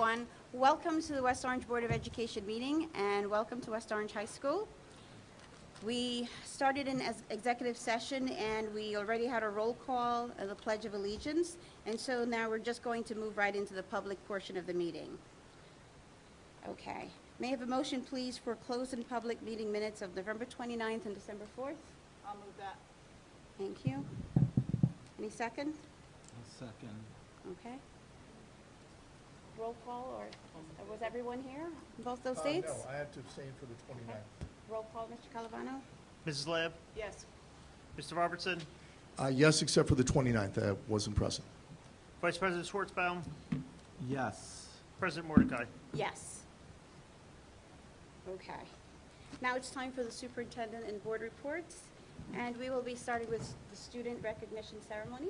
everyone. Welcome to the West Orange Board of Education meeting, and welcome to West Orange High School. We started in executive session, and we already had a roll call, the Pledge of Allegiance, and so now we're just going to move right into the public portion of the meeting. Okay. May I have a motion, please, for closed and public meeting minutes of November 29th and December 4th? I'll move that. Thank you. Any second? I'll second. Okay. Roll call, or was everyone here in both those dates? No, I have to abstain for the 29th. Roll call, Mr. Calavano? Mrs. Lab? Yes. Mr. Robertson? Yes, except for the 29th, I wasn't present. Vice President Schwartzbaum? Yes. President Mordecai? Yes. Okay. Now it's time for the superintendent and board reports, and we will be starting with the student recognition ceremony.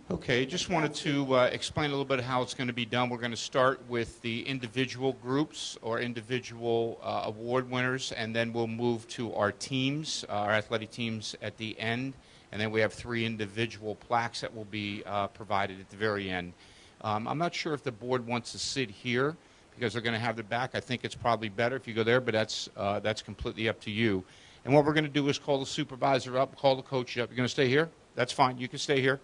Okay, just wanted to explain a little bit how it's going to be done. We're going to start with the individual groups or individual award winners, and then we'll move to our teams, our athletic teams at the end, and then we have 3 individual plaques that will be provided at the very end. I'm not sure if the board wants to sit here because they're going to have the back. I think it's probably better if you go there, but that's completely up to you. And what we're going to do is call the supervisor up, call the coach up. You're going to stay here? That's fine. You can stay here.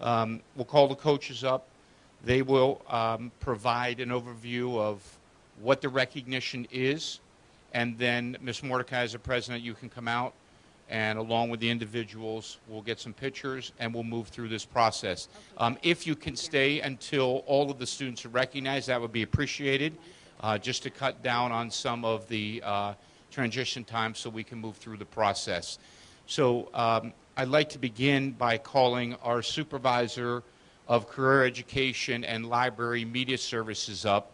We'll call the coaches up. They will provide an overview of what the recognition is, and then Ms. Mordecai, as the president, you can come out, and along with the individuals, we'll get some pictures, and we'll move through this process. If you can stay until all of the students are recognized, that would be appreciated, just to cut down on some of the transition time so we can move through the process. So I'd like to begin by calling our supervisor of career education and library media services up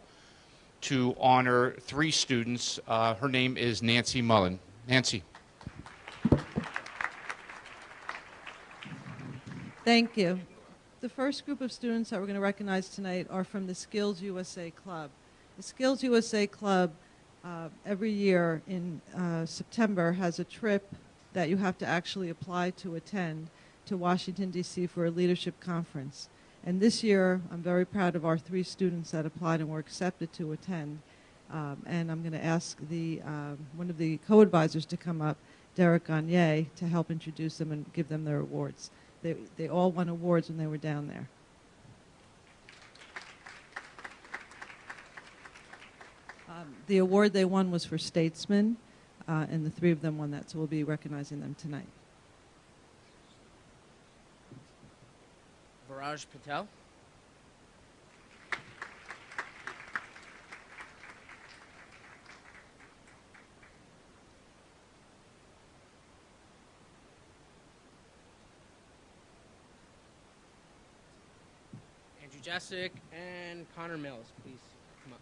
to honor 3 students. Her name is Nancy Mullen. Nancy. Thank you. The first group of students that we're going to recognize tonight are from the Skills USA Club. The Skills USA Club every year in September has a trip that you have to actually apply to attend to Washington, D.C. for a leadership conference. And this year, I'm very proud of our 3 students that applied and were accepted to attend. And I'm going to ask one of the co-advisors to come up, Derek Gagne, to help introduce them and give them their awards. They all won awards when they were down there. The award they won was for Statesman. And the 3 of them won that, so we'll be recognizing them tonight. Viraj Patel. Andrew Jessic and Connor Mills, please come up.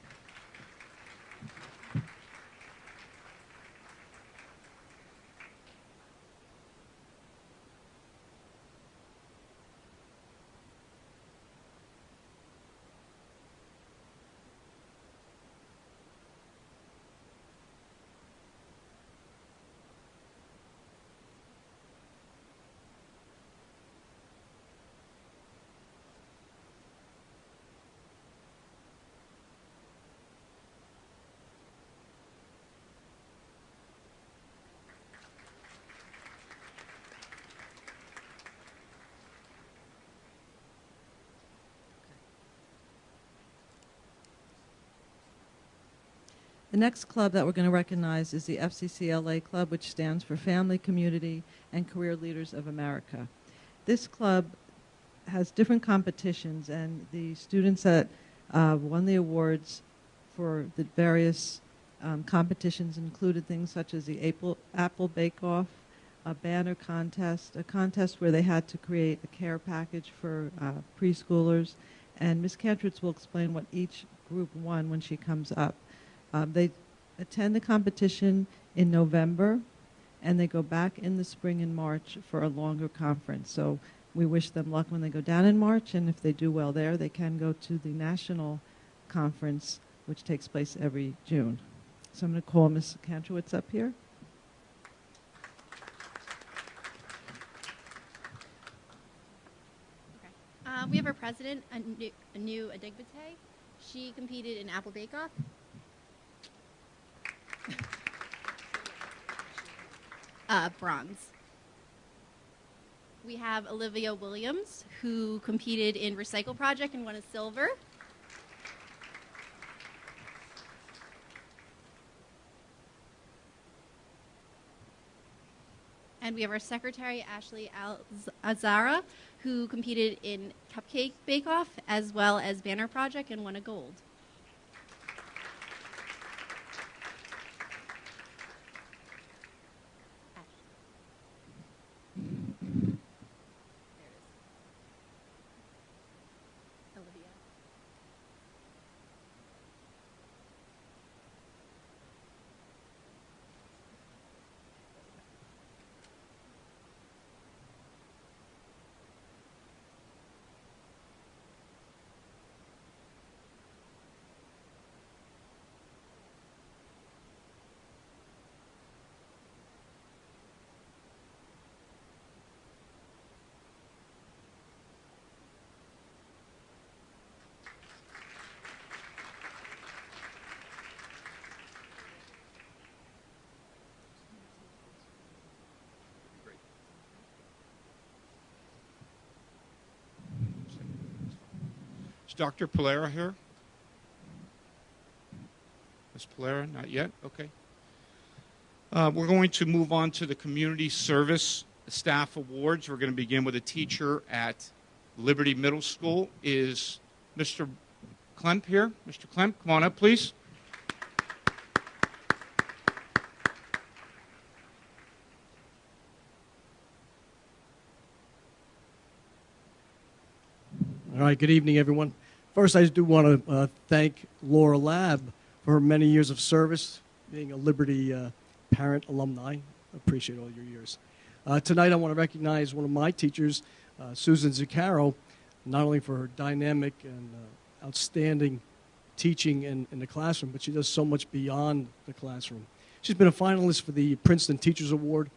The next club that we're going to recognize is the FCCLA Club, which stands for Family, Community, and Career Leaders of America. This club has different competitions, and the students that won the awards for the various competitions included things such as the Apple Bake-Off, a banner contest, a contest where they had to create a care package for preschoolers, and Ms. Kantritz will explain what each group won when she comes up. They attend the competition in November, and they go back in the spring and March for a longer conference. So we wish them luck when they go down in March, and if they do well there, they can go to the national conference, which takes place every June. So I'm going to call Ms. Kantrowitz up here. We have our president, Anu Adigbate, She competed in Apple Bake Off. Bronze. We have Olivia Williams, who competed in Recycle Project and won a silver. And we have our secretary, Ashley Azara, who competed in Cupcake Bake Off as well as Banner Project and won a gold. There it is. Olivia. Is Dr. Polera here? Ms. Polera, not yet? Okay. We're going to move on to the Community Service Staff Awards. We're going to begin with a teacher at Liberty Middle School. Is Mr. Klemp here? Mr. Klemp, come on up, please. All right, good evening, everyone. First, I do want to thank Laura Lab for her many years of service, being a Liberty parent alumni. Appreciate all your years. Tonight, I want to recognize one of my teachers, Susan Zuccaro, not only for her dynamic and outstanding teaching in the classroom, but she does so much beyond the classroom. She's been a finalist for the Princeton Teachers Award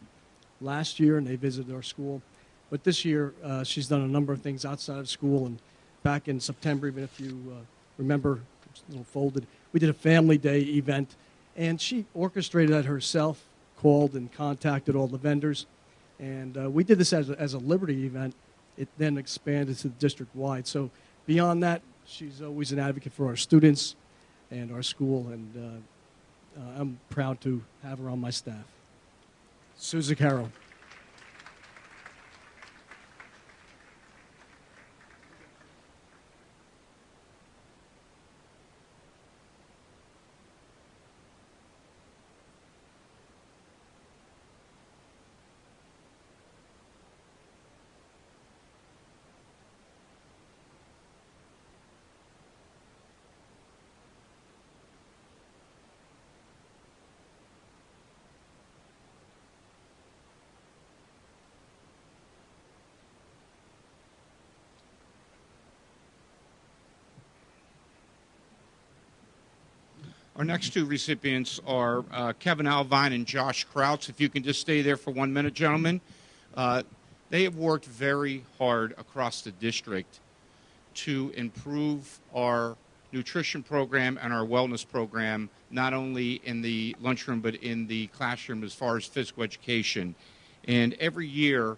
last year, and they visited our school. But this year, she's done a number of things outside of school, and back in September, even if you remember, it's a little folded, we did a family day event, and she orchestrated that herself, called and contacted all the vendors, and we did this as a Liberty event. It then expanded to the district-wide. So beyond that, she's always an advocate for our students and our school, and I'm proud to have her on my staff. Susan Carroll. Our next two recipients are Kevin Alvine and Josh Krautz. If you can just stay there for 1 minute, gentlemen. They have worked very hard across the district to improve our nutrition program and our wellness program, not only in the lunchroom but in the classroom as far as physical education. And every year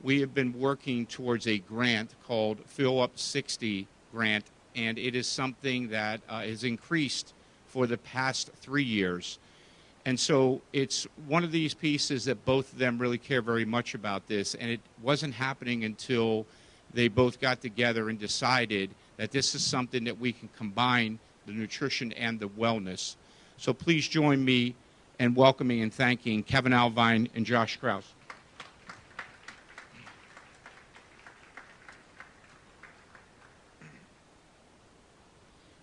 we have been working towards a grant called Fill Up 60 grant, and it is something that has increased for the past 3 years. And so it's one of these pieces that both of them really care very much about this, and it wasn't happening until they both got together and decided that this is something that we can combine the nutrition and the wellness. So please join me in welcoming and thanking Kevin Alvine and Josh Krause.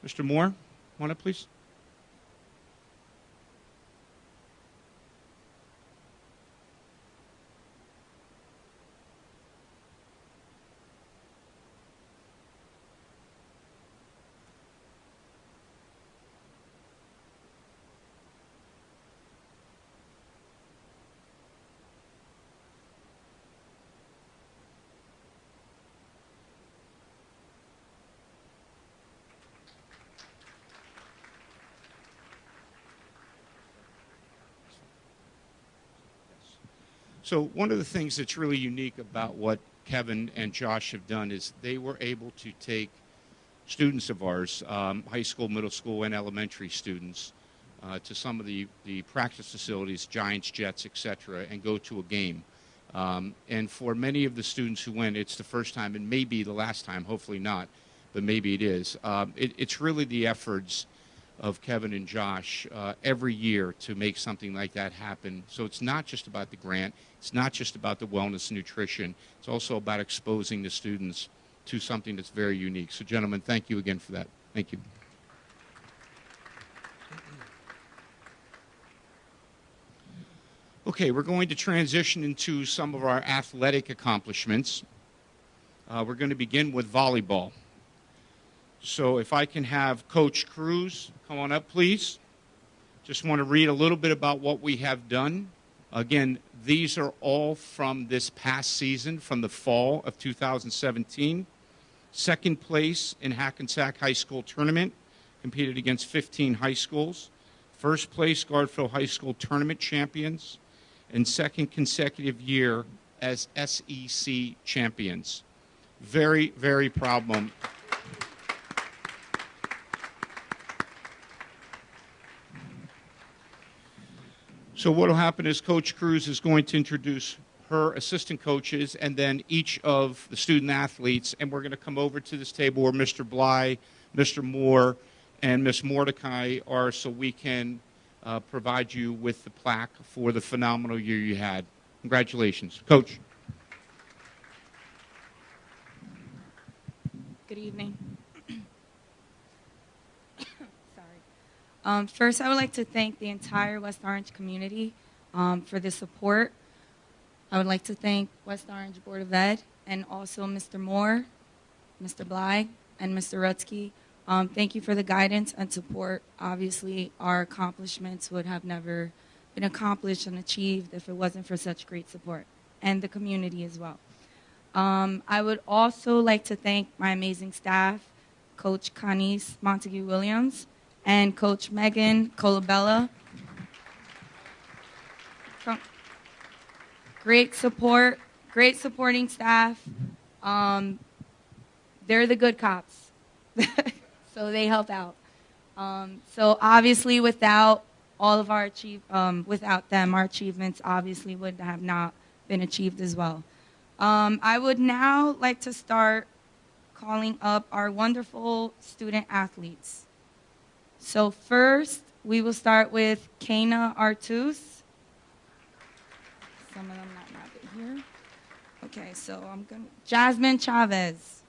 Mr. Moore, come on up, please. So one of the things that's really unique about what Kevin and Josh have done is they were able to take students of ours, high school, middle school, and elementary students, to some of the practice facilities, Giants, Jets, etc., and go to a game. And for many of the students who went, it's the first time, and maybe the last time, hopefully not, but maybe it is. It's really the efforts of Kevin and Josh every year to make something like that happen. So it's not just about the grant. It's not just about the wellness and nutrition. It's also about exposing the students to something that's very unique. So, gentlemen, thank you again for that. Thank you. Okay, we're going to transition into some of our athletic accomplishments. We're going to begin with volleyball. So if I can have Coach Cruz come on up, please. Just want to read a little bit about what we have done. Again, these are all from this past season, from the fall of 2017. Second place in Hackensack High School tournament, competed against 15 high schools. First place Garfield High School tournament champions. And second consecutive year as SEC champions. Very, very proud moment. So what will happen is Coach Cruz is going to introduce her assistant coaches and then each of the student athletes, and we're going to come over to this table where Mr. Bly, Mr. Moore, and Miss Mordecai are, so we can provide you with the plaque for the phenomenal year you had. Congratulations. Coach. Good evening. Sorry. First, I would like to thank the entire West Orange community for the support. I would like to thank West Orange Board of Ed and also Mr. Moore, Mr. Bly, and Mr. Rutsky. Thank you for the guidance and support. Obviously, our accomplishments would have never been accomplished and achieved if it wasn't for such great support, and the community as well. I would also like to thank my amazing staff, Coach Canis Montague Williams and Coach Megan Colabella. Great support, great supporting staff. They're the good cops. So they help out. So obviously, without all of our without them, our achievements obviously would have not been achieved as well. I would now like to start calling up our wonderful student athletes. So first, we will start with Kana Artus. Some of them not have it here. Okay, so I'm going to Jasmine Chavez.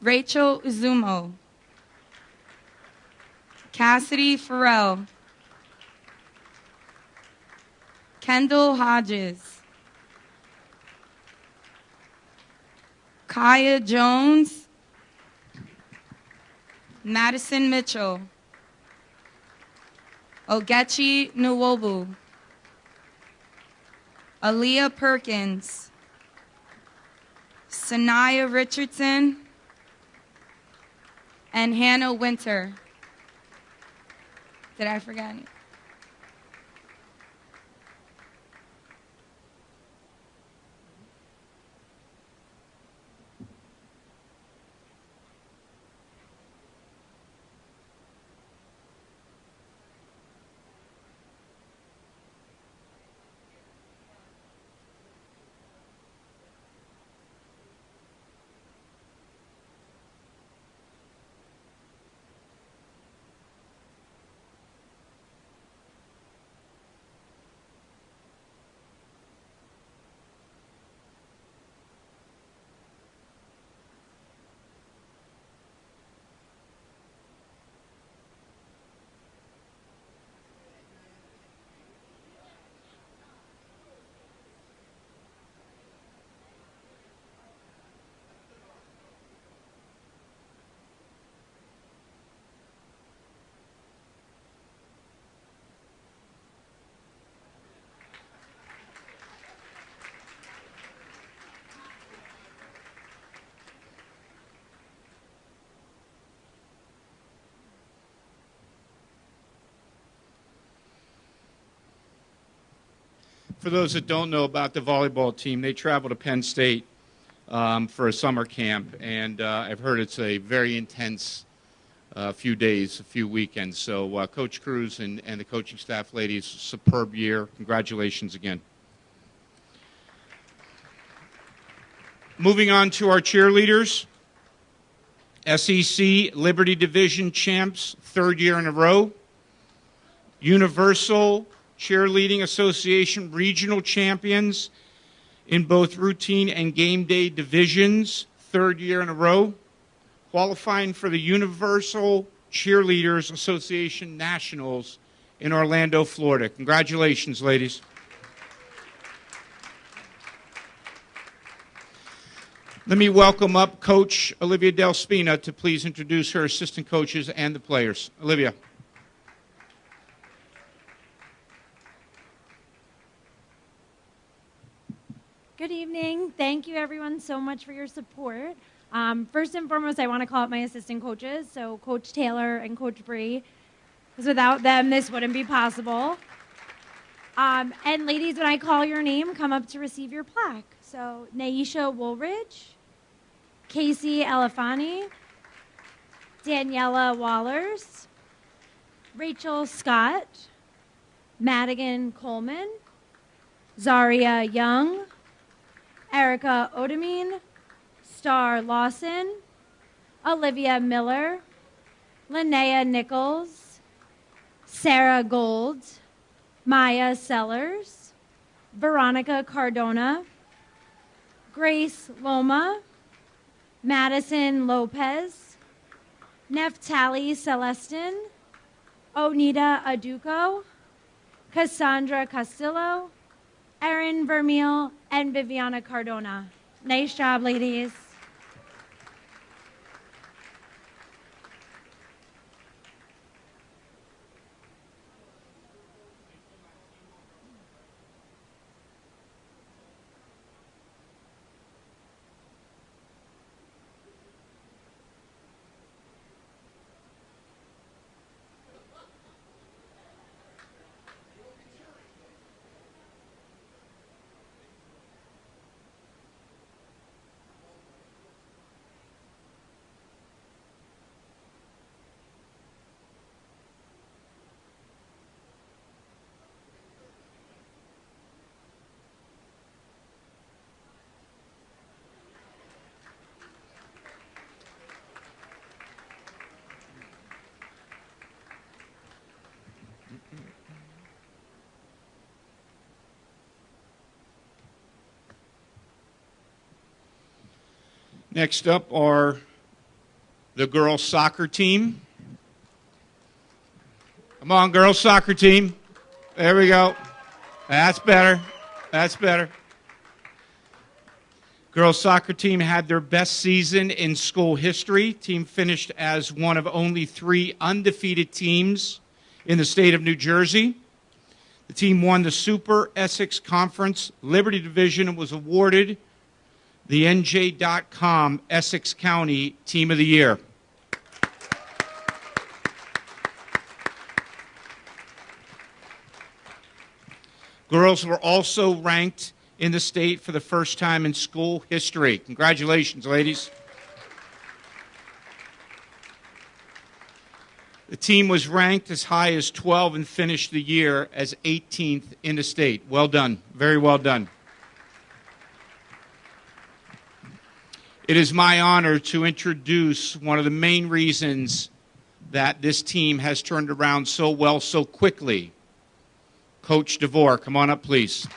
Rachel Uzumo. Cassidy Farrell. Kendall Hodges. Kaya Jones. Madison Mitchell. Ogechi Nwobu. Aaliyah Perkins. Sanaya Richardson. And Hannah Winter. Did I forget any? For those that don't know about the volleyball team, they travel to Penn State for a summer camp, and I've heard it's a very intense few days, a few weekends. So Coach Cruz and the coaching staff, ladies, superb year. Congratulations again. Moving on to our cheerleaders. SEC Liberty Division champs, third year in a row. Universal Cheerleading Association regional champions in both routine and game day divisions, third year in a row. Qualifying for the Universal Cheerleaders Association Nationals in Orlando, Florida. Congratulations, ladies. Let me welcome up Coach Olivia Del Spina to please introduce her assistant coaches and the players. Olivia. Good evening. Thank you, everyone, so much for your support. First and foremost, I want to call out my assistant coaches, so Coach Taylor and Coach Bree, because without them, this wouldn't be possible. And ladies, when I call your name, come up to receive your plaque. So Naisha Woolridge, Casey Elefani, Daniela Wallers, Rachel Scott, Madigan Coleman, Zaria Young, Erica Odamine, Star Lawson, Olivia Miller, Linnea Nichols, Sarah Gold, Maya Sellers, Veronica Cardona, Grace Loma, Madison Lopez, Neftali Celestin, Onita Aduko, Cassandra Castillo, Erin Vermeil, and Viviana Cardona. Nice job, ladies. Next up are the girls' soccer team. Come on, girls' soccer team. There we go. That's better. That's better. Girls' soccer team had their best season in school history. Team finished as one of only 3 undefeated teams in the state of New Jersey. The team won the Super Essex Conference Liberty Division and was awarded the NJ.com Essex County Team of the Year. Girls were also ranked in the state for the first time in school history. Congratulations, ladies. The team was ranked as high as 12 and finished the year as 18th in the state. Well done. Very well done. It is my honor to introduce one of the main reasons that this team has turned around so well so quickly. Coach DeVore, come on up, please.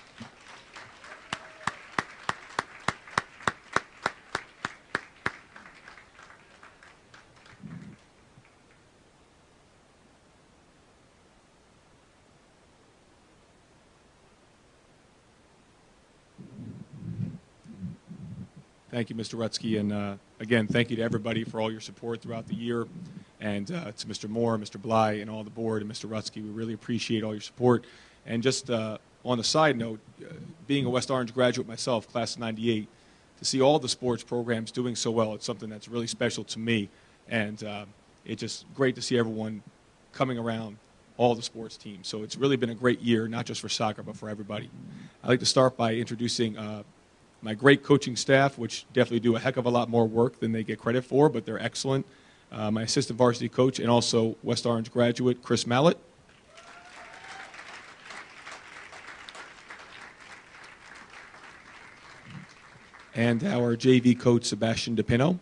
Thank you, Mr. Rutsky, and again, thank you to everybody for all your support throughout the year, and to Mr. Moore, Mr. Bly, and all the board, and Mr. Rutsky. We really appreciate all your support. And just on a side note, being a West Orange graduate myself, class of '98, to see all the sports programs doing so well, it's something that's really special to me, and it's just great to see everyone coming around all the sports teams. So it's really been a great year, not just for soccer, but for everybody. I'd like to start by introducing my great coaching staff, which definitely do a heck of a lot more work than they get credit for, but they're excellent. My assistant varsity coach and also West Orange graduate, Chris Mallett. And our JV coach, Sebastian DePino.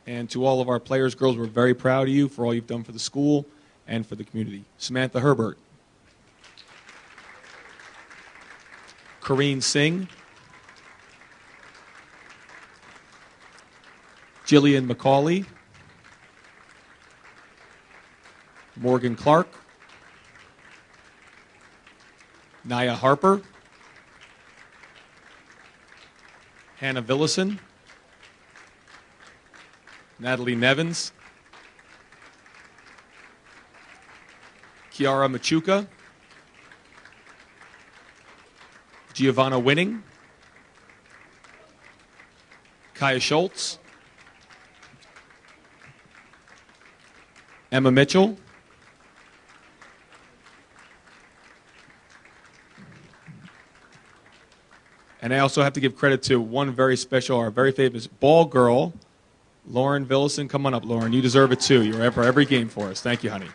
And to all of our players, girls, we're very proud of you for all you've done for the school and for the community. Samantha Herbert. Corrine Singh. Jillian McCauley. Morgan Clark. Naya Harper. Hannah Villison. Natalie Nevins. Kiara Machuca. Giovanna Winning. Kaya Schultz. Emma Mitchell. And I also have to give credit to one very special, our very famous ball girl, Lauren Villison. Come on up, Lauren. You deserve it too. You're for every game for us. Thank you, honey.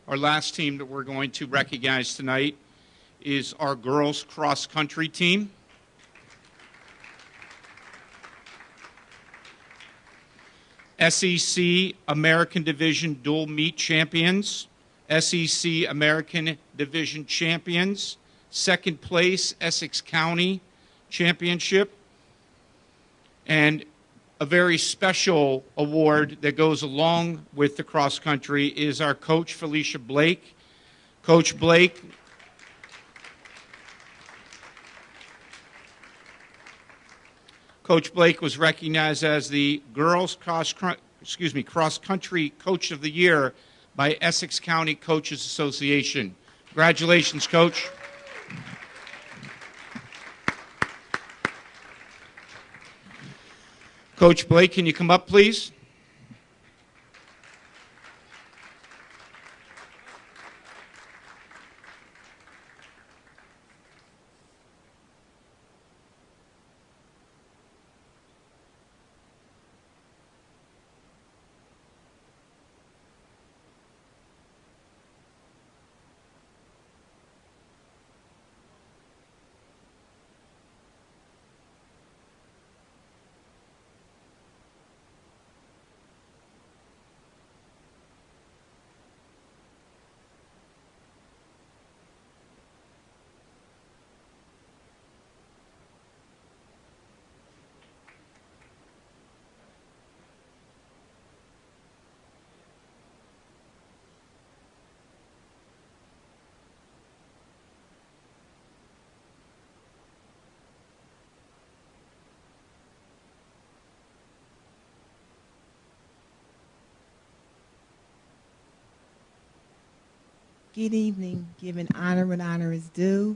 Our last team that we're going to recognize tonight is our girls cross country team. SEC American Division dual meet champions, SEC American Division champions, second place Essex County Championship, and a very special award that goes along with the cross country is our coach, Felicia Blake. Coach Blake was recognized as the Girls Cross Country Coach of the Year by Essex County Coaches Association. Congratulations, Coach. Coach Blake, can you come up, please? Good evening. Giving honor when honor is due.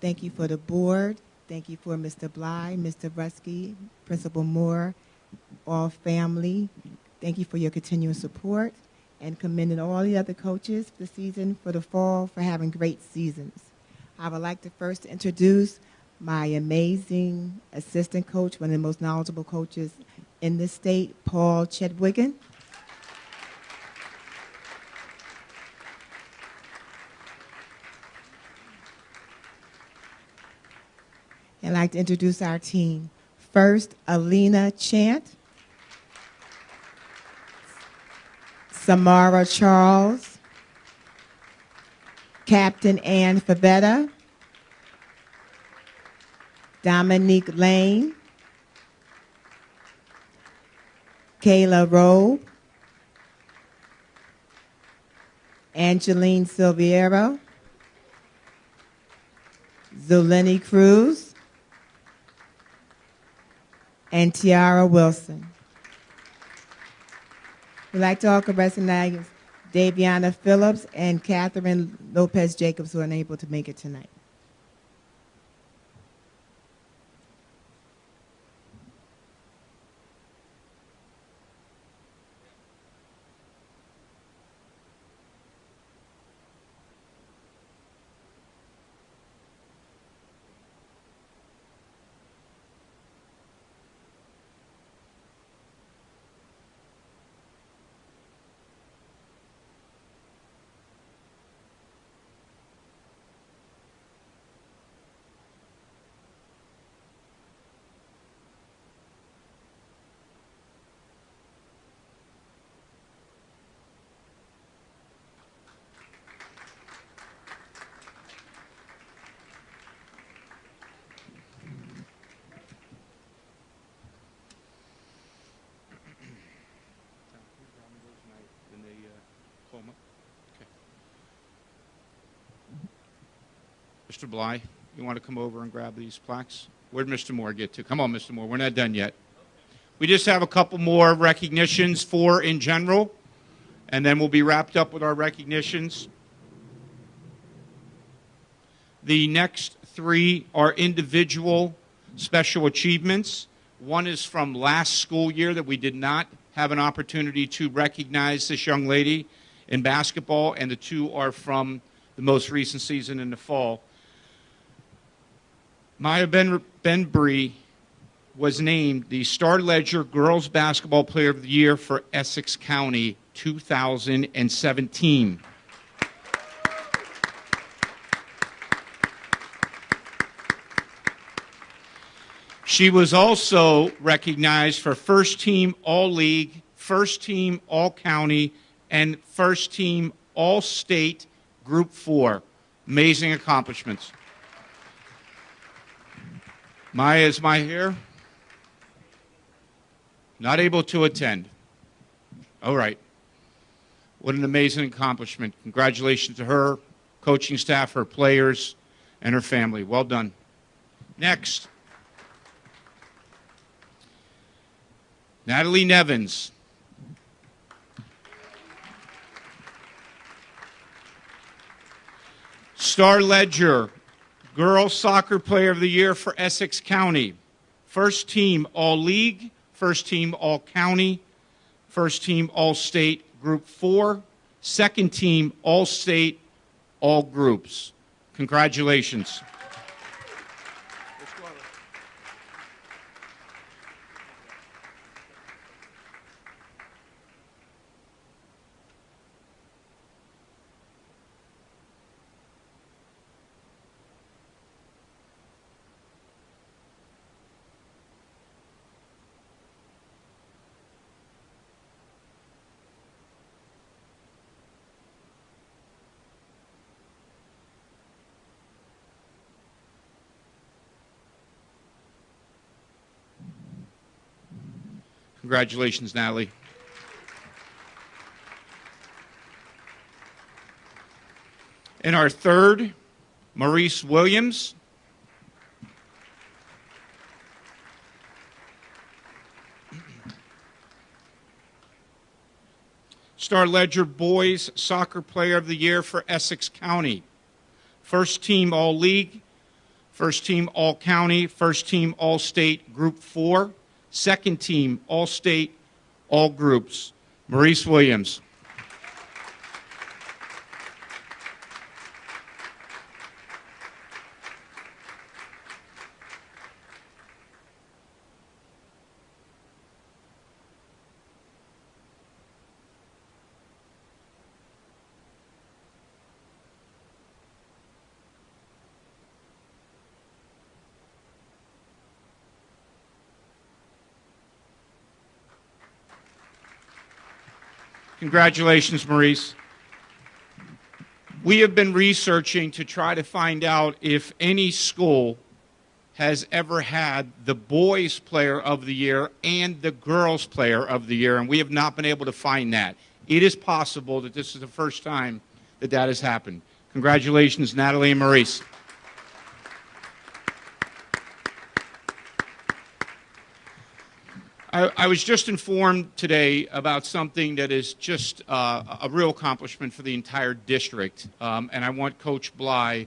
Thank you for the board. Thank you for Mr. Bly, Mr. Rusky, Principal Moore, all family. Thank you for your continuing support and commending all the other coaches for the season, for the fall, for having great seasons. I would like to first introduce my amazing assistant coach, one of the most knowledgeable coaches in the state, Paul Chedwigan. I'd like to introduce our team. First, Alina Chant, Samara Charles, Captain Ann Favetta, Dominique Lane, Kayla Rowe, Angeline Silviero, Zuleni Cruz, and Tiara Wilson. We'd like to also recognize Daviana Phillips and Catherine Lopez Jacobs, who are unable to make it tonight. Mr. Bly, you want to come over and grab these plaques? Where'd Mr. Moore get to? Come on, Mr. Moore. We're not done yet. We just have a couple more recognitions for in general, and then we'll be wrapped up with our recognitions. The next three are individual special achievements. One is from last school year that we did not have an opportunity to recognize this young lady in basketball, and the two are from the most recent season in the fall. Maya Benbury was named the Star Ledger Girls Basketball Player of the Year for Essex County 2017. She was also recognized for First Team All-League, First Team All-County, and First Team All-State Group 4. Amazing accomplishments. Maya, is Maya here? Not able to attend. All right. What an amazing accomplishment. Congratulations to her, coaching staff, her players, and her family. Well done. Next. Natalie Nevins. Star Ledger Girls Soccer Player of the Year for Essex County. First Team All-League, First Team All-County, First Team All-State Group 4, Second Team All-State, All Groups. Congratulations. Congratulations, Natalie. And our third, Maurice Williams. Star Ledger Boys Soccer Player of the Year for Essex County. First Team All-League, First Team All-County, First Team All-State Group 4, Second Team All-State, All Groups. Maurice Williams. Congratulations, Maurice. We have been researching to try to find out if any school has ever had the boys player of the year and the girls player of the year, and we have not been able to find that. It is possible that this is the first time that that has happened. Congratulations, Natalie and Maurice. I was just informed today about something that is just a real accomplishment for the entire district, and I want Coach Bly,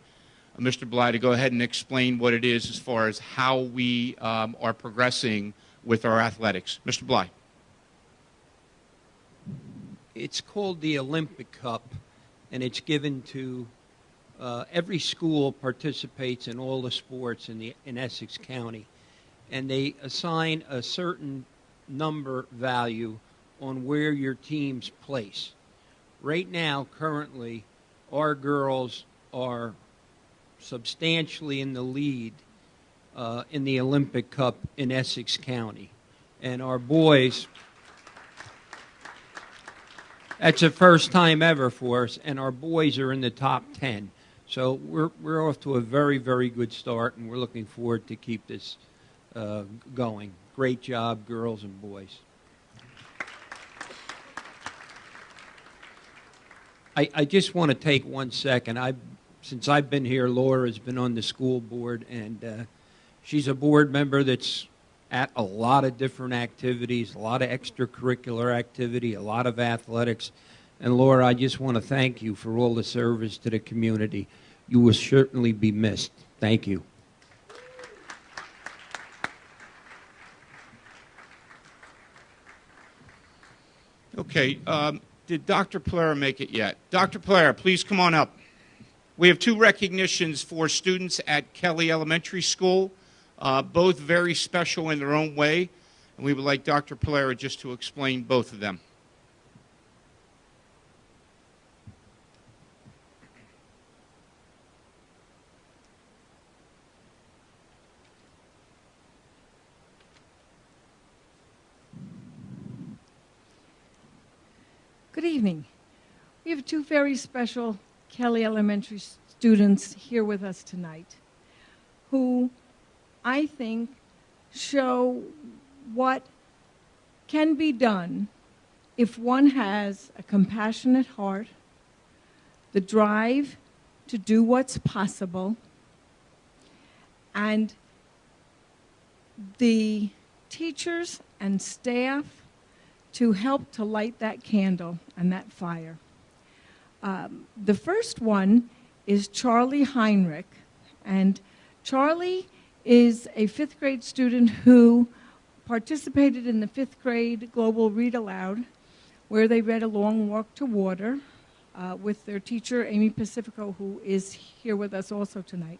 Mr. Bly, to go ahead and explain what it is as far as how we are progressing with our athletics. Mr. Bly. It's called the Olympic Cup, and it's given to every school participates in all the sports in Essex County, and they assign a certain number value on where your teams place. Right now, currently, our girls are substantially in the lead in the Olympic Cup in Essex County, and our boys, that's the first time ever for us, and our boys are in the top 10. So we're off to a very, very good start, and we're looking forward to keep this going. Great job, girls and boys. I just want to take 1 second. Since I've been here, Laura has been on the school board, and she's a board member that's at a lot of different activities, a lot of extracurricular activity, a lot of athletics. And Laura, I just want to thank you for all the service to the community. You will certainly be missed. Thank you. Okay, did Dr. Polera make it yet? Dr. Polera, please come on up. We have 2 recognitions for students at Kelly Elementary School, both very special in their own way, and we would like Dr. Polera just to explain both of them. Good evening. We have 2 very special Kelly Elementary students here with us tonight who I think show what can be done if one has a compassionate heart, the drive to do what's possible, and the teachers and staff to help to light that candle and that fire. The first one is Charlie Heinrich, and Charlie is a 5th grade student who participated in the 5th grade Global Read Aloud, where they read A Long Walk to Water with their teacher, Amy Pacifico, who is here with us also tonight.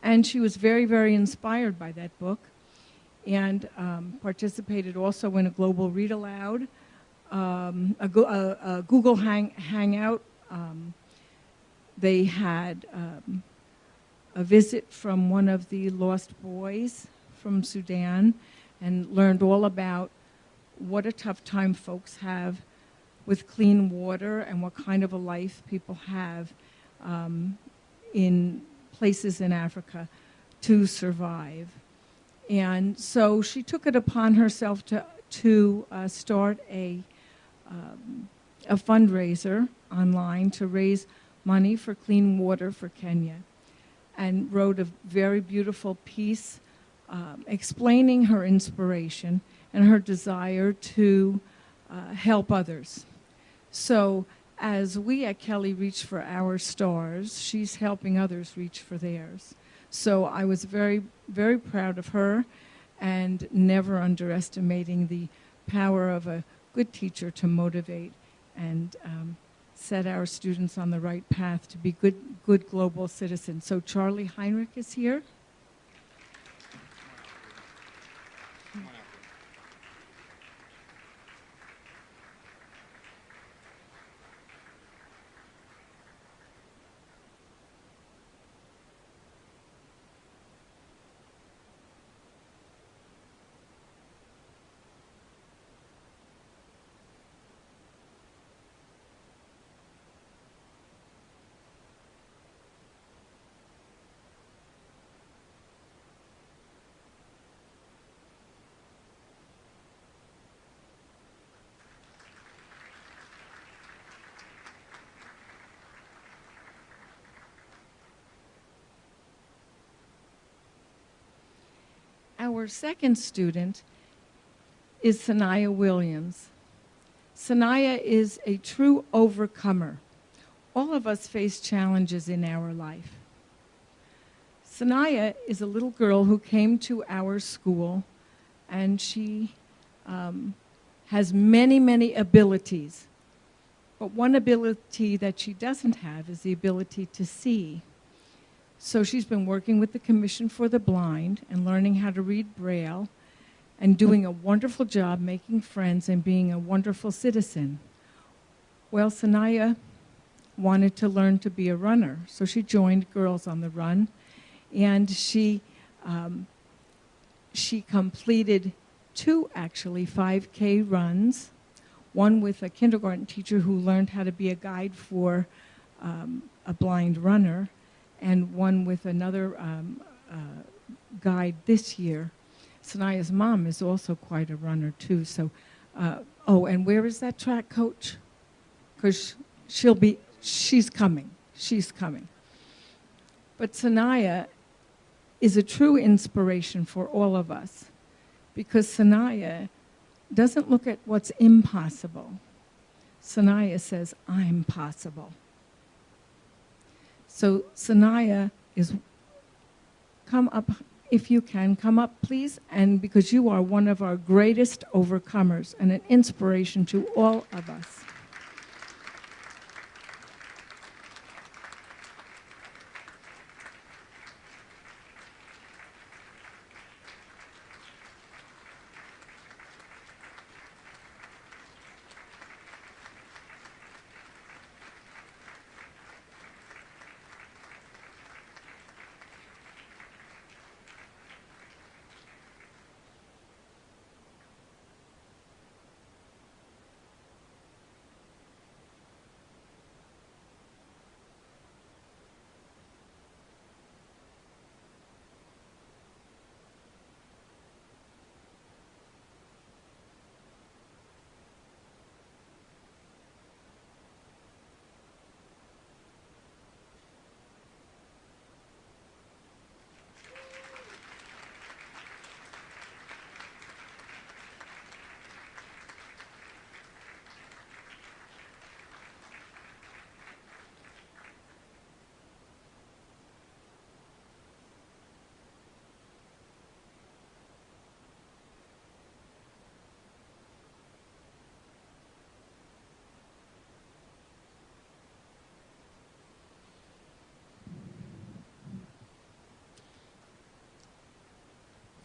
And she was very, very inspired by that book, and participated also in a Global Read Aloud, a Google Hangout. They had a visit from one of the lost boys from Sudan and learned all about what a tough time folks have with clean water and what kind of a life people have in places in Africa to survive. And so she took it upon herself to start a fundraiser online to raise money for clean water for Kenya, and wrote a very beautiful piece explaining her inspiration and her desire to help others. So as we at Kelly reach for our stars, she's helping others reach for theirs. So I was very, very proud of her, and never underestimating the power of a good teacher to motivate and set our students on the right path to be good global citizens. So Charlie Heinrich is here. our second student is Sanaya Williams. Sanaya is a true overcomer. All of us face challenges in our life. Sanaya is a little girl who came to our school, and she has many, many abilities. But one ability that she doesn't have is the ability to see. So she's been working with the Commission for the Blind and learning how to read Braille and doing a wonderful job making friends and being a wonderful citizen. Well, Sanaya wanted to learn to be a runner, so she joined Girls on the Run, and she completed 2, actually, 5K runs, one with a kindergarten teacher who learned how to be a guide for a blind runner, and one with another guide this year. Sanaya's mom is also quite a runner, too. So, oh, and where is that track coach? Because she's coming. She's coming. But Sanaya is a true inspiration for all of us, because Sanaya doesn't look at what's impossible. Sanaya says, I'm possible. So Sanaya is, come up, if you can, come up, please, and because you are one of our greatest overcomers and an inspiration to all of us.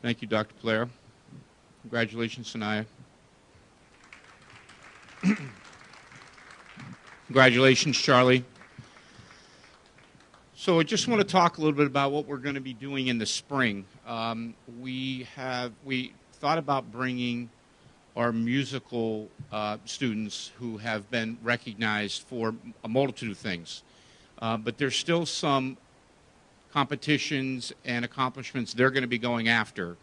Thank you, Dr. Blair. Congratulations, Sanaya. Congratulations, Charlie. So I just want to talk a little bit about what we're going to be doing in the spring. We thought about bringing our musical students who have been recognized for a multitude of things. But there's still some competitions and accomplishments they're going to be going after.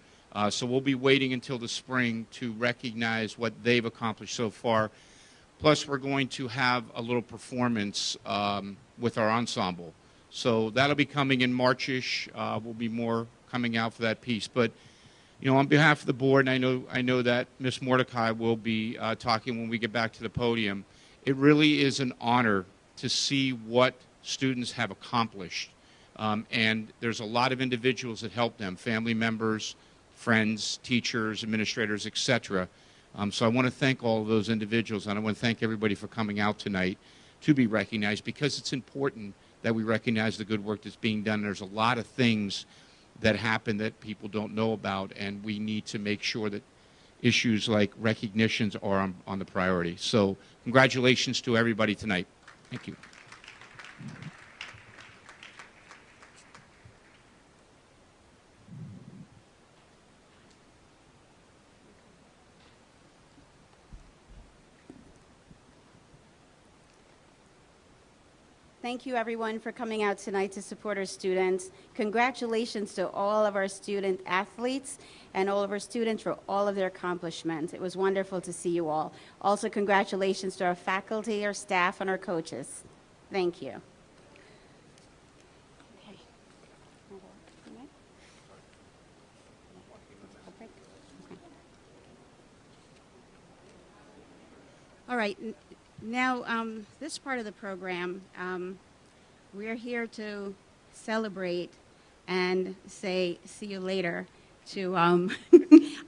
So we'll be waiting until the spring to recognize what they've accomplished so far. Plus, we're going to have a little performance with our ensemble. So that'll be coming in March-ish. We'll be more coming out for that piece. But, you know, on behalf of the board, and I know that Ms. Mordecai will be talking when we get back to the podium, it really is an honor to see what students have accomplished. And there's a lot of individuals that help them, family members, friends, teachers, administrators, etc. So I want to thank all of those individuals, and I want to thank everybody for coming out tonight to be recognized, because it's important that we recognize the good work that's being done. There's a lot of things that happen that people don't know about, and we need to make sure that issues like recognitions are on the priority. So congratulations to everybody tonight. Thank you. Thank you, everyone, for coming out tonight to support our students. Congratulations to all of our student athletes and all of our students for all of their accomplishments. It was wonderful to see you all. Also, congratulations to our faculty, our staff, and our coaches. Thank you. Okay. right. Now, this part of the program, we're here to celebrate and say see you later to, I'm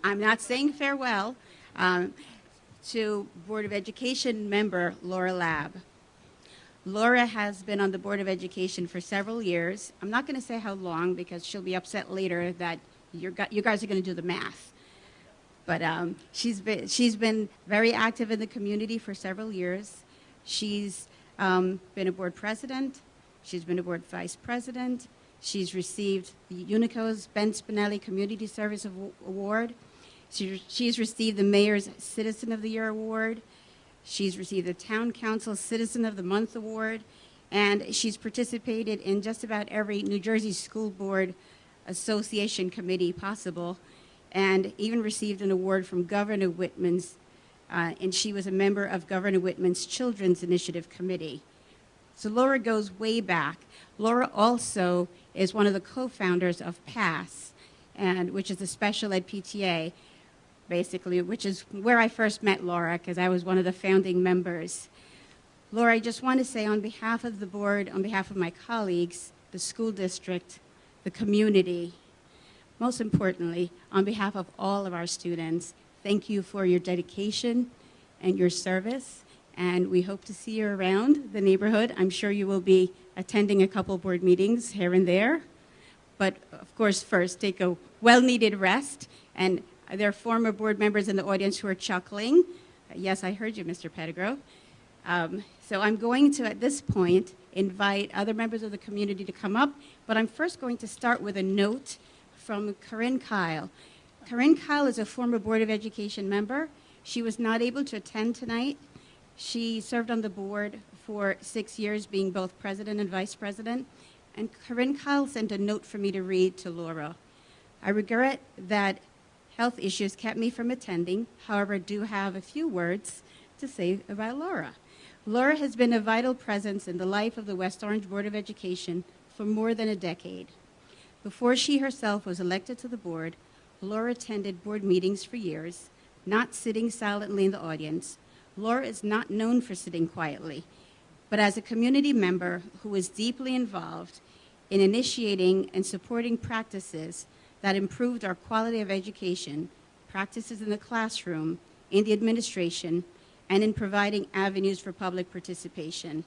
not saying farewell, to Board of Education member Laura Lab. Laura has been on the Board of Education for several years. I'm not going to say how long because she'll be upset later that you guys are going to do the math. But she's been very active in the community for several years. She's been a board president. She's been a board vice president. She's received the UNICO's Ben Spinelli Community Service Award. She's received the Mayor's Citizen of the Year Award. She's received the Town Council Citizen of the Month Award. And she's participated in just about every New Jersey School Board Association committee possible, and even received an award from Governor Whitman's, and she was a member of Governor Whitman's Children's Initiative Committee. So Laura goes way back. Laura also is one of the co-founders of PASS, which is the special ed PTA, basically, which is where I first met Laura, because I was one of the founding members. Laura, I just want to say on behalf of the board, on behalf of my colleagues, the school district, the community, most importantly, on behalf of all of our students, thank you for your dedication and your service, and we hope to see you around the neighborhood. I'm sure you will be attending a couple board meetings here and there, but of course, first, take a well-needed rest, and there are former board members in the audience who are chuckling. Yes, I heard you, Mr. Pettigrew. So I'm going to, at this point, invite other members of the community to come up, but I'm first going to start with a note from Corinne Kyle. Corinne Kyle is a former Board of Education member. She was not able to attend tonight. She served on the board for 6 years, being both president and vice president. And Corinne Kyle sent a note for me to read to Laura. I regret that health issues kept me from attending. However, I do have a few words to say about Laura. Laura has been a vital presence in the life of the West Orange Board of Education for more than a decade. Before she herself was elected to the board, Laura attended board meetings for years, not sitting silently in the audience. Laura is not known for sitting quietly, but as a community member who is deeply involved in initiating and supporting practices that improved our quality of education, practices in the classroom, in the administration, and in providing avenues for public participation.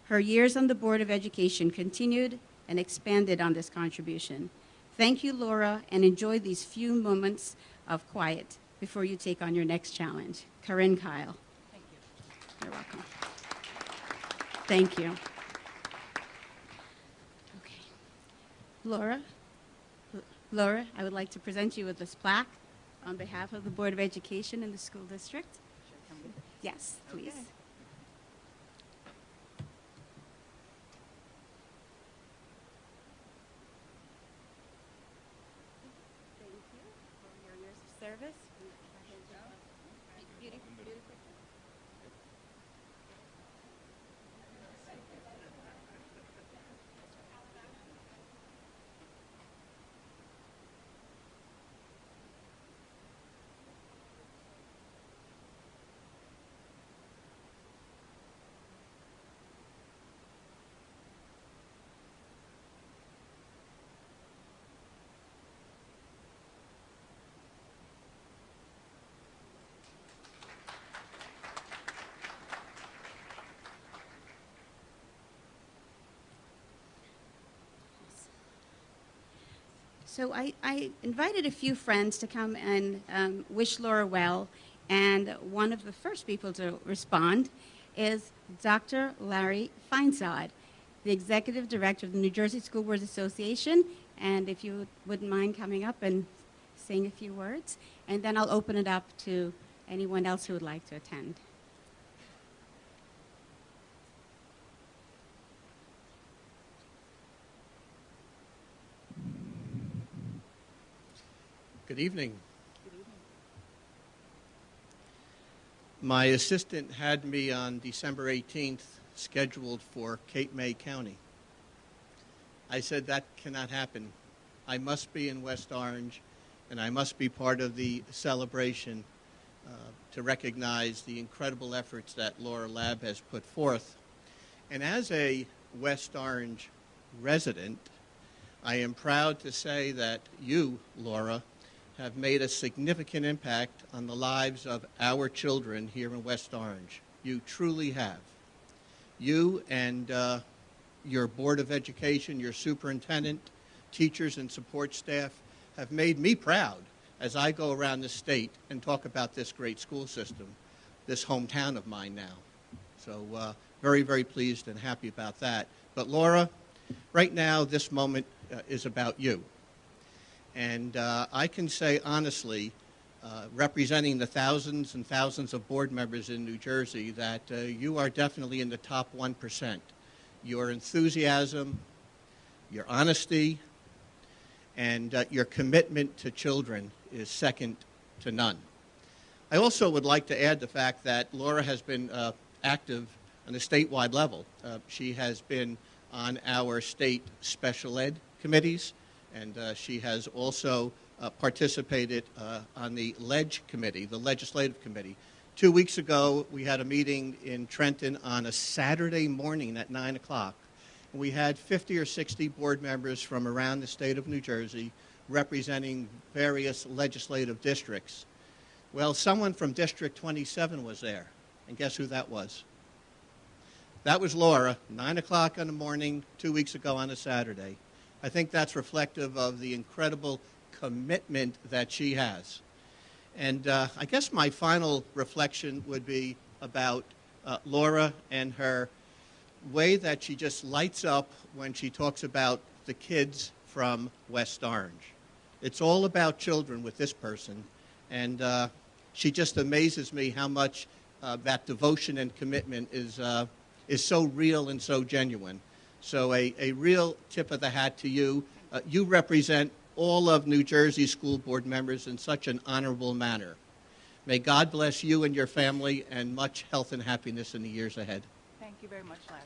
Her years on the Board of Education continued and expanded on this contribution. Thank you, Laura, and enjoy these few moments of quiet before you take on your next challenge. Corinne Kyle. Thank you. You're welcome. Thank you. Okay. Laura, I would like to present you with this plaque on behalf of the Board of Education and the school district. Yes, please. Okay. Thank you for your years of service. Beautiful. So I invited a few friends to come and wish Laura well, and one of the first people to respond is Dr. Larry Feinsod, the Executive Director of the New Jersey School Boards Association, and if you wouldn't mind coming up and saying a few words, and then I'll open it up to anyone else who would like to attend. Good evening. My assistant had me on December 18th scheduled for Cape May County. I said that cannot happen. I must be in West Orange, and I must be part of the celebration to recognize the incredible efforts that Laura Lab has put forth. And as a West Orange resident, I am proud to say that you, Laura, have made a significant impact on the lives of our children here in West Orange. You truly have. You and your Board of Education, your superintendent, teachers, and support staff have made me proud as I go around the state and talk about this great school system, this hometown of mine now. So very, very pleased and happy about that. But Laura, right now this moment is about you. And I can say honestly, representing the thousands and thousands of board members in New Jersey, that you are definitely in the top 1%. Your enthusiasm, your honesty, and your commitment to children is second to none. I also would like to add the fact that Laura has been active on a statewide level. She has been on our state special ed committees, and she has also participated on the LEG committee, the legislative committee. 2 weeks ago, we had a meeting in Trenton on a Saturday morning at 9 o'clock. We had 50 or 60 board members from around the state of New Jersey representing various legislative districts. Well, someone from District 27 was there, and guess who that was? That was Laura, 9 o'clock in the morning, 2 weeks ago on a Saturday. I think that's reflective of the incredible commitment that she has. And I guess my final reflection would be about Laura and her way that she just lights up when she talks about the kids from West Orange. It's all about children with this person, and she just amazes me how much that devotion and commitment is so real and so genuine. So a real tip of the hat to you. You represent all of New Jersey school board members in such an honorable manner. May God bless you and your family, and much health and happiness in the years ahead. Thank you very much, Larry.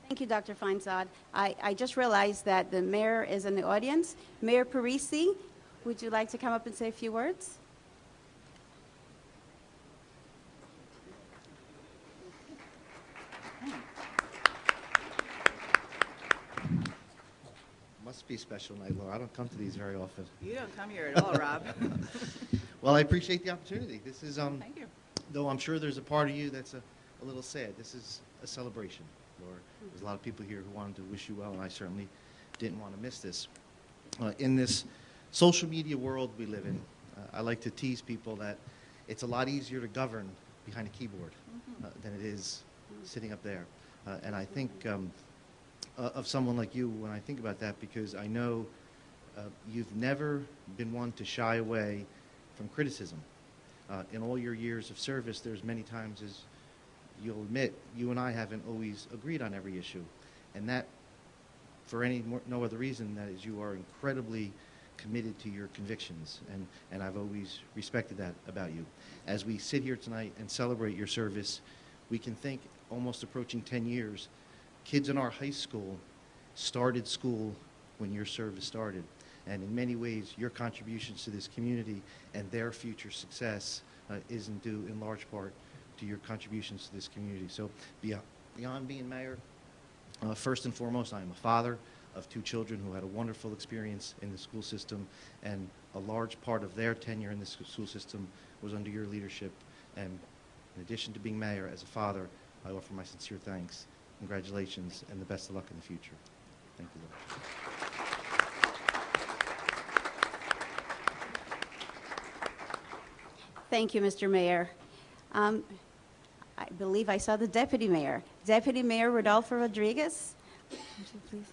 Thank you, Dr. Feinsod. I just realized that the mayor is in the audience. Mayor Parisi, would you like to come up and say a few words? Must be a special night, Laura. I don't come to these very often. You don't come here at all, Rob. Well, I appreciate the opportunity. This is, Thank you. though I'm sure there's a part of you that's a little sad. This is a celebration, Laura. There's a lot of people here who wanted to wish you well, and I certainly didn't want to miss this. In this social media world we live in, I like to tease people that it's a lot easier to govern behind a keyboard than it is sitting up there. And I think of someone like you when I think about that, because I know you've never been one to shy away from criticism. In all your years of service, there's many times, as you'll admit, you and I haven't always agreed on every issue. And that, for no other reason, that is you are incredibly committed to your convictions, and I've always respected that about you. As we sit here tonight and celebrate your service, we can think, almost approaching 10 years, kids in our high school started school when your service started. And in many ways, your contributions to this community and their future success isn't due in large part to your contributions to this community. So beyond being mayor, first and foremost, I am a father of 2 children who had a wonderful experience in the school system, and a large part of their tenure in the school system was under your leadership. And in addition to being mayor, as a father, I offer my sincere thanks, congratulations, and the best of luck in the future. Thank you, Lord. Thank you, Mr. Mayor. I believe I saw the Deputy Mayor. Deputy Mayor Rodolfo Rodriguez, would you please?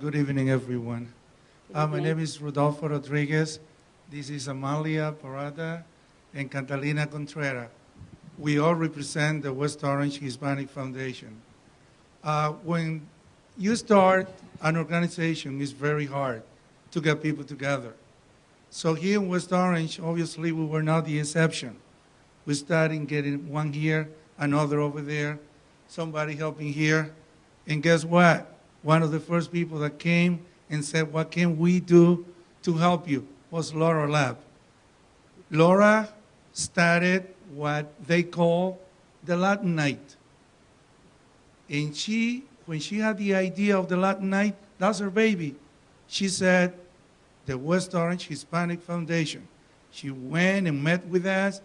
Good evening, everyone. My name is Rodolfo Rodriguez. This is Amalia Parada and Catalina Contreras. We all represent the West Orange Hispanic Foundation. When you start an organization, it's very hard to get people together. So here in West Orange, obviously, we were not the exception. We started getting one here, another over there, somebody helping here. And guess what? One of the first people that came and said, what can we do to help you, was Laura Lab. Laura started what they call the Latin Night. And when she had the idea of the Latin Night, that's her baby. She said, the West Orange Hispanic Foundation. She went and met with us,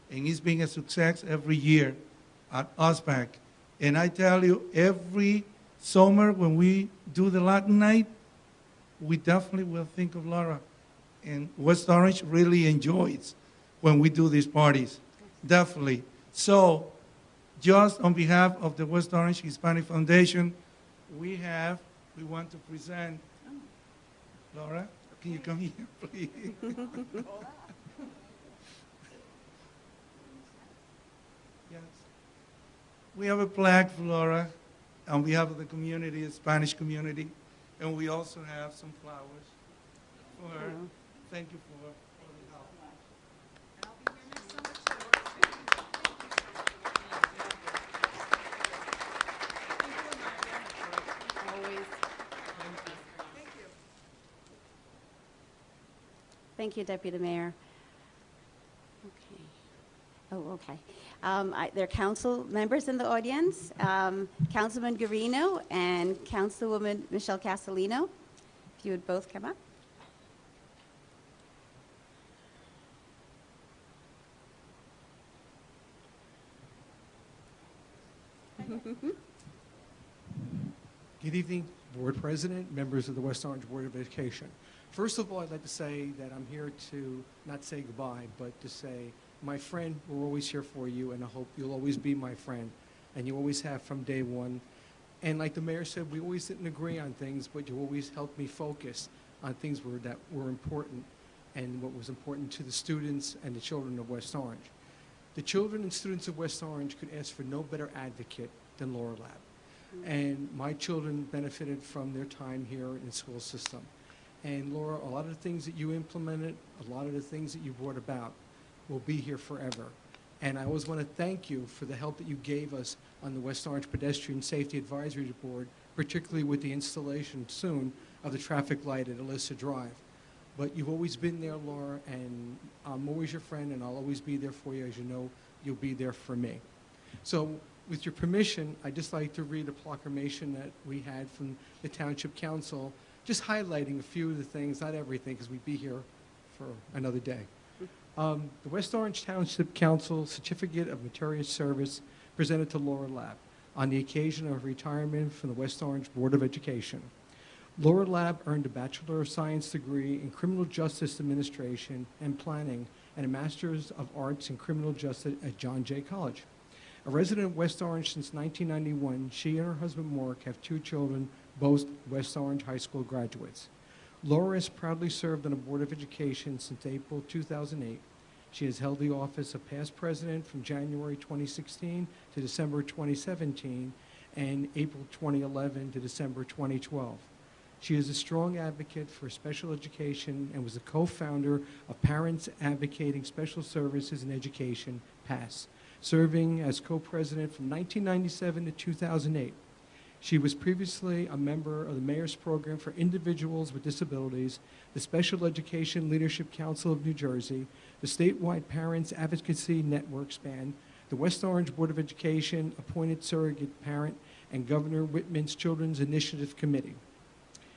and it's been a success every year at OSPAC. And I tell you, every summer when we do the Latin Night, we definitely will think of Laura. And West Orange really enjoys when we do these parties, definitely. So just on behalf of the West Orange Hispanic Foundation, we want to present, Laura, can you come here, please? Yes. We have a plaque for Laura on behalf of the community, the Spanish community, and we also have some flowers for her. Thank you for the help. Thank you, Deputy Mayor. Okay. Oh, okay. There are council members in the audience, Councilman Guarino and Councilwoman Michelle Castellino. If you would both come up. Good evening, Board President, members of the West Orange Board of Education. First of all, I'd like to say that I'm here to not say goodbye, but to say, my friend, we're always here for you, and I hope you'll always be my friend, and you always have from day one. And like the mayor said, we always didn't agree on things, but you always helped me focus on things that were important and what was important to the students and the children of West Orange. The children and students of West Orange could ask for no better advocate than Laura Lab. And my children benefited from their time here in the school system. And Laura, a lot of the things that you implemented, a lot of the things that you brought about will be here forever. And I always want to thank you for the help that you gave us on the West Orange Pedestrian Safety Advisory Board, particularly with the installation soon of the traffic light at Alyssa Drive. But you've always been there, Laura, and I'm always your friend, and I'll always be there for you. As you know, you'll be there for me. So with your permission, I'd just like to read a proclamation that we had from the Township Council, just highlighting a few of the things, not everything, because we'd be here for another day. The West Orange Township Council Certificate of Meritorious Service presented to Laura Lab on the occasion of retirement from the West Orange Board of Education. Laura Lab earned a Bachelor of Science degree in Criminal Justice Administration and Planning and a Master's of Arts in Criminal Justice at John Jay College. A resident of West Orange since 1991, she and her husband Mark have 2 children, both West Orange High School graduates. Laura has proudly served on the Board of Education since April 2008. She has held the office of past president from January 2016 to December 2017 and April 2011 to December 2012. She is a strong advocate for special education and was a co-founder of Parents Advocating Special Services in Education, PASS, serving as co-president from 1997 to 2008. She was previously a member of the Mayor's Program for Individuals with Disabilities, the Special Education Leadership Council of New Jersey, the statewide Parents Advocacy Network SPAN, the West Orange Board of Education Appointed Surrogate Parent, and Governor Whitman's Children's Initiative Committee.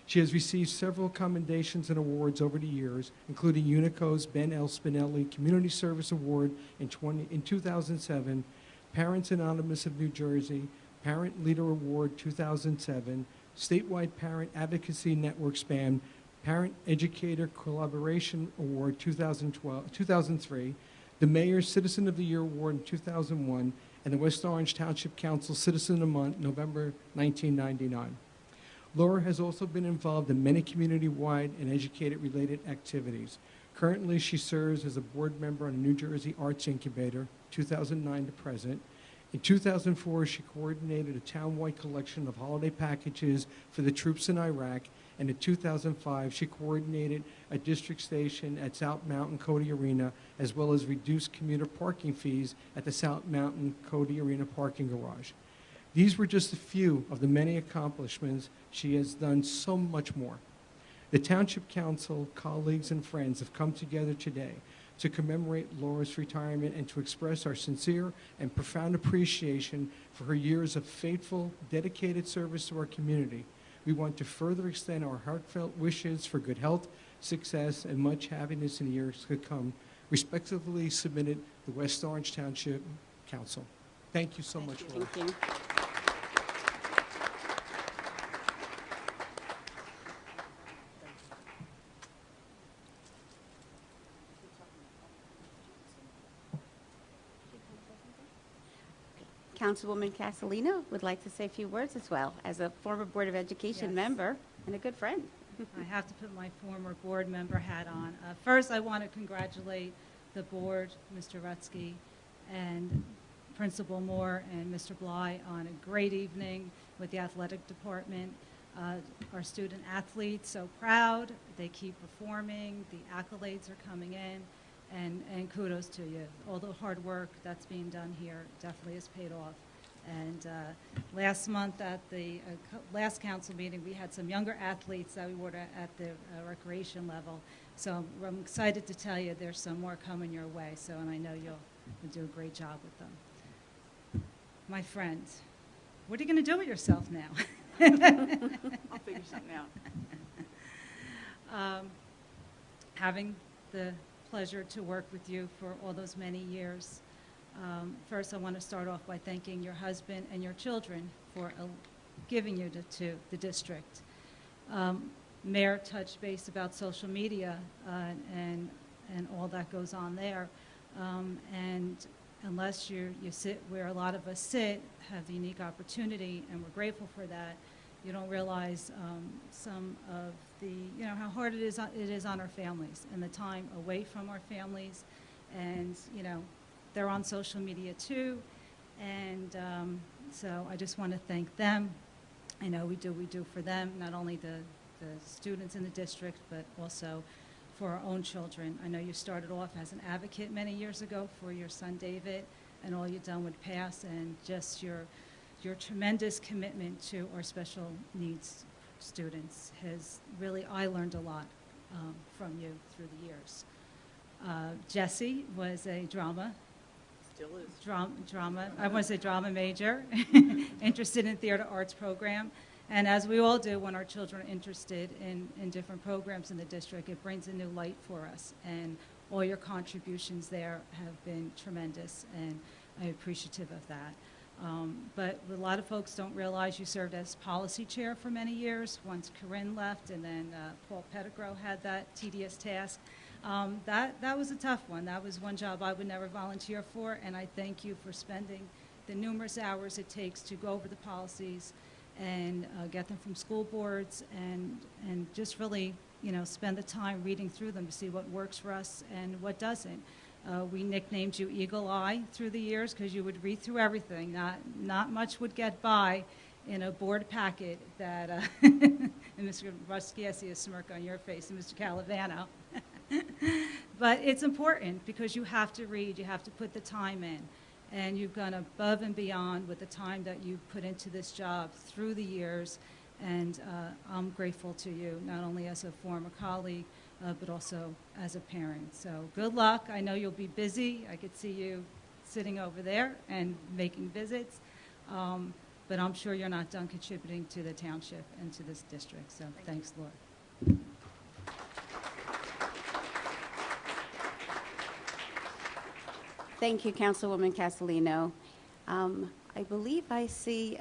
She has received several commendations and awards over the years, including Unico's Ben L. Spinelli Community Service Award in 2007, Parents Anonymous of New Jersey, Parent Leader Award 2007, Statewide Parent Advocacy Network SPAN, Parent Educator Collaboration Award 2003, the Mayor's Citizen of the Year Award in 2001, and the West Orange Township Council Citizen of the Month, November 1999. Laura has also been involved in many community-wide and educator-related activities. Currently, she serves as a board member on the New Jersey Arts Incubator, 2009 to present, In 2004, she coordinated a town-wide collection of holiday packages for the troops in Iraq, and in 2005, she coordinated a district station at South Mountain Cody Arena, as well as reduced commuter parking fees at the South Mountain Cody Arena parking garage. These were just a few of the many accomplishments. She has done so much more. The Township Council, colleagues, and friends have come together today to commemorate Laura's retirement and to express our sincere and profound appreciation for her years of faithful, dedicated service to our community. We want to further extend our heartfelt wishes for good health, success, and much happiness in the years to come. Respectfully submitted, the West Orange Township Council. Thank you so much, Laura. Thank you. Councilwoman Castellino would like to say a few words as well, as a former Board of Education Yes. member and a good friend. I have to put my former board member hat on. First, I want to congratulate the board, Mr. Rutsky, and Principal Moore and Mr. Bly on a great evening with the athletic department. Our student athletes, so proud. They keep performing. The accolades are coming in. And kudos to you. All the hard work that's being done here definitely has paid off. And last month at the last council meeting, we had some younger athletes that we were at the recreation level. So I'm excited to tell you there's some more coming your way. So, and I know you'll do a great job with them. My friends, what are you going to do with yourself now? I'll figure something out. Having the pleasure to work with you for all those many years. First, I want to start off by thanking your husband and your children for giving you to the district. Mayor touched base about social media and all that goes on there. And unless you sit where a lot of us sit, have the unique opportunity, and we're grateful for that, you don't realize some of the, how hard it is on our families and the time away from our families. And, they're on social media too. And so I just want to thank them. I know we do for them, not only the students in the district, but also for our own children. I know you started off as an advocate many years ago for your son David, and all you've done with PASS, and just your tremendous commitment to our special needs students has really, I learned a lot from you through the years. Jesse was a drama major, interested in theater arts program. And as we all do when our children are interested in different programs in the district, it brings a new light for us. And all your contributions there have been tremendous, and I'm appreciative of that. But a lot of folks don't realize you served as policy chair for many years, once Corinne left, and then Paul Pettigrew had that tedious task. That was a tough one. That was one job I would never volunteer for, and I thank you for spending the numerous hours it takes to go over the policies and get them from school boards, and just really, spend the time reading through them to see what works for us and what doesn't. We nicknamed you Eagle Eye through the years because you would read through everything. Not much would get by in a board packet that, and Mr. Rutsky, I see a smirk on your face, and Mr. Calavano. But it's important because you have to read, you have to put the time in, and you've gone above and beyond with the time that you put into this job through the years, and I'm grateful to you, not only as a former colleague, but also as a parent. So good luck. I know you'll be busy. I could see you sitting over there and making visits, but I'm sure you're not done contributing to the township and to this district. So thanks, Laura. Thank you, Councilwoman Castellino. I believe I see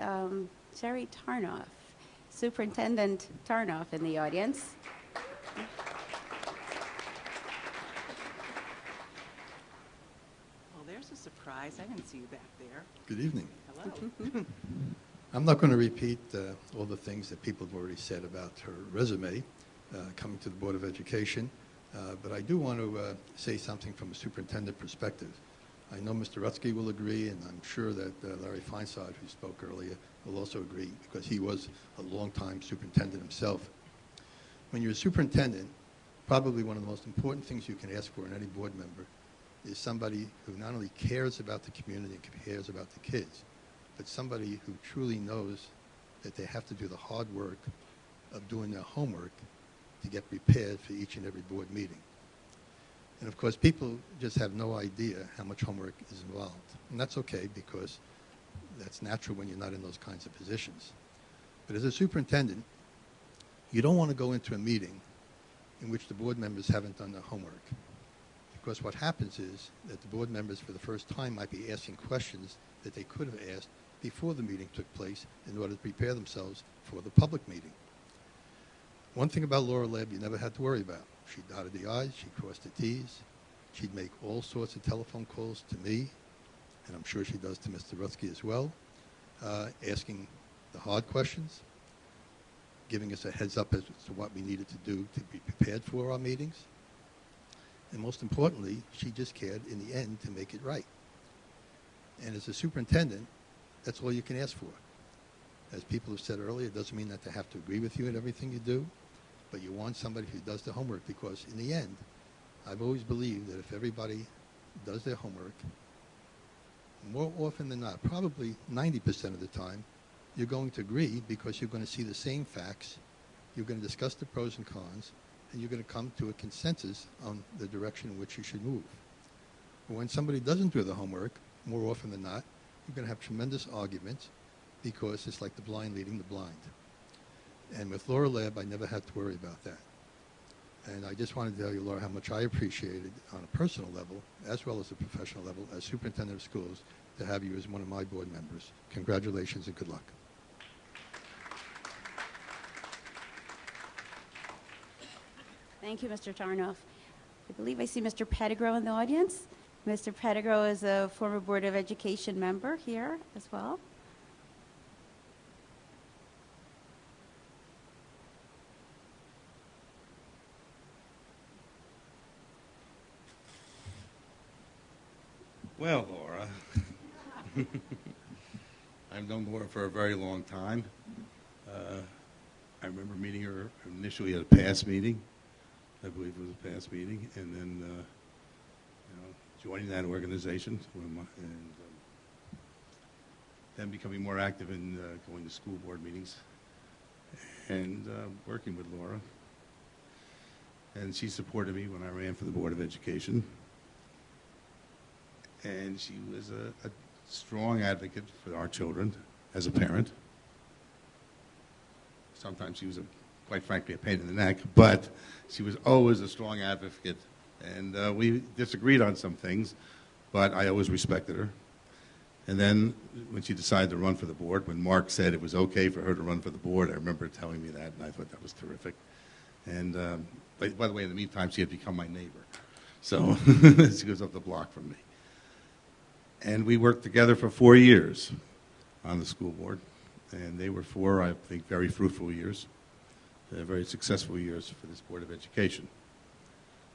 Sherry Tarnoff, Superintendent Tarnoff in the audience. Well, there's a surprise. I didn't see you back there. Good evening. Hello. I'm not going to repeat all the things that people have already said about her resume coming to the Board of Education, but I do want to say something from a superintendent perspective. I know Mr. Rutsky will agree, and I'm sure that Larry Feinsod, who spoke earlier, will also agree, because he was a long-time superintendent himself. When you're a superintendent, probably one of the most important things you can ask for in any board member is somebody who not only cares about the community and cares about the kids, but somebody who truly knows that they have to do the hard work of doing their homework to get prepared for each and every board meeting. And of course, people just have no idea how much homework is involved. And that's okay, because that's natural when you're not in those kinds of positions. But as a superintendent, you don't want to go into a meeting in which the board members haven't done their homework. Because what happens is that the board members for the first time might be asking questions that they could have asked before the meeting took place in order to prepare themselves for the public meeting. One thing about Laura Lab you never had to worry about. She dotted the I's, she crossed the T's. She'd make all sorts of telephone calls to me, and I'm sure she does to Mr. Rutsky as well, asking the hard questions, giving us a heads up as to what we needed to do to be prepared for our meetings. And most importantly, she just cared in the end to make it right. And as a superintendent, that's all you can ask for. As people have said earlier, it doesn't mean that they have to agree with you in everything you do, but you want somebody who does the homework, because in the end, I've always believed that if everybody does their homework, more often than not, probably 90% of the time, you're going to agree, because you're going to see the same facts, you're going to discuss the pros and cons, and you're going to come to a consensus on the direction in which you should move. But when somebody doesn't do the homework, more often than not, you're going to have tremendous arguments, because it's like the blind leading the blind. And with Laura Lab, I never had to worry about that. And I just wanted to tell you, Laura, how much I appreciated on a personal level, as well as a professional level, as superintendent of schools, to have you as one of my board members. Congratulations and good luck. Thank you, Mr. Tarnoff. I believe I see Mr. Pettigrew in the audience. Mr. Pettigrew is a former Board of Education member here as well. Well, Laura, I've known Laura for a very long time. I remember meeting her initially at a PASS meeting. I believe it was a PASS meeting, and then joining that organization, and then becoming more active in going to school board meetings and working with Laura. And she supported me when I ran for the Board of Education. And she was a strong advocate for our children as a parent. Sometimes she was, quite frankly, a pain in the neck, but she was always a strong advocate. And we disagreed on some things, but I always respected her. And then when she decided to run for the board, when Mark said it was okay for her to run for the board, I remember her telling me that, and I thought that was terrific. And by the way, in the meantime, she had become my neighbor. So she was up the block from me. And we worked together for 4 years on the school board. And they were 4, I think, very fruitful years, very successful years for this Board of Education.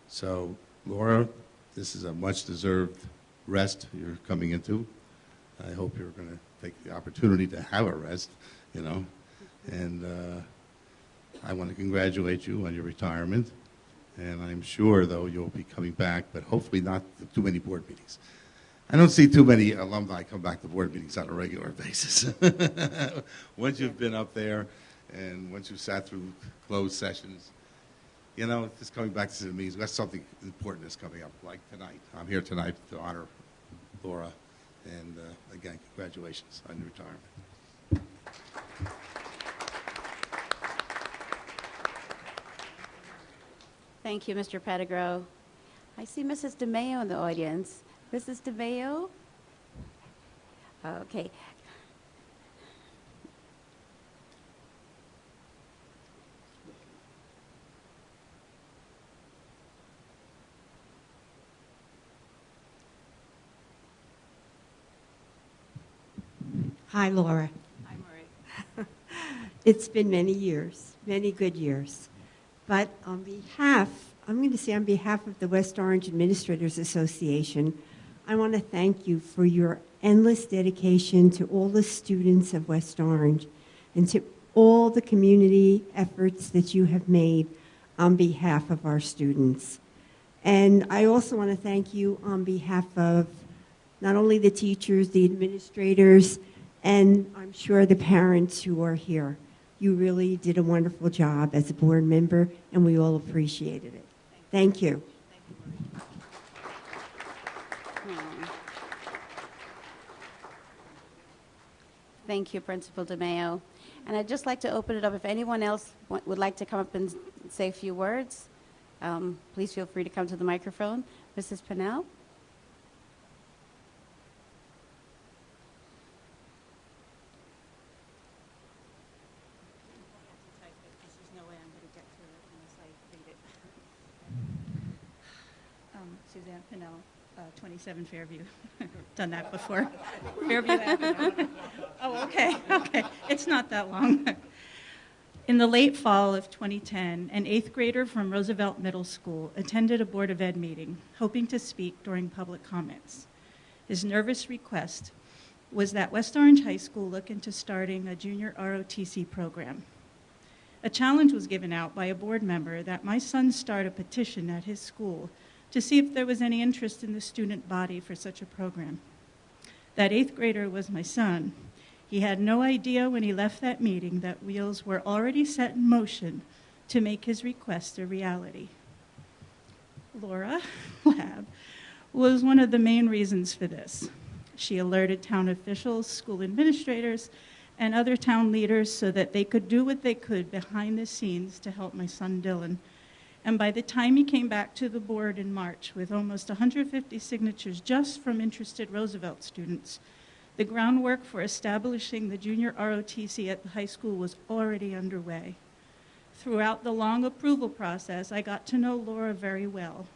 So, Laura, this is a much-deserved rest you're coming into. I hope you're going to take the opportunity to have a rest, you know. And I want to congratulate you on your retirement. And I'm sure, though, you'll be coming back, but hopefully not too many board meetings. I don't see too many alumni come back to board meetings on a regular basis. Once you've been up there and once you've sat through closed sessions, you know, just coming back to the meetings, that's something important that's coming up, like tonight. I'm here tonight to honor Laura, and again, congratulations on your retirement. Thank you, Mr. Pettigrew. I see Mrs. DeMayo in the audience. Mrs. DeMayo? Okay. Hi, Laura. Hi, Marie. It's been many years, many good years. But on behalf of the West Orange Administrators Association, I want to thank you for your endless dedication to all the students of West Orange and to all the community efforts that you have made on behalf of our students. And I also want to thank you on behalf of not only the teachers, the administrators, and I'm sure the parents who are here. You really did a wonderful job as a board member, and we all appreciated it. Thank you. Thank you, Principal DeMayo. And I'd just like to open it up. If anyone else would like to come up and say a few words, please feel free to come to the microphone. Mrs. Pennell? Suzanne Pennell, 27 Fairview. Done that before. Fairview Avenue. Oh, okay, okay. It's not that long. In the late fall of 2010, an 8th grader from Roosevelt Middle School attended a Board of Ed meeting, hoping to speak during public comments. His nervous request was that West Orange High School look into starting a junior ROTC program. A challenge was given out by a board member that my son start a petition at his school to see if there was any interest in the student body for such a program. That 8th grader was my son. He had no idea when he left that meeting that wheels were already set in motion to make his request a reality. Laura Lab was one of the main reasons for this. She alerted town officials, school administrators, and other town leaders so that they could do what they could behind the scenes to help my son Dylan. And by the time he came back to the board in March with almost 150 signatures just from interested Roosevelt students, the groundwork for establishing the junior ROTC at the high school was already underway. Throughout the long approval process, I got to know Laura very well,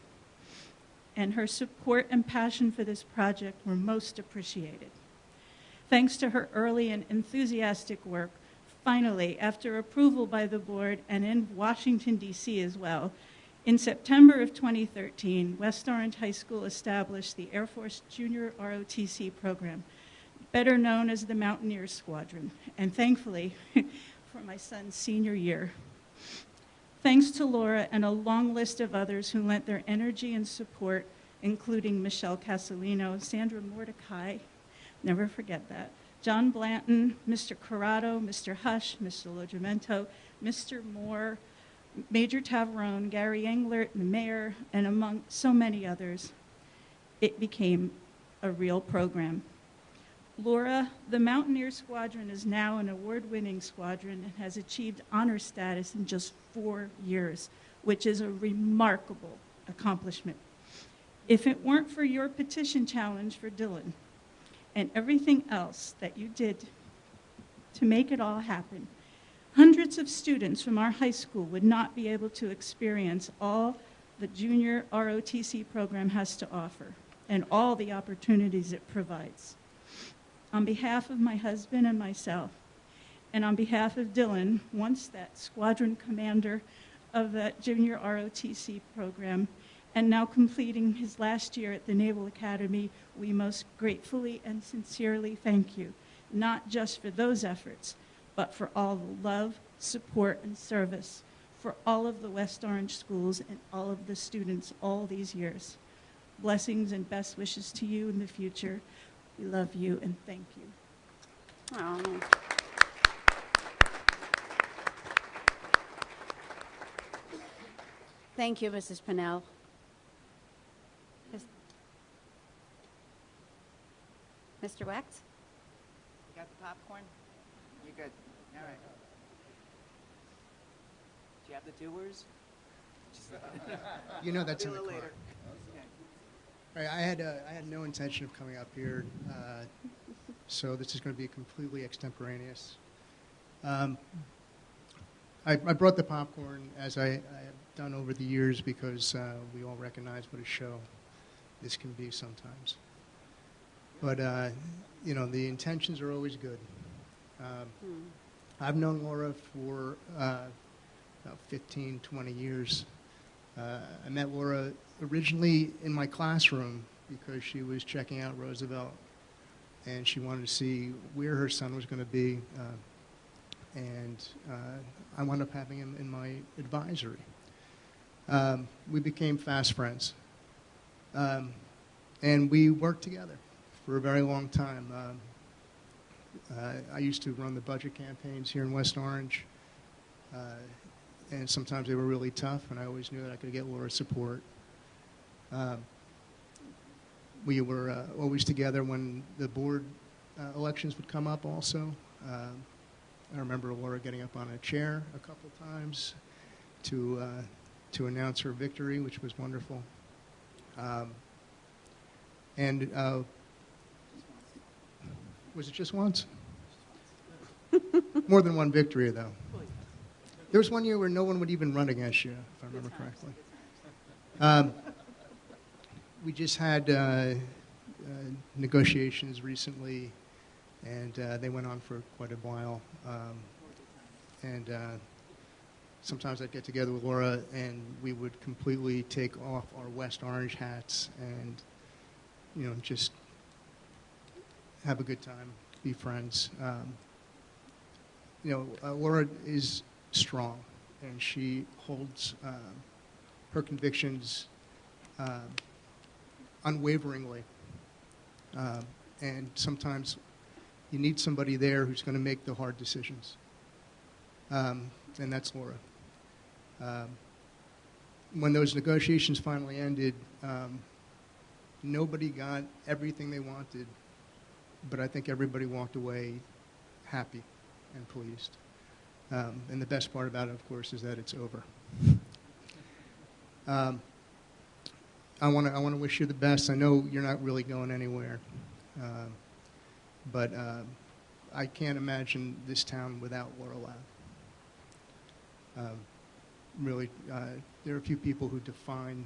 and her support and passion for this project were most appreciated. Thanks to her early and enthusiastic work, finally, after approval by the board and in Washington, D.C. as well, in September of 2013, West Orange High School established the Air Force Junior ROTC program, better known as the Mountaineer Squadron, and thankfully, for my son's senior year. Thanks to Laura and a long list of others who lent their energy and support, including Michelle Casalino, Sandra Mordecai, never forget that, John Blanton, Mr. Corrado, Mr. Hush, Mr. Logimento, Mr. Moore, Major Tavarone, Gary Englert, the mayor, and among so many others, it became a real program. Laura, the Mountaineer Squadron is now an award-winning squadron and has achieved honor status in just 4 years, which is a remarkable accomplishment. If it weren't for your petition challenge for Dylan, and everything else that you did to make it all happen, hundreds of students from our high school would not be able to experience all the junior ROTC program has to offer and all the opportunities it provides. On behalf of my husband and myself, and on behalf of Dylan, once that squadron commander of that junior ROTC program, and now completing his last year at the Naval Academy, we most gratefully and sincerely thank you, not just for those efforts, but for all the love, support, and service for all of the West Orange schools and all of the students all these years. Blessings and best wishes to you in the future. We love you and thank you. Oh. Thank you, Mrs. Pennell. Mr. Wax? You got the popcorn? You're good. All right. Do you have the doers? You know that's in the Do it car. later. All right, I had no intention of coming up here, so this is going to be completely extemporaneous. I brought the popcorn, as I have done over the years, because we all recognize what a show this can be sometimes. But, you know, the intentions are always good. I've known Laura for about 15, 20 years. I met Laura originally in my classroom because she was checking out Roosevelt, and she wanted to see where her son was going to be, and I wound up having him in my advisory. We became fast friends, and we worked together for a very long time. I used to run the budget campaigns here in West Orange, and sometimes they were really tough, and I always knew that I could get Laura's support. We were always together when the board elections would come up also. I remember Laura getting up on a chair a couple times to announce her victory, which was wonderful. Was it just once? More than one victory, though. There was one year where no one would even run against you, if I remember correctly. We just had negotiations recently, and they went on for quite a while. Sometimes I'd get together with Laura, and we would completely take off our West Orange hats and, just have a good time, be friends. Laura is strong, and she holds her convictions unwaveringly. And sometimes you need somebody there who's going to make the hard decisions. And that's Laura. When those negotiations finally ended, nobody got everything they wanted, but I think everybody walked away happy and pleased. And the best part about it, of course, is that it's over. I want to wish you the best. I know you're not really going anywhere, but I can't imagine this town without Laura Lab. Really, there are a few people who define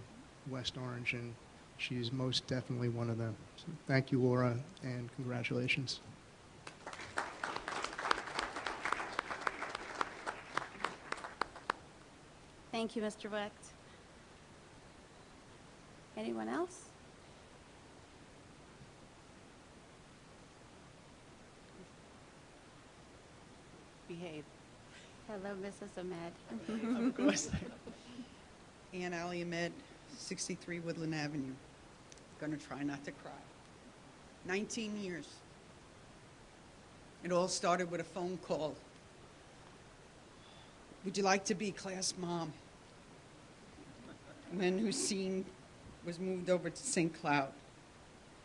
West Orange, and she's most definitely one of them. So thank you, Laura, and congratulations. Thank you, Mr. Wecht. Anyone else? Behave. Hello, Mrs. Ahmed. Of course. Ann Ali Ahmed, 63 Woodland Avenue. Gonna try not to cry. 19 years. It all started with a phone call. Would you like to be class mom? When Hussein was moved over to St. Cloud.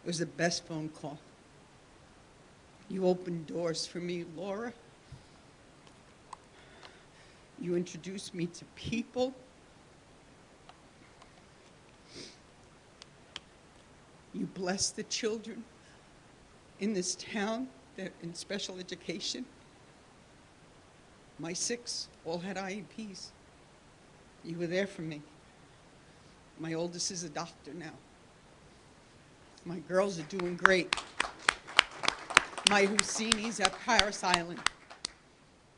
It was the best phone call. You opened doors for me, Laura. You introduced me to people. You blessed the children in this town that in special education. My 6 all had IEPs. You were there for me. My oldest is a doctor now. My girls are doing great. My Husseinis at Paris Island.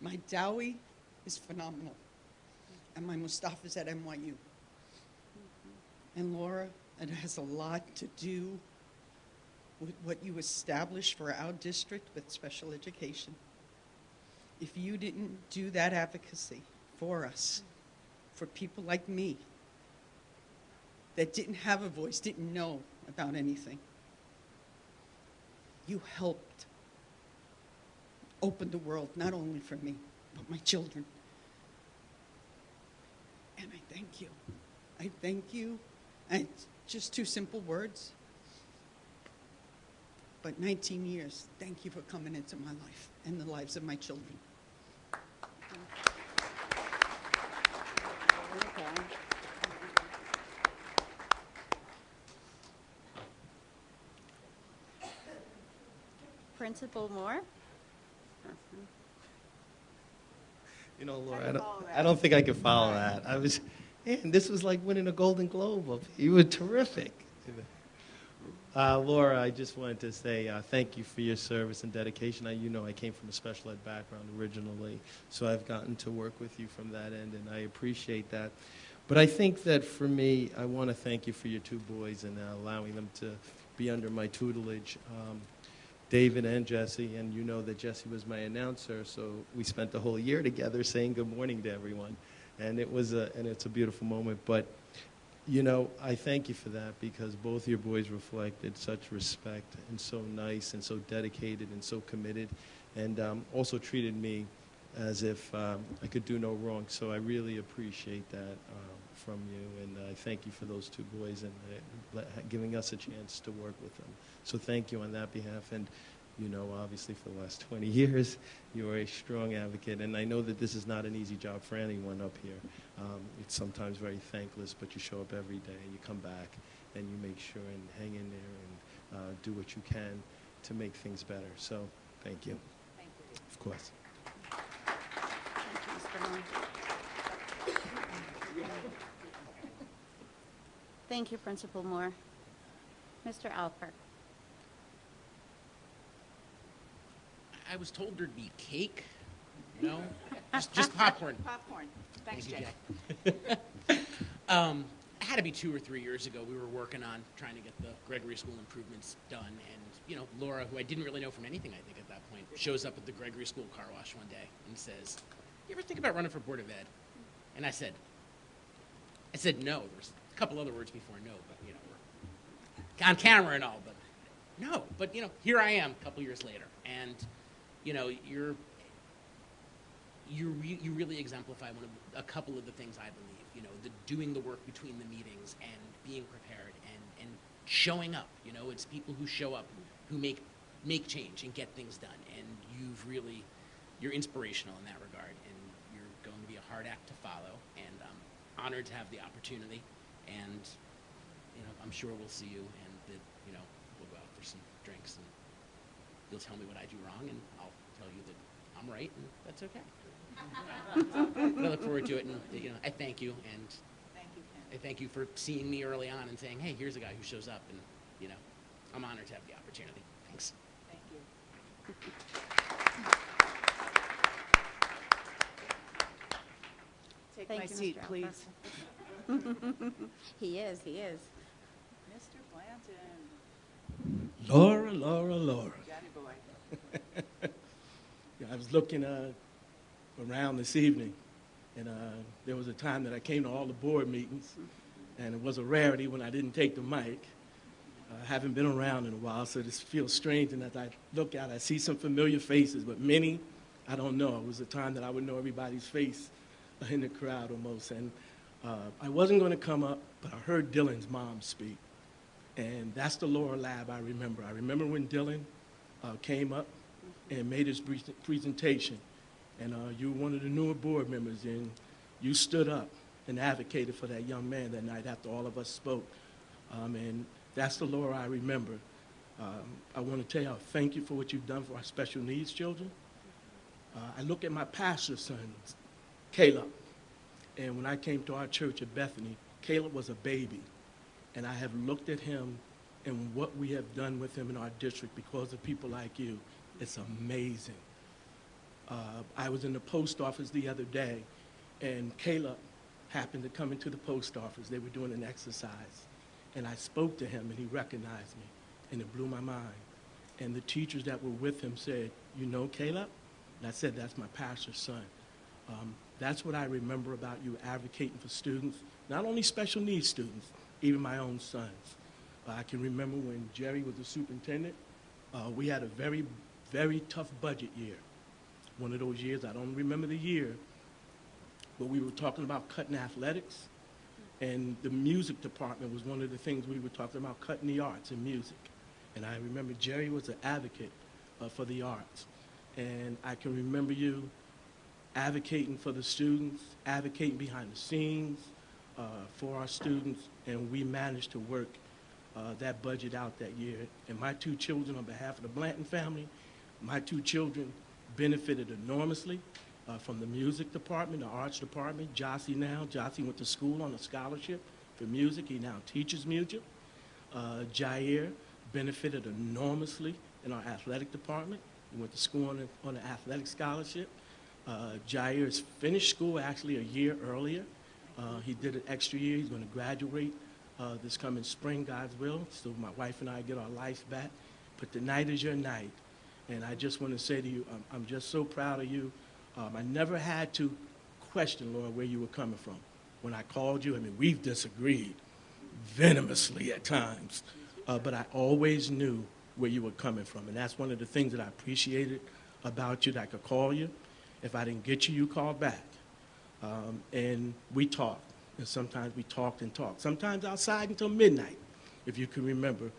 My Dowie is phenomenal. And my Mustafa's at NYU. And Laura, it has a lot to do with what you established for our district with special education. If you didn't do that advocacy for us, for people like me, that didn't have a voice, didn't know about anything, you helped open the world, not only for me, but my children. And I thank you. I thank you. And just 2 simple words. But 19 years, thank you for coming into my life and the lives of my children. Okay. Principal Moore? Laura, I don't think I can follow that. Man, this was like winning a Golden Globe. You were terrific. Laura, I just wanted to say thank you for your service and dedication. I came from a special ed background originally, so I've gotten to work with you from that end, and I appreciate that. But I think that for me, I want to thank you for your two boys and allowing them to be under my tutelage. David and Jesse, and you know that Jesse was my announcer, so we spent the whole year together saying good morning to everyone, and it's a beautiful moment. But you know, I thank you for that because both your boys reflected such respect and so nice and so dedicated and so committed, and also treated me as if I could do no wrong. So I really appreciate that from you, and I thank you for those two boys and giving us a chance to work with them. So thank you on that behalf. And you know, obviously for the last 20 years, you are a strong advocate. And I know that this is not an easy job for anyone up here. It's sometimes very thankless, but you show up every day, you come back, and you make sure and hang in there and do what you can to make things better. So thank you. Thank you. Of course. Thank you, Mr. Moore. Thank you, Principal Moore. Mr. Alpert. I was told there'd be cake. No, just popcorn. Popcorn. Thanks, Thank Jay. you, Jay. It had to be 2 or 3 years ago. We were working on trying to get the Gregory School improvements done, and you know, Laura, who I didn't really know from anything, I think at that point, shows up at the Gregory School car wash one day and says, "You ever think about running for Board of Ed?" And I said no. There's a couple other words before no, but you know, we're on camera and all, but no. But you know, here I am a couple years later, and you know, you really exemplify a couple of the things I believe. You know, doing the work between the meetings and being prepared and showing up. You know, it's people who show up who make change and get things done. And you're inspirational in that regard. And you're going to be a hard act to follow. And I'm honored to have the opportunity. And you know, I'm sure we'll see you, and that you know, we'll go out for some drinks, and you'll tell me what I do wrong, and I'll tell you that I'm right, and that's okay. I look forward to it, and you know, I thank you, and I thank you for seeing me early on and saying, "Hey, here's a guy who shows up," and you know, I'm honored to have the opportunity. Thanks. Thank you. Take Thank my you, seat, Mr. Alpert. please. He is. Mr. Blanton. Laura. Got it, boy. Yeah, I was looking around this evening, and there was a time that I came to all the board meetings, and it was a rarity when I didn't take the mic. I haven't been around in a while, so this feels strange, and as I look out, I see some familiar faces, but many, I don't know. It was a time that I would know everybody's face in the crowd almost, and I wasn't going to come up, but I heard Dylan's mom speak, and that's the Laura Lab I remember. I remember when Dylan came up and made his presentation, and you were one of the newer board members, and you stood up and advocated for that young man that night after all of us spoke, and that's the Laura I remember. I want to tell you, thank you for what you've done for our special needs children. I look at my pastor's son, Caleb, and when I came to our church at Bethany, Caleb was a baby, and I have looked at him and what we have done with him in our district because of people like you. It's amazing. I was in the post office the other day, and Caleb happened to come into the post office. They were doing an exercise, and I spoke to him, and he recognized me, and it blew my mind. And the teachers that were with him said, "You know Caleb?" And I said, "That's my pastor's son." That's what I remember about you advocating for students, not only special needs students, even my own sons. I can remember when Jerry was the superintendent, we had a very, very tough budget year. One of those years, I don't remember the year, but we were talking about cutting athletics, and the music department was one of the things we were talking about, cutting the arts and music. And I remember Jerry was an advocate for the arts. And I can remember you advocating for the students, advocating behind the scenes for our students, and we managed to work that budget out that year. And my two children, on behalf of the Blanton family, my two children benefited enormously from the music department, the arts department. Jossie went to school on a scholarship for music. He now teaches music. Jair benefited enormously in our athletic department. He went to school on an athletic scholarship. Jair's finished school actually a year earlier. He did an extra year. He's going to graduate this coming spring, God's will. So my wife and I get our life back. But tonight is your night. And I just want to say to you, I'm just so proud of you. I never had to question, Laura, where you were coming from. When I called you, I mean, we've disagreed venomously at times. But I always knew where you were coming from. And that's one of the things that I appreciated about you, that I could call you. If I didn't get you, you called back. And we talked. And sometimes we talked and talked. Sometimes outside until midnight, if you can remember,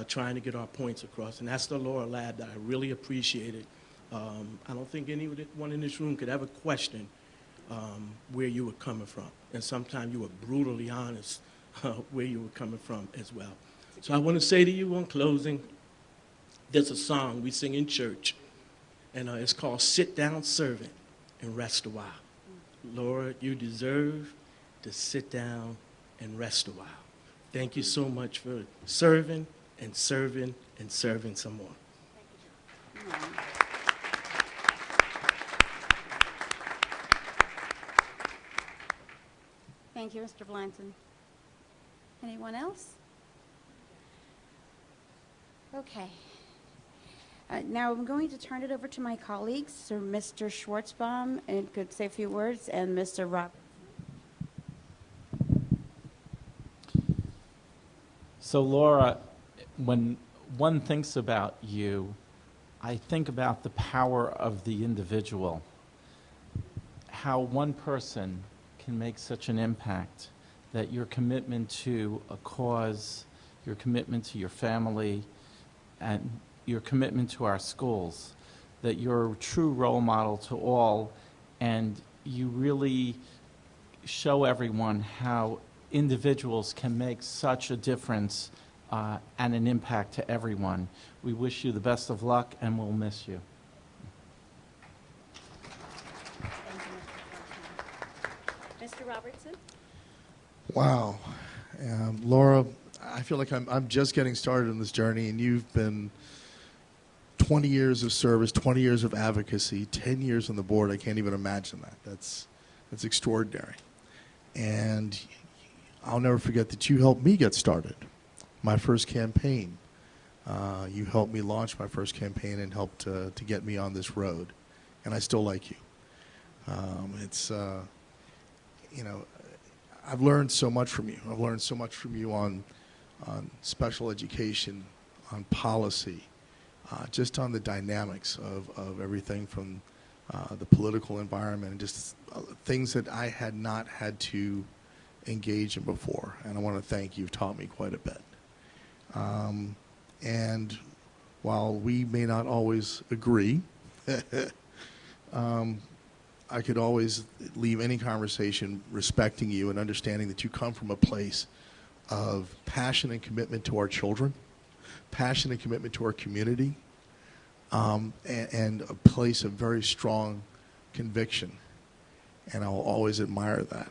trying to get our points across. And that's the Laura Lab that I really appreciated. I don't think anyone in this room could ever question where you were coming from. And sometimes you were brutally honest where you were coming from as well. So I want to say to you in closing, there's a song we sing in church, and it's called Sit Down Servant and Rest a While. Lord, you deserve to sit down and rest a while. Thank you so much for serving and serving and serving some more. Thank you, Mr. Blanton. Anyone else? Okay. Now I'm going to turn it over to my colleagues, so Mr. Schwartzbaum, and could say a few words, and Mr. Rob. So Laura, when one thinks about you, I think about the power of the individual, how one person can make such an impact, that your commitment to a cause, your commitment to your family, and your commitment to our schools, that you're a true role model to all, and you really show everyone how individuals can make such a difference and an impact to everyone. We wish you the best of luck, and we'll miss you. Mr. Robertson? Wow. Laura, I feel like I'm just getting started in this journey, and you've been 20 years of service, 20 years of advocacy, 10 years on the board. I can't even imagine that. That's extraordinary. And I'll never forget that you helped me get started. My first campaign. You helped me launch my first campaign and helped to get me on this road. And I still like you. I've learned so much from you. I've learned so much from you on special education, on policy, just on the dynamics of everything from the political environment and just things that I had not had to engage in before. And I want to thank you. You've taught me quite a bit. And while we may not always agree, I could always leave any conversation respecting you and understanding that you come from a place of passion and commitment to our children, passion and commitment to our community, and a place of very strong conviction. And I'll always admire that.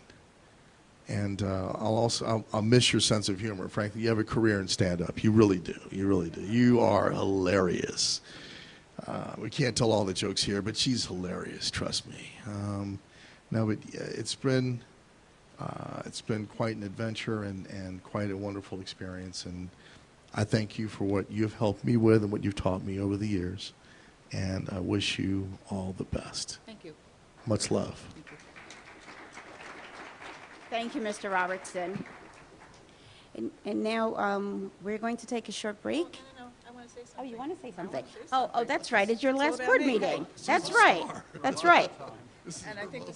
And I'll miss your sense of humor. Frankly, you have a career in stand-up. You really do. You really do. You are hilarious. We can't tell all the jokes here, but she's hilarious. Trust me. But it's been quite an adventure and quite a wonderful experience. And I thank you for what you've helped me with and what you've taught me over the years. And I wish you all the best. Thank you. Much love. Thank you, Mr. Robertson. And now we're going to take a short break. I want to say something. Oh, you want to say something? Oh, that's right. It's your last board meeting. That's right. That's right. And I think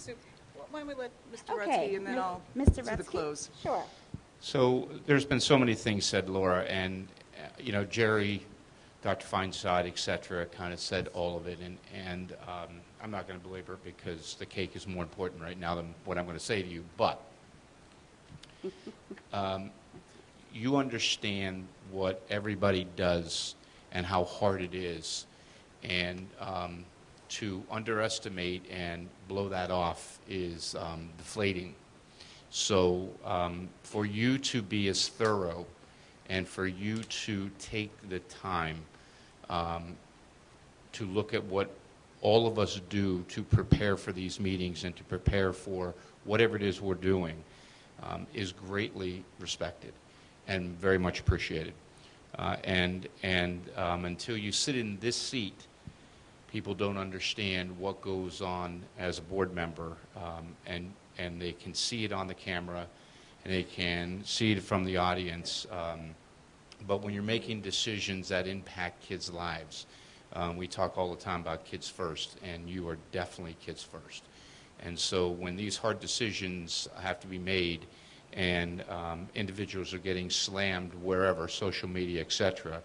why don't we let Mr. Okay. Rutsky and then I'll Mr. do the Rutsky? close. Sure. So there's been so many things said, Laura, and Jerry, Dr. Feinside, et cetera, kind of said all of it, and I'm not going to belabor it because the cake is more important right now than what I'm going to say to you, but you understand what everybody does and how hard it is, and to underestimate and blow that off is deflating. So for you to be as thorough and for you to take the time to look at what all of us do to prepare for these meetings and to prepare for whatever it is we're doing, is greatly respected and very much appreciated. Until you sit in this seat, people don't understand what goes on as a board member, and they can see it on the camera, and they can see it from the audience. But when you're making decisions that impact kids' lives, we talk all the time about kids first, and you are definitely kids first. And so when these hard decisions have to be made, and individuals are getting slammed wherever, social media, etc.,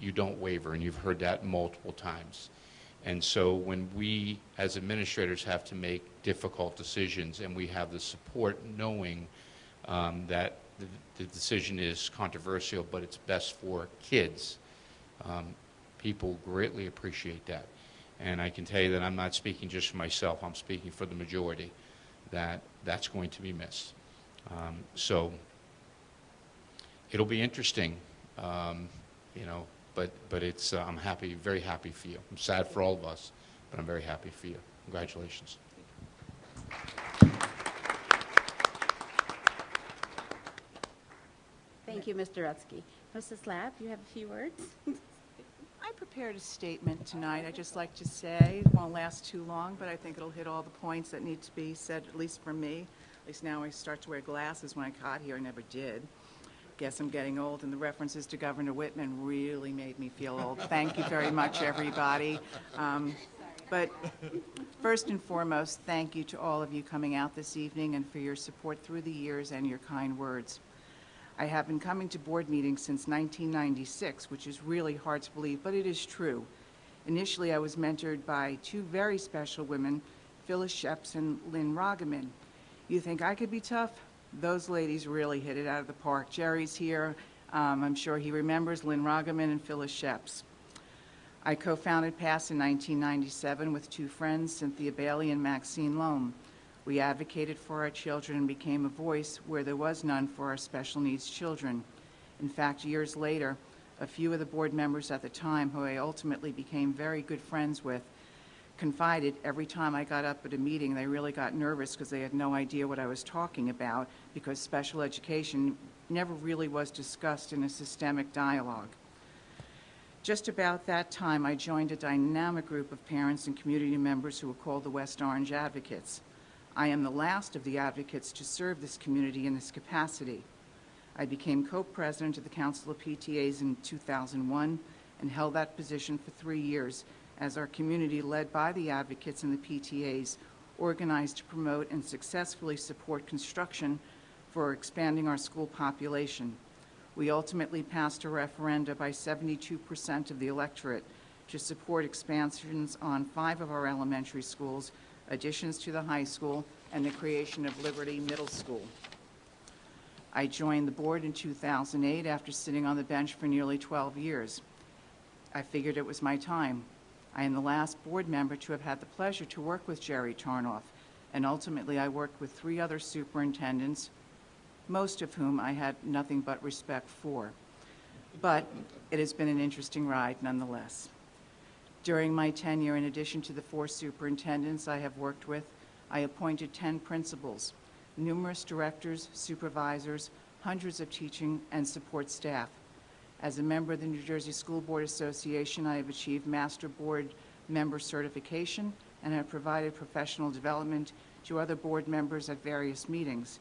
you don't waver, and you've heard that multiple times. And so when we, as administrators, have to make difficult decisions, and we have the support knowing that the decision is controversial, but it's best for kids, people greatly appreciate that. And I can tell you that I'm not speaking just for myself, I'm speaking for the majority, that that's going to be missed. So it'll be interesting, you know, but it's, I'm happy, very happy for you. I'm sad for all of us, but I'm very happy for you. Congratulations. Thank you, Mr. Rutsky. Mrs. Lab, you have a few words? I prepared a statement tonight. I'd just like to say, it won't last too long, but I think it'll hit all the points that need to be said, at least for me. At least now I start to wear glasses. When I got here, I never did. Guess I'm getting old, and the references to Governor Whitman really made me feel old. Thank you very much, everybody. But first and foremost, thank you to all of you coming out this evening and for your support through the years and your kind words. I have been coming to board meetings since 1996, which is really hard to believe, but it is true. Initially, I was mentored by two very special women, Phyllis Sheps and Lynn Ragaman. You think I could be tough? Those ladies really hit it out of the park. Jerry's here. I'm sure he remembers Lynn Ragaman and Phyllis Sheps. I co-founded PASS in 1997 with two friends, Cynthia Bailey and Maxine Loam. We advocated for our children and became a voice where there was none for our special needs children. In fact, years later, a few of the board members at the time, who I ultimately became very good friends with, confided every time I got up at a meeting, they really got nervous because they had no idea what I was talking about, because special education never really was discussed in a systemic dialogue. Just about that time, I joined a dynamic group of parents and community members who were called the West Orange Advocates. I am the last of the advocates to serve this community in this capacity. I became co-president of the Council of PTAs in 2001 and held that position for 3 years as our community, led by the advocates and the PTAs, organized to promote and successfully support construction for expanding our school population. We ultimately passed a referenda by 72% of the electorate to support expansions on 5 of our elementary schools, additions to the high school, and the creation of Liberty Middle School. I joined the board in 2008 after sitting on the bench for nearly 12 years. I figured it was my time. I am the last board member to have had the pleasure to work with Jerry Tarnoff, and ultimately I worked with 3 other superintendents, most of whom I had nothing but respect for. But it has been an interesting ride nonetheless. During my tenure, in addition to the 4 superintendents I have worked with, I appointed 10 principals, numerous directors, supervisors, hundreds of teaching and support staff. As a member of the New Jersey School Board Association, I have achieved Master Board Member certification and have provided professional development to other board members at various meetings.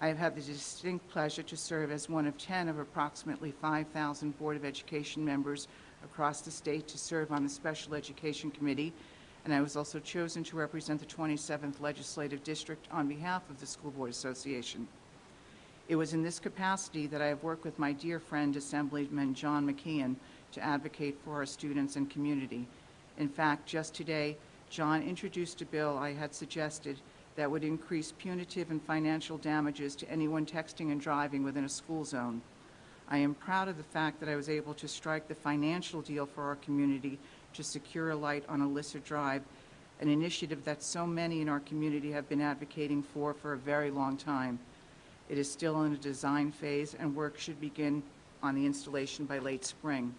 I have had the distinct pleasure to serve as one of 10 of approximately 5,000 Board of Education members across the state to serve on the Special Education Committee, and I was also chosen to represent the 27th Legislative District on behalf of the School Board Association. It was in this capacity that I have worked with my dear friend, Assemblyman John McKeon, to advocate for our students and community. In fact, just today, John introduced a bill I had suggested that would increase punitive and financial damages to anyone texting and driving within a school zone. I am proud of the fact that I was able to strike the financial deal for our community to secure a light on Alyssa Drive, an initiative that so many in our community have been advocating for a very long time. It is still in a design phase, and work should begin on the installation by late spring.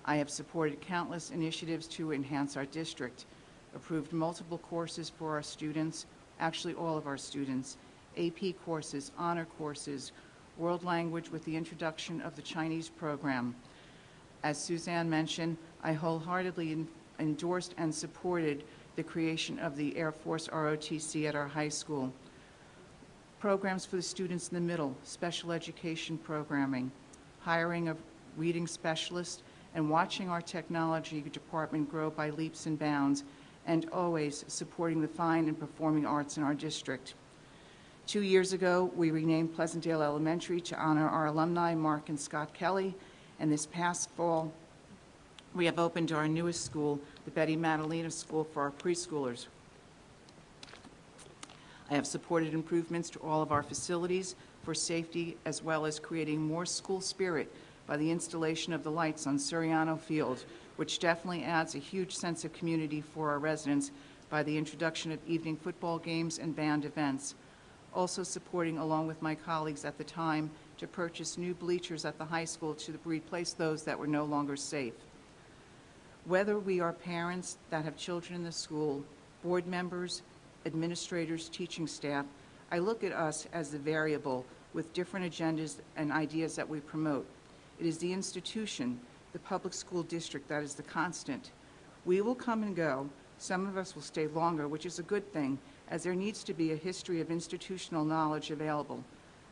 I have supported countless initiatives to enhance our district, approved multiple courses for our students, actually all of our students, AP courses, honor courses, world language with the introduction of the Chinese program. As Suzanne mentioned, I wholeheartedly endorsed and supported the creation of the Air Force ROTC at our high school. Programs for the students in the middle, special education programming, hiring of reading specialists, and watching our technology department grow by leaps and bounds, and always supporting the fine and performing arts in our district. 2 years ago, we renamed Pleasantdale Elementary to honor our alumni, Mark and Scott Kelly, and this past fall, we have opened our newest school, the Betty Madalena School, for our preschoolers. I have supported improvements to all of our facilities for safety, as well as creating more school spirit by the installation of the lights on Suriano Field, which definitely adds a huge sense of community for our residents by the introduction of evening football games and band events. Also supporting, along with my colleagues at the time, to purchase new bleachers at the high school to replace those that were no longer safe. Whether we are parents that have children in the school, board members, administrators, teaching staff, I look at us as the variable with different agendas and ideas that we promote. It is the institution, the public school district, that is the constant. We will come and go. Some of us will stay longer, which is a good thing, as there needs to be a history of institutional knowledge available.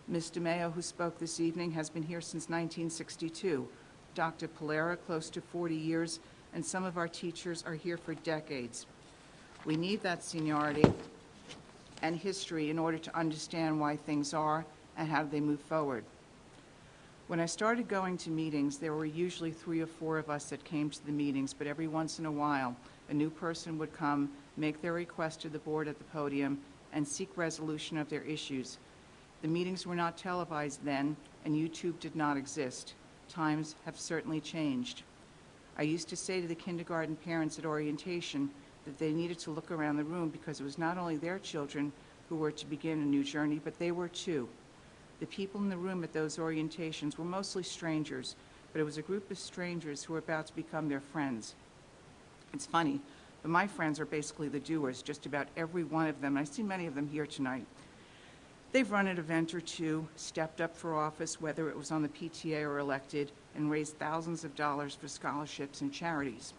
Ms. DeMeo, who spoke this evening, has been here since 1962. Dr. Polera, close to 40 years, and some of our teachers are here for decades. We need that seniority and history in order to understand why things are and how they move forward. When I started going to meetings, there were usually 3 or 4 of us that came to the meetings, but every once in a while, a new person would come, make their request to the board at the podium, and seek resolution of their issues. The meetings were not televised then, and YouTube did not exist. Times have certainly changed. I used to say to the kindergarten parents at orientation that they needed to look around the room because it was not only their children who were to begin a new journey, but they were too. The people in the room at those orientations were mostly strangers, but it was a group of strangers who were about to become their friends. It's funny, but my friends are basically the doers, just about every one of them. I see many of them here tonight. They've run an event or two, stepped up for office, whether it was on the PTA or elected, and raised thousands of dollars for scholarships and charities.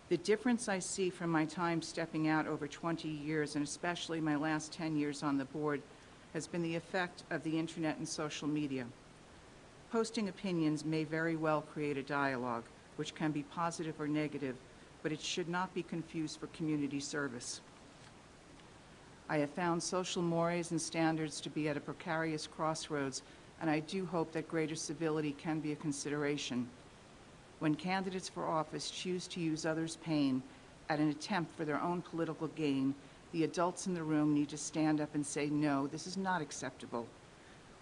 The difference I see from my time stepping out over 20 years, and especially my last 10 years on the board, has been the effect of the internet and social media. Posting opinions may very well create a dialogue, which can be positive or negative, but it should not be confused for community service. I have found social mores and standards to be at a precarious crossroads, and I do hope that greater civility can be a consideration. When candidates for office choose to use others' pain at an attempt for their own political gain, the adults in the room need to stand up and say, no, this is not acceptable.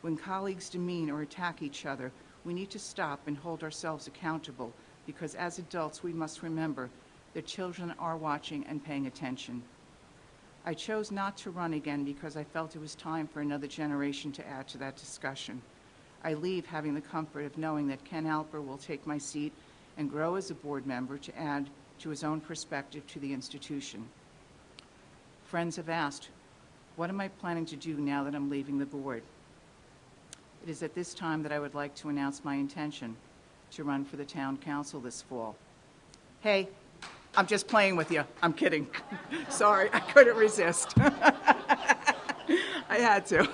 When colleagues demean or attack each other, we need to stop and hold ourselves accountable, because as adults we must remember that children are watching and paying attention. I chose not to run again because I felt it was time for another generation to add to that discussion. I leave having the comfort of knowing that Ken Alper will take my seat and grow as a board member to add to his own perspective to the institution. Friends have asked, what am I planning to do now that I'm leaving the board? It is at this time that I would like to announce my intention to run for the town council this fall. Hey, I'm just playing with you. I'm kidding. Sorry, I couldn't resist. I had to.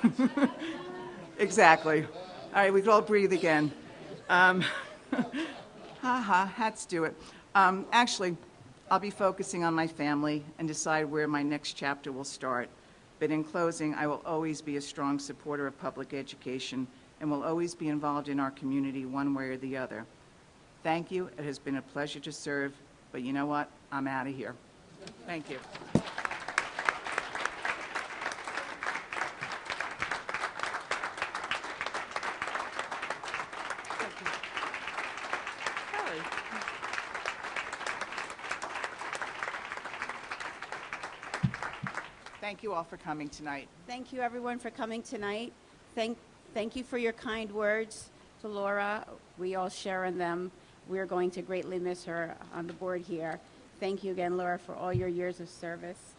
Exactly. All right, we can all breathe again. Had to do it. Actually, I'll be focusing on my family and decide where my next chapter will start. But in closing, I will always be a strong supporter of public education and will always be involved in our community one way or the other. Thank you. It has been a pleasure to serve. But you know what? I'm out of here. Thank you. Thank you all for coming tonight. Thank you, everyone, for coming tonight. Thank you for your kind words to Laura. We all share in them. We're going to greatly miss her on the board here. Thank you again, Laura, for all your years of service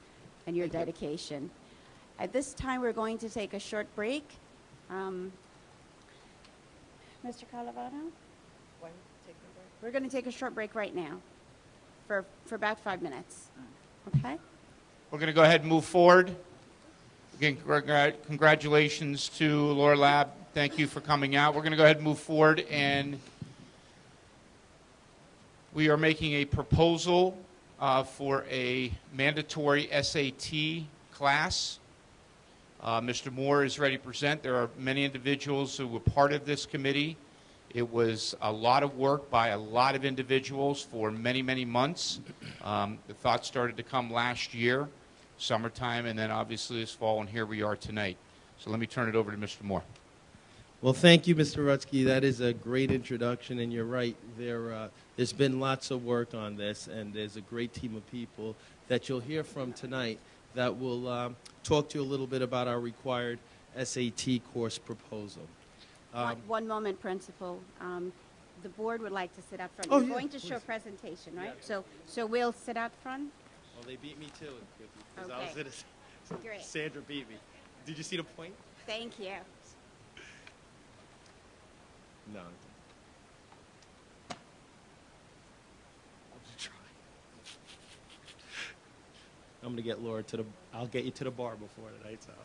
and your dedication. At this time, we're going to take a short break. Mr. Calavano? We're going to take a short break right now for about 5 minutes. Okay? We're going to go ahead and move forward. Again, congratulations to Laura Lab. Thank you for coming out. We're going to go ahead and move forward, and we are making a proposal for a mandatory SAT class. Mr. Moore is ready to present. There are many individuals who were part of this committee. It was a lot of work by a lot of individuals for many, many months. The thought started to come last year, summertime, and then obviously this fall, and here we are tonight. So let me turn it over to Mr. Moore. Well, thank you, Mr. Rutsky. That is a great introduction, and you're right. There's been lots of work on this, and there's a great team of people that you'll hear from tonight that will talk to you a little bit about our required SAT course proposal. One moment, Principal. The board would like to sit up front. Oh, We're yeah, going to show presentation, right? So we'll sit out front? Well, they beat me too, because I was Okay. innocent. Great. Sandra beat me. Did you see the point? Thank you. No. I'm going to get Laura to the, I'll get you to the bar before the night's out.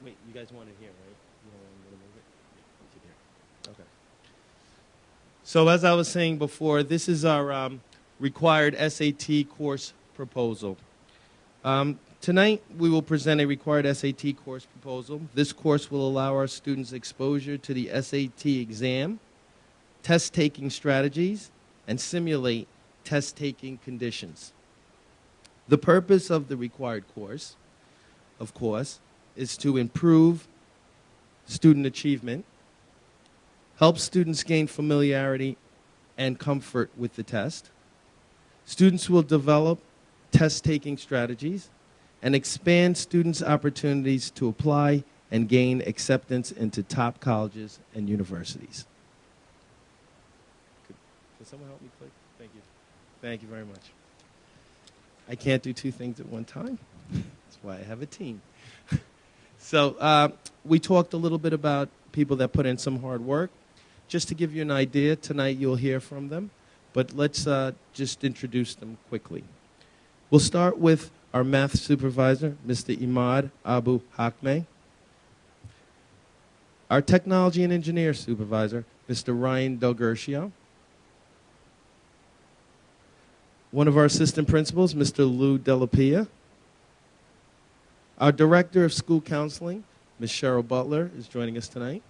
Wait, you guys want it here, right? You don't want me to move it? Yeah, keep it here. Okay. So as I was saying before, this is our required SAT course proposal. Tonight, we will present a required SAT course proposal. This course will allow our students exposure to the SAT exam, test-taking strategies, and simulate test-taking conditions. The purpose of the required course, of course, is to improve student achievement, help students gain familiarity and comfort with the test. Students will develop test-taking strategies and expand students' opportunities to apply and gain acceptance into top colleges and universities. Can someone help me click? Thank you. Thank you very much. I can't do two things at one time. That's why I have a team. So we talked a little bit about people that put in some hard work. Just to give you an idea, tonight you'll hear from them, but let's just introduce them quickly. We'll start with our math supervisor, Mr. Imad Abu Hakme. Our technology and engineer supervisor, Mr. Ryan Del Gershio. One of our assistant principals, Mr. Lou Delapia. Our director of school counseling, Ms. Cheryl Butler, is joining us tonight.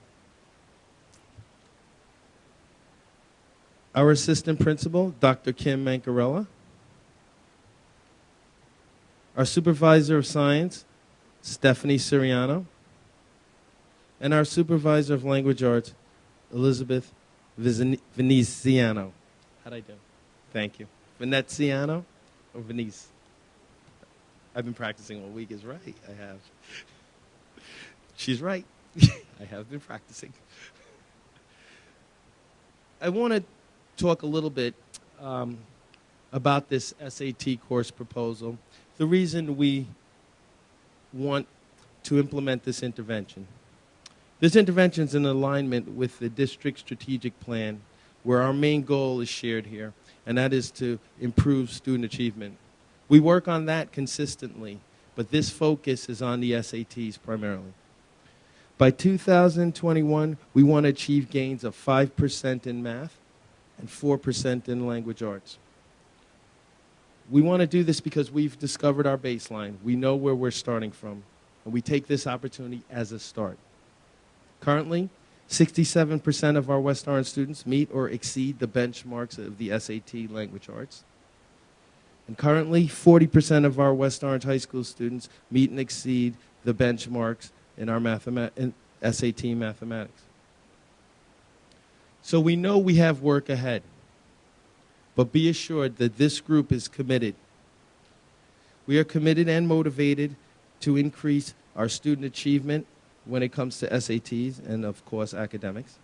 Our assistant principal, Dr. Kim Mancarella. Our supervisor of science, Stephanie Siriano. And our supervisor of language arts, Elizabeth Veneziano. How'd I do? Thank you. Veneziano or Venice? I've been practicing all week is right. I have. She's right. I have been practicing. I want to talk a little bit about this SAT course proposal. The reason we want to implement this intervention. This intervention is in alignment with the district strategic plan, where our main goal is shared here, and that is to improve student achievement. We work on that consistently, but this focus is on the SATs primarily. By 2021, we want to achieve gains of 5% in math and 4% in language arts. We want to do this because we've discovered our baseline. We know where we're starting from, and we take this opportunity as a start. Currently, 67% of our West Orange students meet or exceed the benchmarks of the SAT language arts. And currently, 40% of our West Orange High School students meet and exceed the benchmarks in our SAT mathematics. So we know we have work ahead, but be assured that this group is committed. We are committed and motivated to increase our student achievement when it comes to SATs and, of course, academics,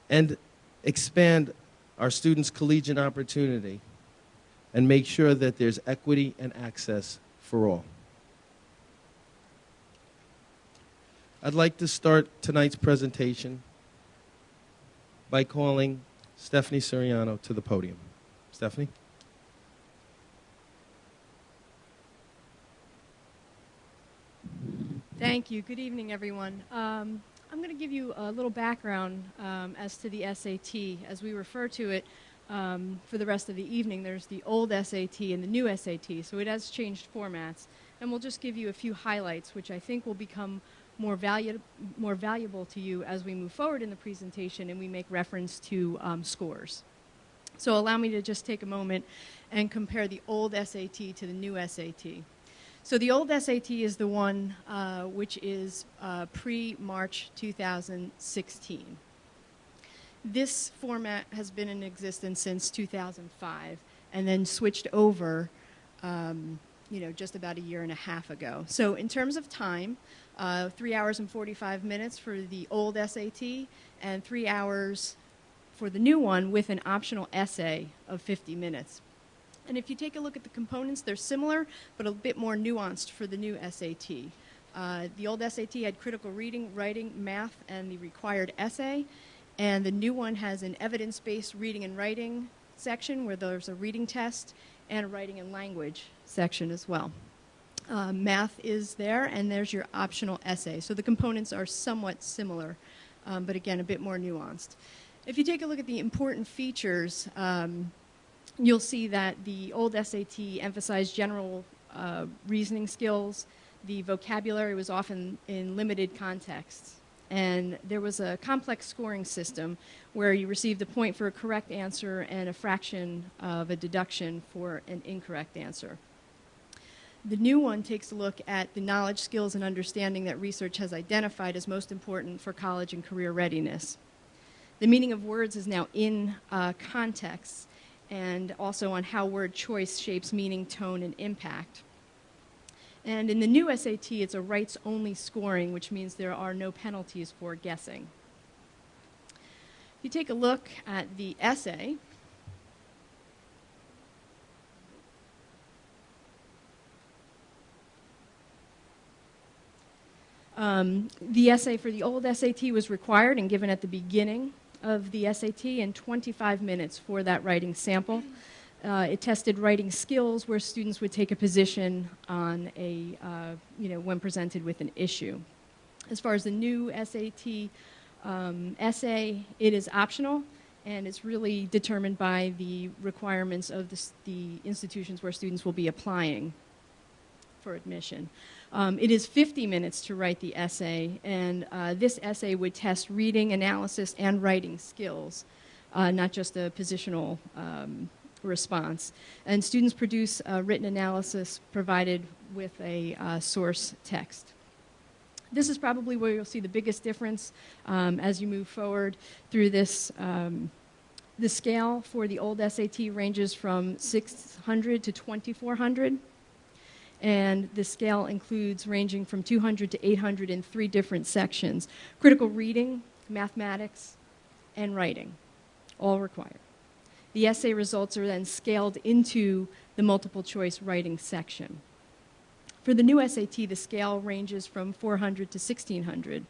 and expand our students' collegiate opportunity and make sure that there's equity and access for all. I'd like to start tonight's presentation by calling Stephanie Soriano to the podium. Stephanie? Thank you. Good evening, everyone. I'm going to give you a little background as to the SAT. As we refer to it for the rest of the evening, there's the old SAT and the new SAT, so it has changed formats. And we'll just give you a few highlights, which I think will become more valuable to you as we move forward in the presentation and we make reference to scores. So allow me to just take a moment and compare the old SAT to the new SAT. So the old SAT is the one which is pre-March 2016. This format has been in existence since 2005 and then switched over just about a year and a half ago. So in terms of time, 3 hours and 45 minutes for the old SAT and 3 hours for the new one with an optional essay of 50 minutes. And if you take a look at the components, they're similar, but a bit more nuanced for the new SAT. The old SAT had critical reading, writing, math, and the required essay. And the new one has an evidence-based reading and writing section where there's a reading test and a writing and language section as well. Math is there, and there's your optional essay. So the components are somewhat similar, but again, a bit more nuanced. If you take a look at the important features, you'll see that the old SAT emphasized general reasoning skills. The vocabulary was often in limited contexts. And there was a complex scoring system where you received a point for a correct answer and a fraction of a deduction for an incorrect answer. The new one takes a look at the knowledge, skills, and understanding that research has identified as most important for college and career readiness. The meaning of words is now in context, and also on how word choice shapes meaning, tone, and impact. And in the new SAT, it's a rights-only scoring, which means there are no penalties for guessing. If you take a look at the essay, the essay for the old SAT was required and given at the beginning of the SAT and 25 minutes for that writing sample. It tested writing skills where students would take a position on a, when presented with an issue. As far as the new SAT essay, it is optional, and it's really determined by the requirements of the institutions where students will be applying for admission. It is 50 minutes to write the essay, and this essay would test reading, analysis, and writing skills, not just a positional response. And students produce a written analysis provided with a source text. This is probably where you'll see the biggest difference as you move forward through this. The scale for the old SAT ranges from 600 to 2400. And the scale includes ranging from 200 to 800 in 3 different sections. Critical reading, mathematics, and writing, all required. The essay results are then scaled into the multiple choice writing section. For the new SAT, the scale ranges from 400 to 1600.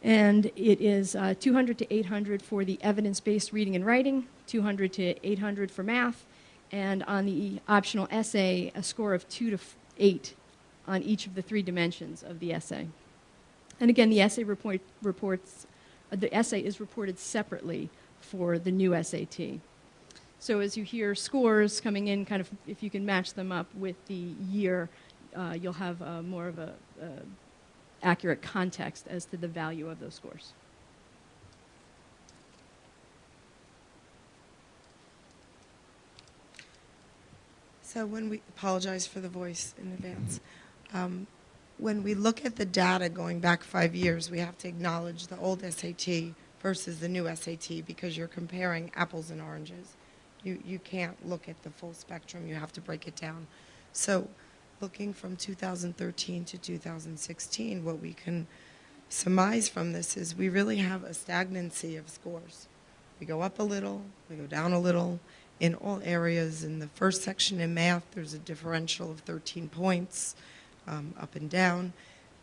And it is 200 to 800 for the evidence-based reading and writing, 200 to 800 for math, and on the optional essay, a score of 2 to 8 on each of the 3 dimensions of the essay. And again, the essay the essay is reported separately for the new SAT. So as you hear scores coming in, kind of if you can match them up with the year, you'll have more of a accurate context as to the value of those scores. So when we apologize for the voice in advance, when we look at the data going back 5 years, we have to acknowledge the old SAT versus the new SAT because you're comparing apples and oranges. You can't look at the full spectrum. You have to break it down. So looking from 2013 to 2016, what we can surmise from this is we really have a stagnancy of scores. We go up a little, we go down a little, in all areas. In the first section in math, there's a differential of 13 points up and down.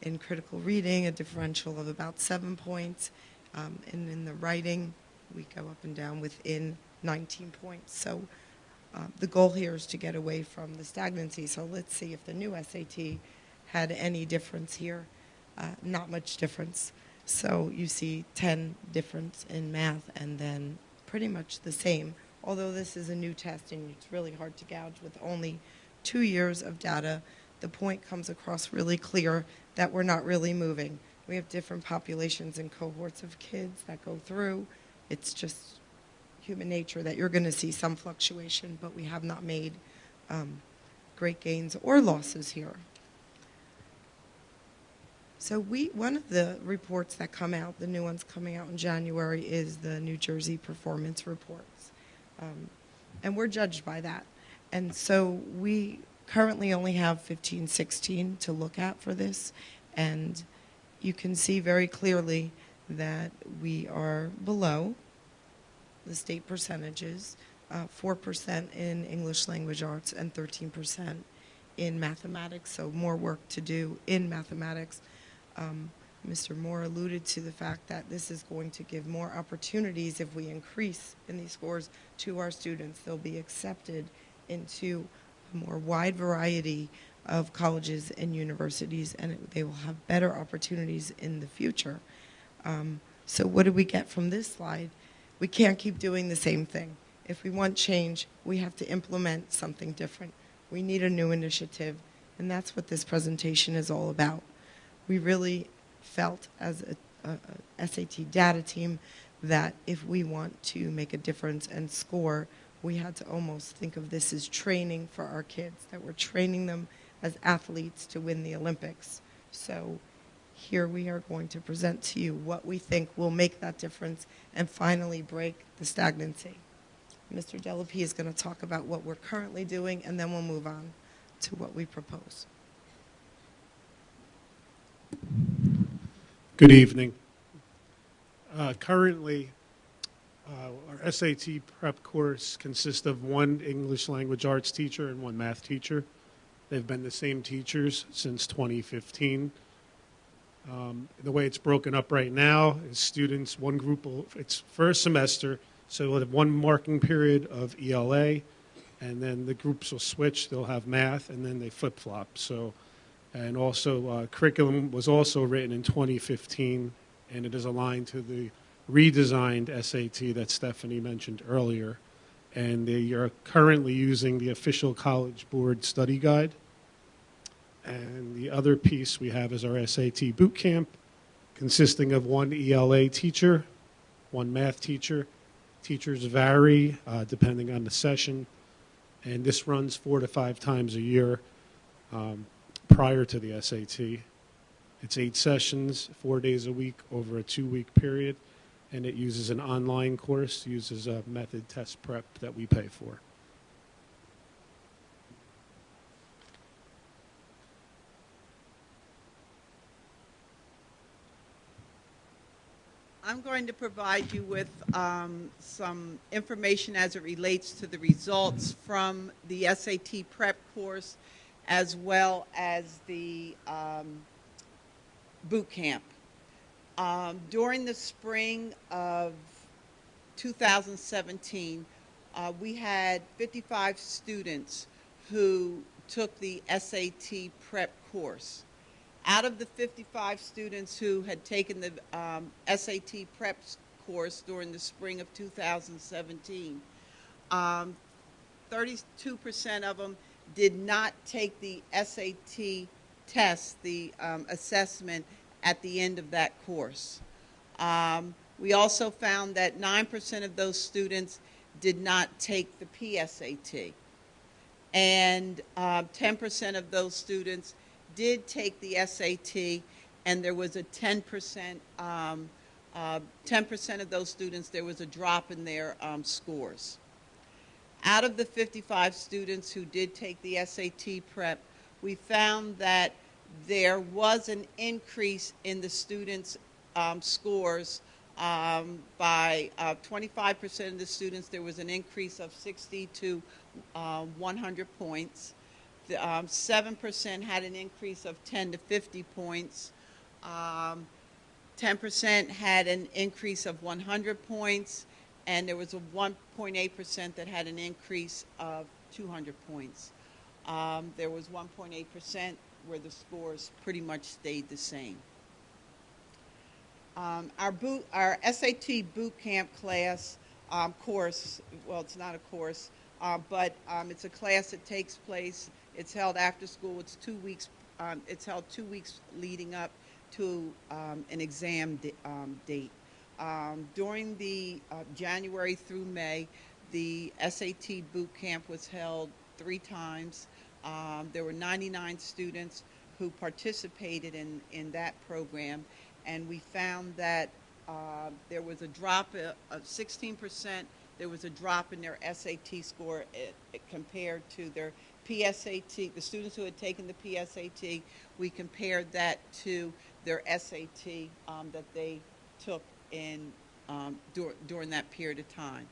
In critical reading, a differential of about 7 points. And in the writing, we go up and down within 19 points. So the goal here is to get away from the stagnancy. So let's see if the new SAT had any difference here. Not much difference. So you see 10 difference in math and then pretty much the same. Although this is a new test and it's really hard to gauge with only 2 years of data, the point comes across really clear that we're not really moving. We have different populations and cohorts of kids that go through. It's just human nature that you're going to see some fluctuation, but we have not made great gains or losses here. So one of the reports that come out, the new ones coming out in January, is the New Jersey Performance Reports. And we're judged by that. And so we currently only have 15, 16 to look at for this. And you can see very clearly that we are below the state percentages, 4% in English language arts and 13% in mathematics, so more work to do in mathematics. Mr. Moore alluded to the fact that this is going to give more opportunities if we increase in these scores to our students. They'll be accepted into a more wide variety of colleges and universities, and they will have better opportunities in the future. So what do we get from this slide? We can't keep doing the same thing. If we want change, we have to implement something different. We need a new initiative, and that's what this presentation is all about. We really felt as a SAT data team that if we want to make a difference and score, we had to almost think of this as training for our kids, that we're training them as athletes to win the Olympics. So here we are going to present to you what we think will make that difference and finally break the stagnancy. Mr. Delapie is going to talk about what we're currently doing, and then we'll move on to what we propose. Good evening. Currently, our SAT prep course consists of one English language arts teacher and one math teacher. They've been the same teachers since 2015. The way it's broken up right now is students, one group, it's first semester, so we'll have one marking period of ELA, and then the groups will switch. They'll have math, and then they flip-flop. So, and also curriculum was also written in 2015, and it is aligned to the redesigned SAT that Stephanie mentioned earlier. And they are currently using the official College Board study guide. And the other piece we have is our SAT boot camp, consisting of one ELA teacher, one math teacher. Teachers vary depending on the session, and this runs 4 to 5 times a year prior to the SAT. It's 8 sessions, 4 days a week over a 2-week period, and it uses an online course, uses a method test prep that we pay for. I'm going to provide you with some information as it relates to the results from the SAT prep course as well as the boot camp. During the spring of 2017, we had 55 students who took the SAT prep course. Out of the 55 students who had taken the SAT prep course during the spring of 2017, 32% of them did not take the SAT test, the assessment at the end of that course. We also found that 9% of those students did not take the PSAT, and 10% of those students did take the SAT, and there was a 10% of those students, there was a drop in their scores. Out of the 55 students who did take the SAT prep, we found that there was an increase in the students' scores By 25% of the students, there was an increase of 60 to 100 points. 7% had an increase of 10 to 50 points. 10% had an increase of 100 points, and there was a 1.8% that had an increase of 200 points. There was 1.8% where the scores pretty much stayed the same. Our SAT boot camp class course, well, it's not a course, but it's a class that takes place. It's held after school. It's 2 weeks. It's held 2 weeks leading up to an exam date. During the January through May, the SAT boot camp was held 3 times. There were 99 students who participated in that program, and we found that there was a drop of 16%. There was a drop in their SAT score compared to their PSAT. The students who had taken the PSAT, we compared that to their SAT that they took in during that period of time.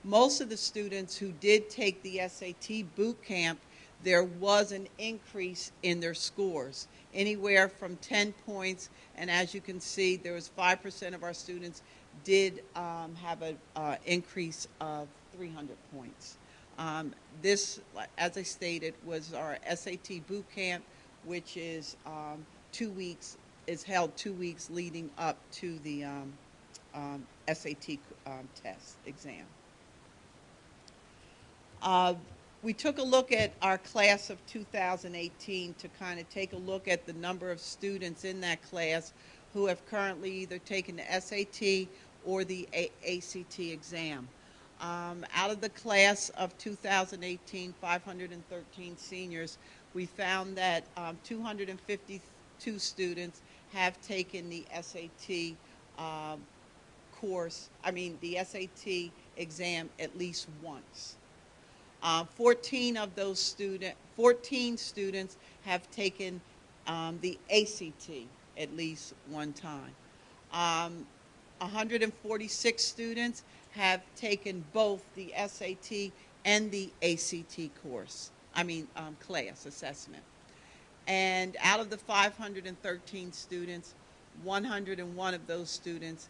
Most of the students who did take the SAT boot camp, there was an increase in their scores, anywhere from 10 points, and as you can see, there was 5% of our students did have an increase of 300 points. This, as I stated, was our SAT boot camp, which is 2 weeks, is held 2 weeks leading up to the SAT test exam. We took a look at our class of 2018 to kind of take a look at the number of students in that class who have currently either taken the SAT or the ACT exam. Out of the class of 2018, 513 seniors, we found that 252 students have taken the SAT the SAT exam at least once. 14 students have taken the ACT at least one time. 146 students have taken both the SAT and the ACT class assessment. And out of the 513 students, 101 of those students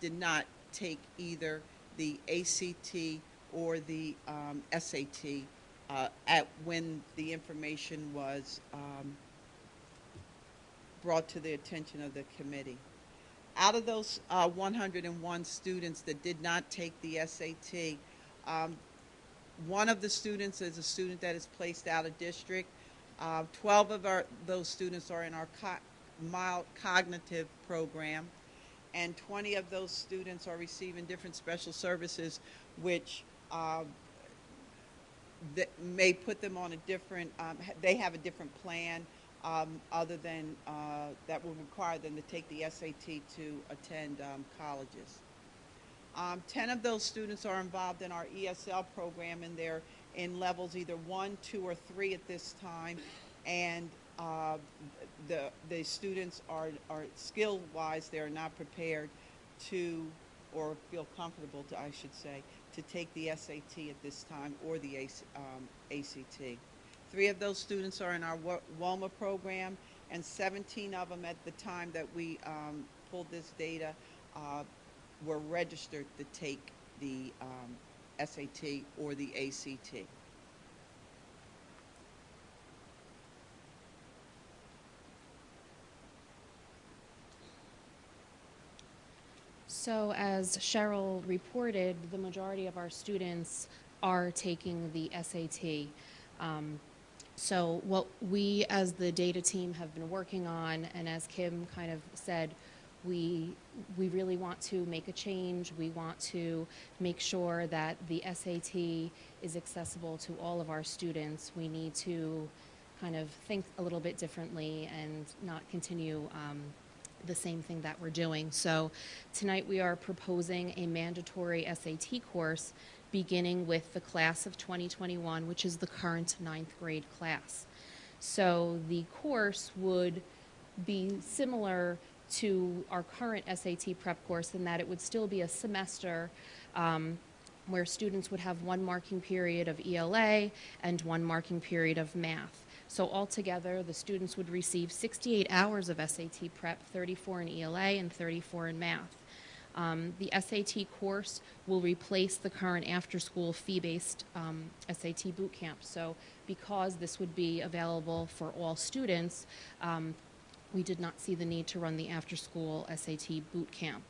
did not take either the ACT or the SAT when the information was brought to the attention of the committee. Out of those 101 students that did not take the SAT, one of the students is a student that is placed out of district. 12 of those students are in our mild cognitive program, and 20 of those students are receiving different special services, which that may put them on a different, they have a different plan other than that will require them to take the SAT to attend colleges. 10 of those students are involved in our ESL program, and they're in levels either 1, 2, or 3 at this time, and the students are skill-wise, they are not prepared to, or feel comfortable to, I should say, to take the SAT at this time or the ACT. 3 of those students are in our WOMA program, and 17 of them at the time that we pulled this data were registered to take the SAT or the ACT. So as Cheryl reported, the majority of our students are taking the SAT. So what we as the data team have been working on, and as Kim kind of said, we really want to make a change. We want to make sure that the SAT is accessible to all of our students. We need to kind of think a little bit differently and not continue the same thing that we're doing. So tonight we are proposing a mandatory SAT course beginning with the class of 2021, which is the current 9th grade class. So the course would be similar to our current SAT prep course in that it would still be a semester where students would have one marking period of ELA and one marking period of math. So altogether, the students would receive 68 hours of SAT prep, 34 in ELA and 34 in math. The SAT course will replace the current after-school fee-based SAT boot camp. So because this would be available for all students, we did not see the need to run the after-school SAT boot camp.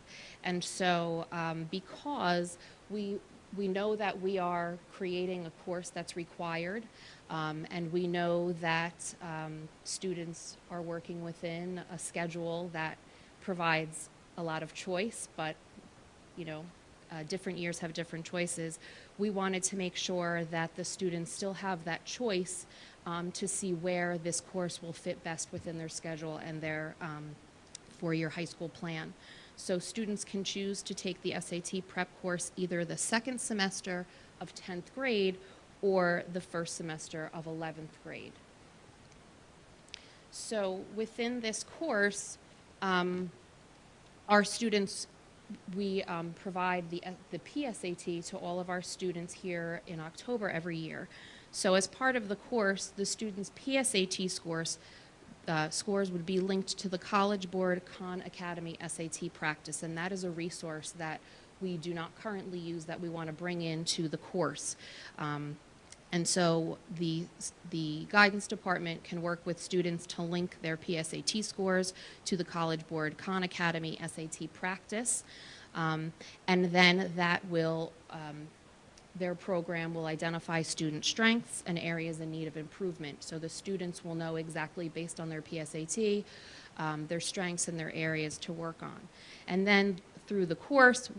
And so because we know that we are creating a course that's required, and we know that students are working within a schedule that provides a lot of choice, but different years have different choices. We wanted to make sure that the students still have that choice to see where this course will fit best within their schedule and their four-year high school plan. So students can choose to take the SAT prep course either the second semester of 10th grade or the first semester of 11th grade. So within this course, our students, we provide the PSAT to all of our students here in October every year. So as part of the course, the students' PSAT scores would be linked to the College Board Khan Academy SAT practice, and that is a resource that we do not currently use that we want to bring into the course. And so the guidance department can work with students to link their PSAT scores to the College Board Khan Academy SAT practice. And then that will, their program will identify student strengths and areas in need of improvement. So the students will know exactly based on their PSAT, their strengths and their areas to work on. And then through the course,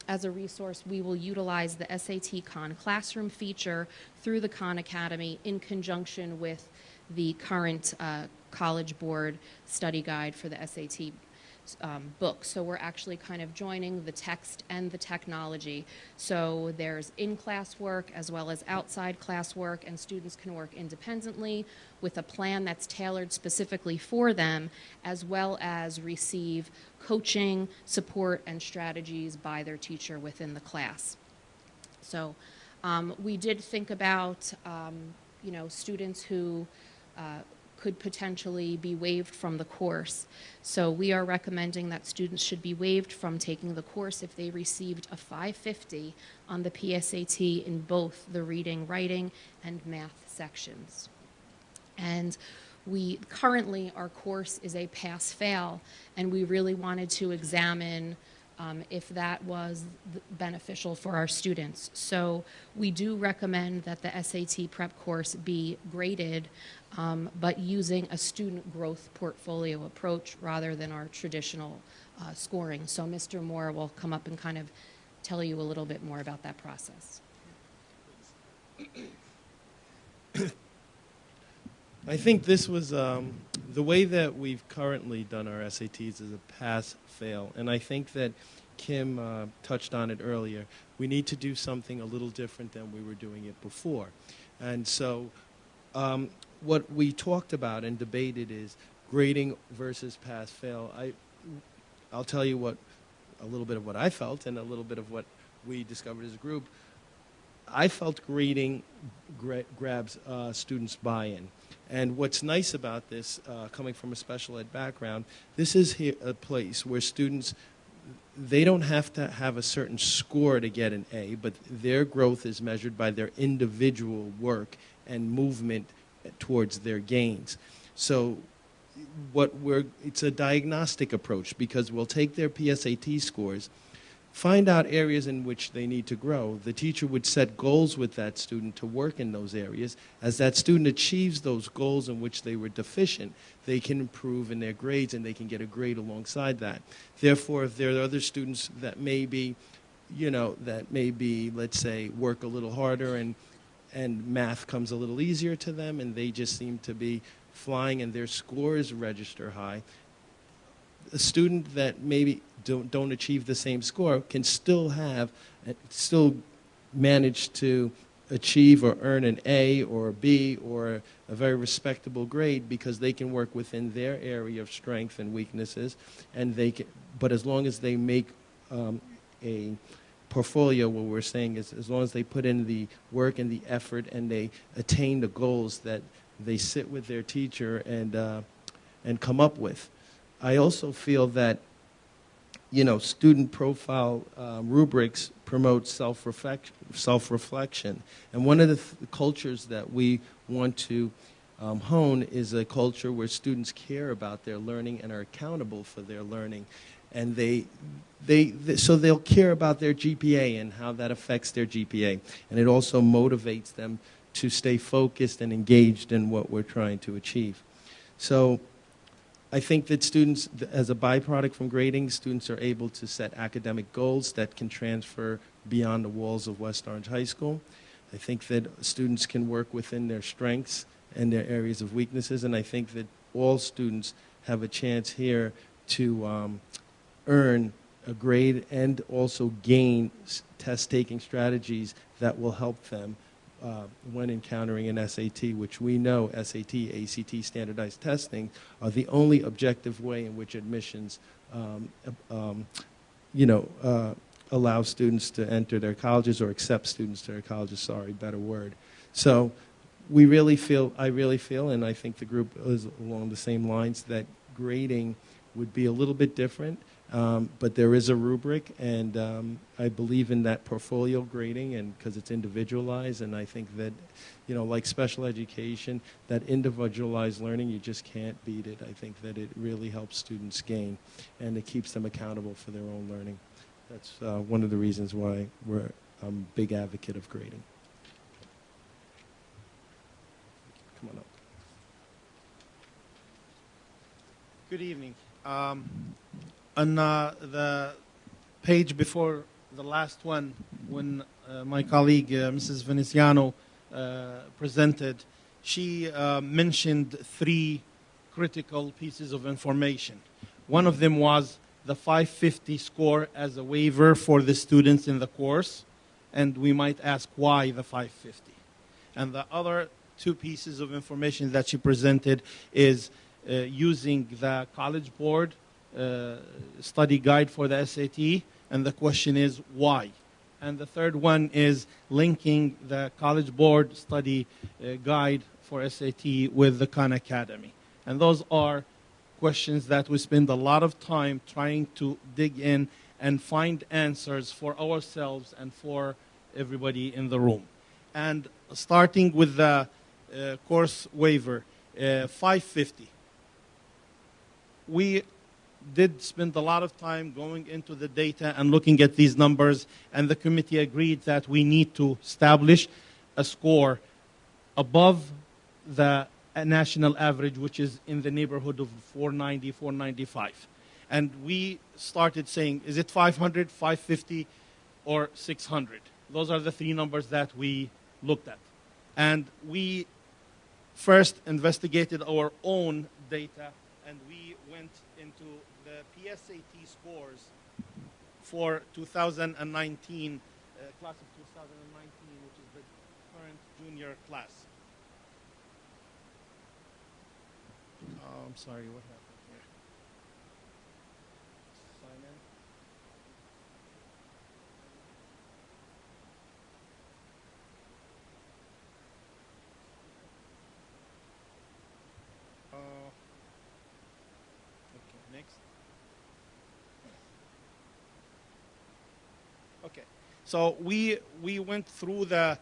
as a resource, we will utilize the SAT Khan Classroom feature through the Khan Academy in conjunction with the current College Board study guide for the SAT book. So we're actually kind of joining the text and the technology. So there's in-class work as well as outside class work, and students can work independently with a plan that's tailored specifically for them, as well as receive coaching, support, and strategies by their teacher within the class. So we did think about, students who could potentially be waived from the course. So we are recommending that students should be waived from taking the course if they received a 550 on the PSAT in both the reading, writing, and math sections. And we currently, our course is a pass-fail, and we really wanted to examine if that was beneficial for our students. So we do recommend that the SAT prep course be graded, but using a student growth portfolio approach rather than our traditional scoring. So Mr. Moore will come up and kind of tell you a little bit more about that process. I think this was the way that we've currently done our SATs is a pass-fail, and I think that Kim touched on it earlier. We need to do something a little different than we were doing it before. And so what we talked about and debated is grading versus pass-fail. I'll tell you a little bit of what I felt and a little bit of what we discovered as a group. I felt grading grabs students' buy-in. And what's nice about this, coming from a special ed background, this is a place where students, they don't have to have a certain score to get an A, but their growth is measured by their individual work and movement towards their gains. So it's a diagnostic approach, because we'll take their PSAT scores, find out areas in which they need to grow. The teacher would set goals with that student to work in those areas. As that student achieves those goals in which they were deficient, they can improve in their grades and they can get a grade alongside that. Therefore, if there are other students that maybe, let's say, work a little harder and math comes a little easier to them and they just seem to be flying and their scores register high, a student that maybe don't achieve the same score can still manage to achieve or earn an A or a B or a very respectable grade because they can work within their area of strength and weaknesses, and they can, but as long as they make a portfolio, what we're saying is as long as they put in the work and the effort and they attain the goals that they sit with their teacher and come up with. I also feel that, you know, student profile rubrics promote self-reflection. And one of the cultures that we want to hone is a culture where students care about their learning and are accountable for their learning. And so they'll care about their GPA and how that affects their GPA. And it also motivates them to stay focused and engaged in what we're trying to achieve. So I think that students, as a byproduct from grading, students are able to set academic goals that can transfer beyond the walls of West Orange High School. I think that students can work within their strengths and their areas of weaknesses, and I think that all students have a chance here to earn a grade and also gain test-taking strategies that will help them when encountering an SAT, which we know SAT, ACT, standardized testing are the only objective way in which admissions, allow students to enter their colleges or accept students to their colleges. Sorry, better word. So I really feel, and I think the group is along the same lines, that grading would be a little bit different. But there is a rubric, and I believe in that portfolio grading, and because it's individualized, and I think that, you know, like special education, that individualized learning, you just can't beat it. I think that it really helps students gain, and it keeps them accountable for their own learning. That's one of the reasons why I'm a big advocate of grading. Come on up. Good evening. On the page before the last one, when my colleague, Mrs. Veneziano, presented, she mentioned 3 critical pieces of information. One of them was the 550 score as a waiver for the students in the course, and we might ask why the 550. And the other 2 pieces of information that she presented is using the College Board study guide for the SAT, and the question is why. And the third one is linking the College Board study guide for SAT with the Khan Academy. And those are questions that we spend a lot of time trying to dig in and find answers for ourselves and for everybody in the room. And starting with the course waiver, 550. We did spend a lot of time going into the data and looking at these numbers, and the committee agreed that we need to establish a score above the national average, which is in the neighborhood of 490, 495. And we started saying, is it 500, 550, or 600? Those are the 3 numbers that we looked at. And we first investigated our own data, and we went into the PSAT scores for 2019, class of 2019, which is the current junior class. Oh, I'm sorry, what happened here? Sign in. Okay, next. Okay, so we went through the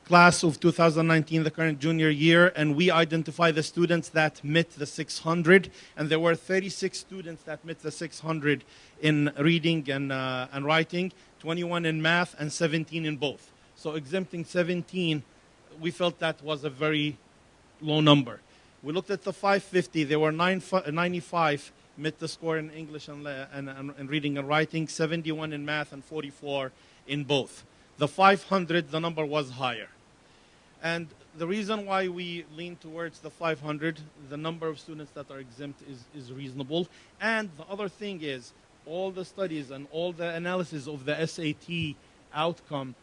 class of 2019, the current junior year, and we identified the students that met the 600, and there were 36 students that met the 600 in reading and writing, 21 in math, and 17 in both. So exempting 17, we felt that was a very low number. We looked at the 550, there were 95 met the score in English and reading and writing, 71 in math, and 44 in both. The 500, the number was higher. And the reason why we lean towards the 500, the number of students that are exempt is reasonable. And the other thing is, all the studies and all the analysis of the SAT outcome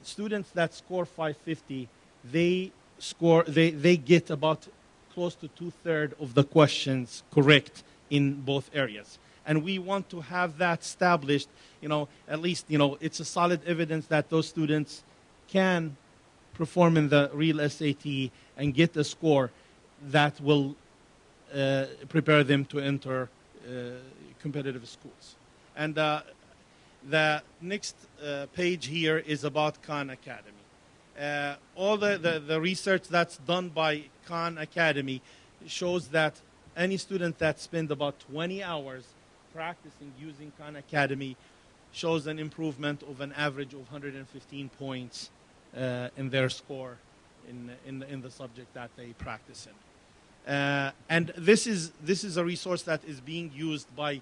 students that score 550, they get about close to 2/3 of the questions correct in both areas. And we want to have that established, at least, it's a solid evidence that those students can perform in the real SAT and get a score that will prepare them to enter competitive schools. And the next page here is about Khan Academy. All the research that's done by Khan Academy shows that any student that spends about 20 hours practicing using Khan Academy shows an improvement of an average of 115 points in their score in the subject that they practice in. And this is a resource that is being used by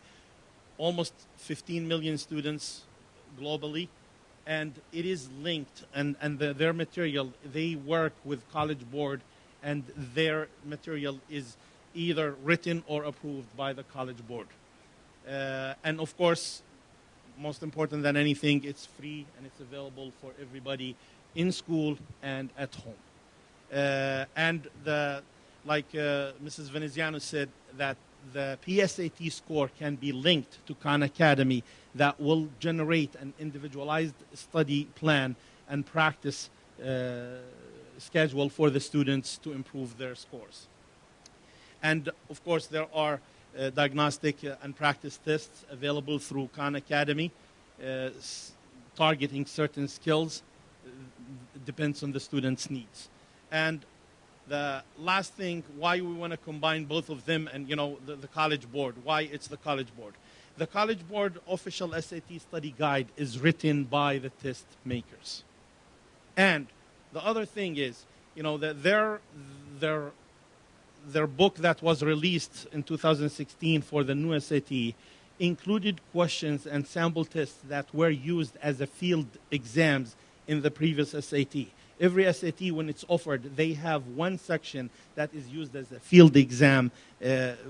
almost 15 million students globally, and it is linked, and their material, they work with College Board, and their material is either written or approved by the College Board. And of course, most important than anything, it's free and it's available for everybody in school and at home. And like Mrs. Veneziano said, that the PSAT score can be linked to Khan Academy that will generate an individualized study plan and practice schedule for the students to improve their scores. And of course, there are diagnostic and practice tests available through Khan Academy, targeting certain skills. Depends on the student's needs. And the last thing, why we want to combine both of them and, the College Board, why it's the College Board. The College Board official SAT study guide is written by the test makers. And the other thing is, that their book that was released in 2016 for the new SAT included questions and sample tests that were used as a field exams in the previous SAT. Every SAT, when it's offered, they have one section that is used as a field exam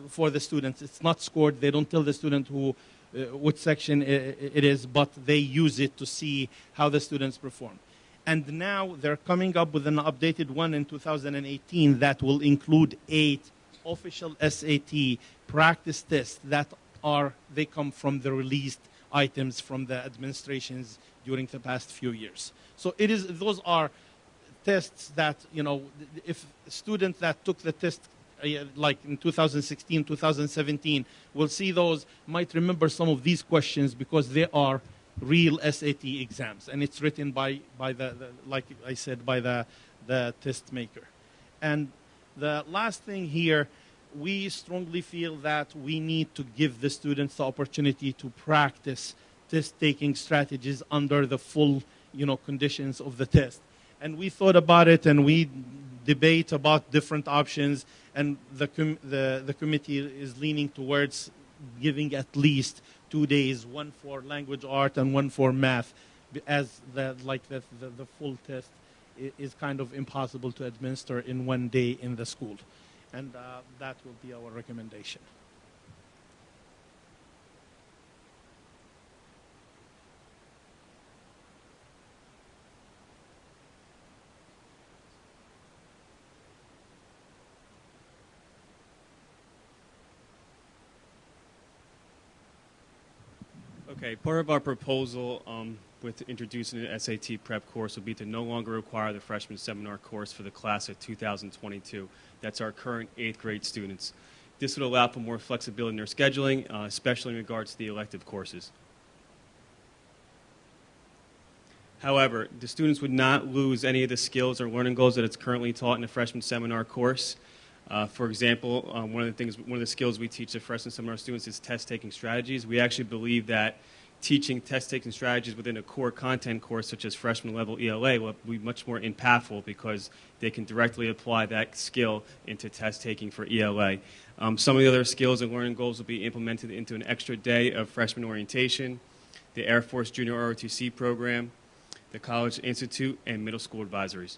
for the students. It's not scored. They don't tell the student which section it is, but they use it to see how the students perform. And now they're coming up with an updated one in 2018 that will include 8 official SAT practice tests that they come from the released items from the administrations during the past few years. So those are tests that, if students that took the test like in 2016, 2017, will see those, might remember some of these questions because they are real SAT exams, and it's written by the like I said, by the test maker. And the last thing here, we strongly feel that we need to give the students the opportunity to practice test-taking strategies under the full, conditions of the test. And we thought about it, and we debate about different options, and the committee is leaning towards giving at least 2 days, one for language art and one for math, as the full test is kind of impossible to administer in 1 day in the school. And that will be our recommendation. Okay, part of our proposal with introducing the SAT prep course would be to no longer require the freshman seminar course for the class of 2022. That's our current 8th grade students. This would allow for more flexibility in their scheduling, especially in regards to the elective courses. However, the students would not lose any of the skills or learning goals that it's currently taught in the freshman seminar course. For example, one of the skills we teach the freshman seminar students is test-taking strategies. We actually believe that teaching test-taking strategies within a core content course such as freshman level ELA will be much more impactful because they can directly apply that skill into test-taking for ELA. Some of the other skills and learning goals will be implemented into an extra day of freshman orientation, the Air Force Junior ROTC program, the College Institute, and middle school advisories.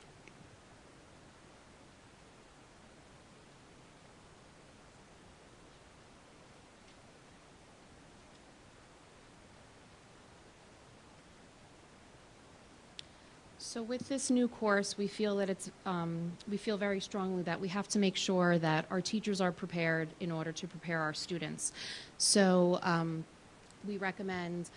So with this new course, we feel that we feel very strongly that we have to make sure that our teachers are prepared in order to prepare our students. So we recommend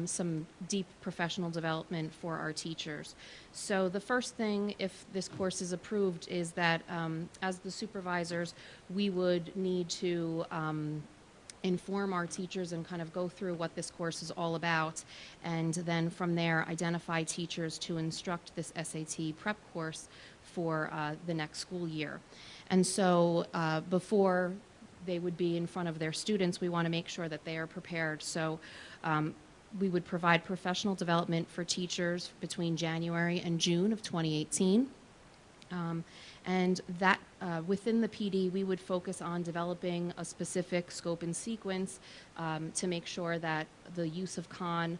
some deep professional development for our teachers. So the first thing, if this course is approved, is that as the supervisors, we would need to inform our teachers and kind of go through what this course is all about, and then from there identify teachers to instruct this SAT prep course for the next school year. And so before they would be in front of their students, we want to make sure that they are prepared. So we would provide professional development for teachers between January and June of 2018. And that within the PD, we would focus on developing a specific scope and sequence to make sure that the use of Khan,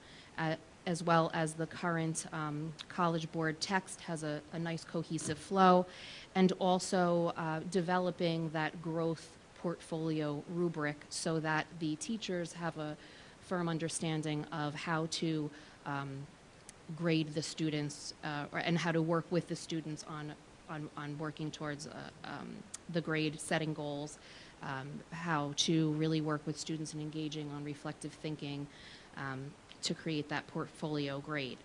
as well as the current College Board text, has a nice cohesive flow, and also developing that growth portfolio rubric so that the teachers have a firm understanding of how to grade the students and how to work with the students on working towards the grade setting goals, how to really work with students in engaging on reflective thinking to create that portfolio grade.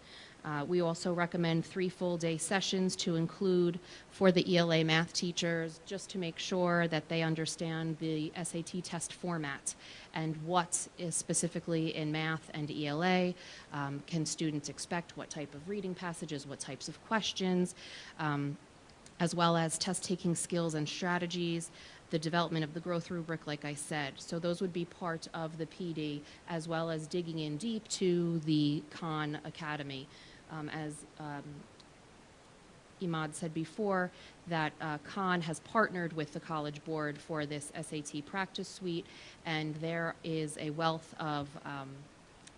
We also recommend 3 full-day sessions to include for the ELA math teachers, just to make sure that they understand the SAT test format and what is specifically in math and ELA. Can students expect what type of reading passages, what types of questions, as well as test-taking skills and strategies, the development of the growth rubric, like I said. So those would be part of the PD, as well as digging in deep to the Khan Academy. As Imad said before, that Khan has partnered with the College Board for this SAT practice suite, and there is a wealth of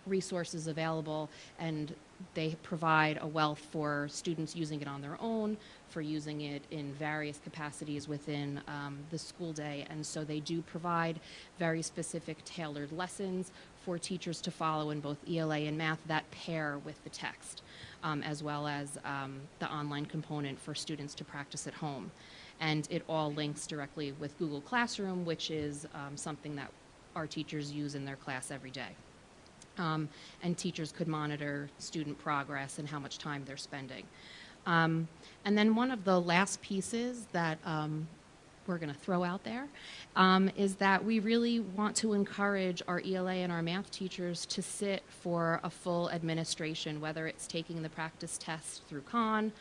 resources available, and they provide a wealth for students using it on their own, for using it in various capacities within the school day. And so they do provide very specific tailored lessons for teachers to follow in both ELA and math that pair with the text, as well as the online component for students to practice at home. And it all links directly with Google Classroom, which is something that our teachers use in their class every day. And teachers could monitor student progress and how much time they're spending. And then one of the last pieces that we're going to throw out there is that we really want to encourage our ELA and our math teachers to sit for a full administration, whether it's taking the practice test through Khan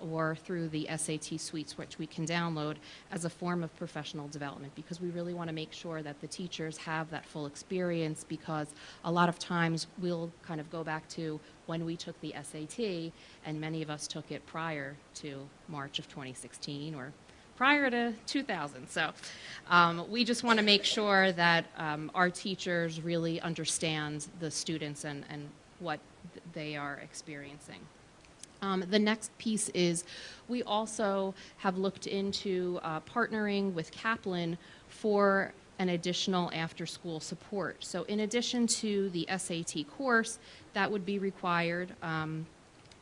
or through the SAT suites, which we can download as a form of professional development, because we really want to make sure that the teachers have that full experience, because a lot of times we'll kind of go back to when we took the SAT, and many of us took it prior to March of 2016 or prior to 2000. So we just want to make sure that our teachers really understand the students and what they are experiencing. The next piece is we also have looked into partnering with Kaplan for an additional after-school support. So in addition to the SAT course that would be required,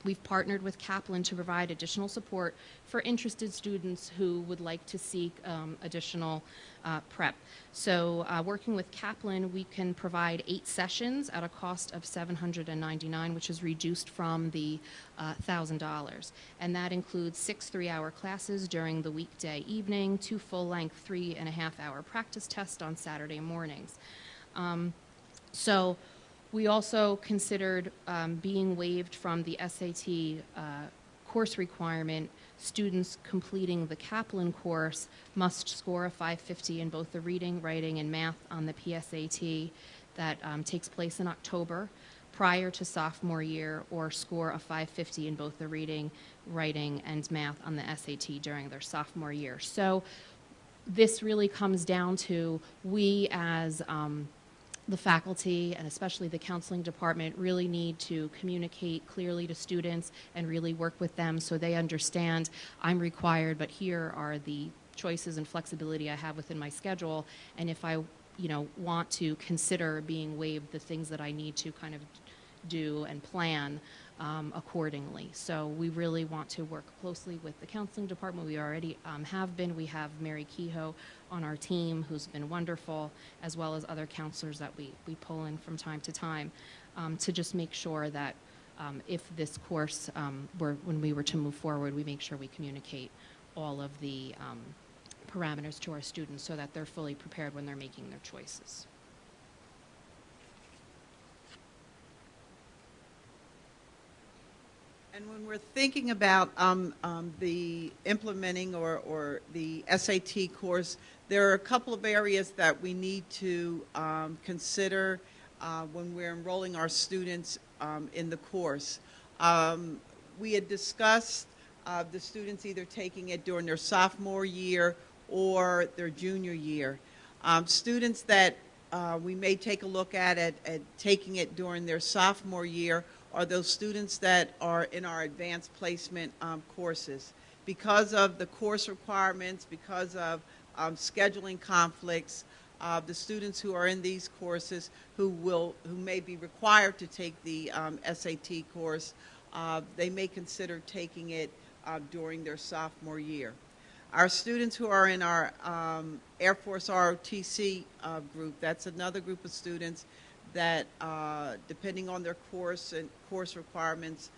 we've partnered with Kaplan to provide additional support for interested students who would like to seek additional prep. So working with Kaplan, we can provide 8 sessions at a cost of $799, which is reduced from the $1,000. And that includes 6 3-hour classes during the weekday evening, 2 full-length 3.5-hour practice tests on Saturday mornings. So we also considered being waived from the SAT course requirement. Students completing the Kaplan course must score a 550 in both the reading, writing, and math on the PSAT that takes place in October prior to sophomore year, or score a 550 in both the reading, writing, and math on the SAT during their sophomore year. So this really comes down to we as the faculty, and especially the counseling department, really need to communicate clearly to students and really work with them so they understand I'm required, but here are the choices and flexibility I have within my schedule, and if I want to consider being waived, the things that I need to kind of do and plan accordingly. So we really want to work closely with the counseling department. We already have been. We have Mary Kehoe on our team, who's been wonderful, as well as other counselors that we pull in from time to time, to just make sure that if this course, when we were to move forward, we make sure we communicate all of the parameters to our students so that they're fully prepared when they're making their choices. And when we're thinking about the implementing or the SAT course, there are a couple of areas that we need to consider when we're enrolling our students in the course. We had discussed the students either taking it during their sophomore year or their junior year. Students that we may take a look at taking it during their sophomore year are those students that are in our advanced placement courses. Because of the course requirements, because of scheduling conflicts, the students who are in these courses who may be required to take the SAT course, they may consider taking it during their sophomore year. Our students who are in our Air Force ROTC group, that's another group of students that, depending on their course and course requirements,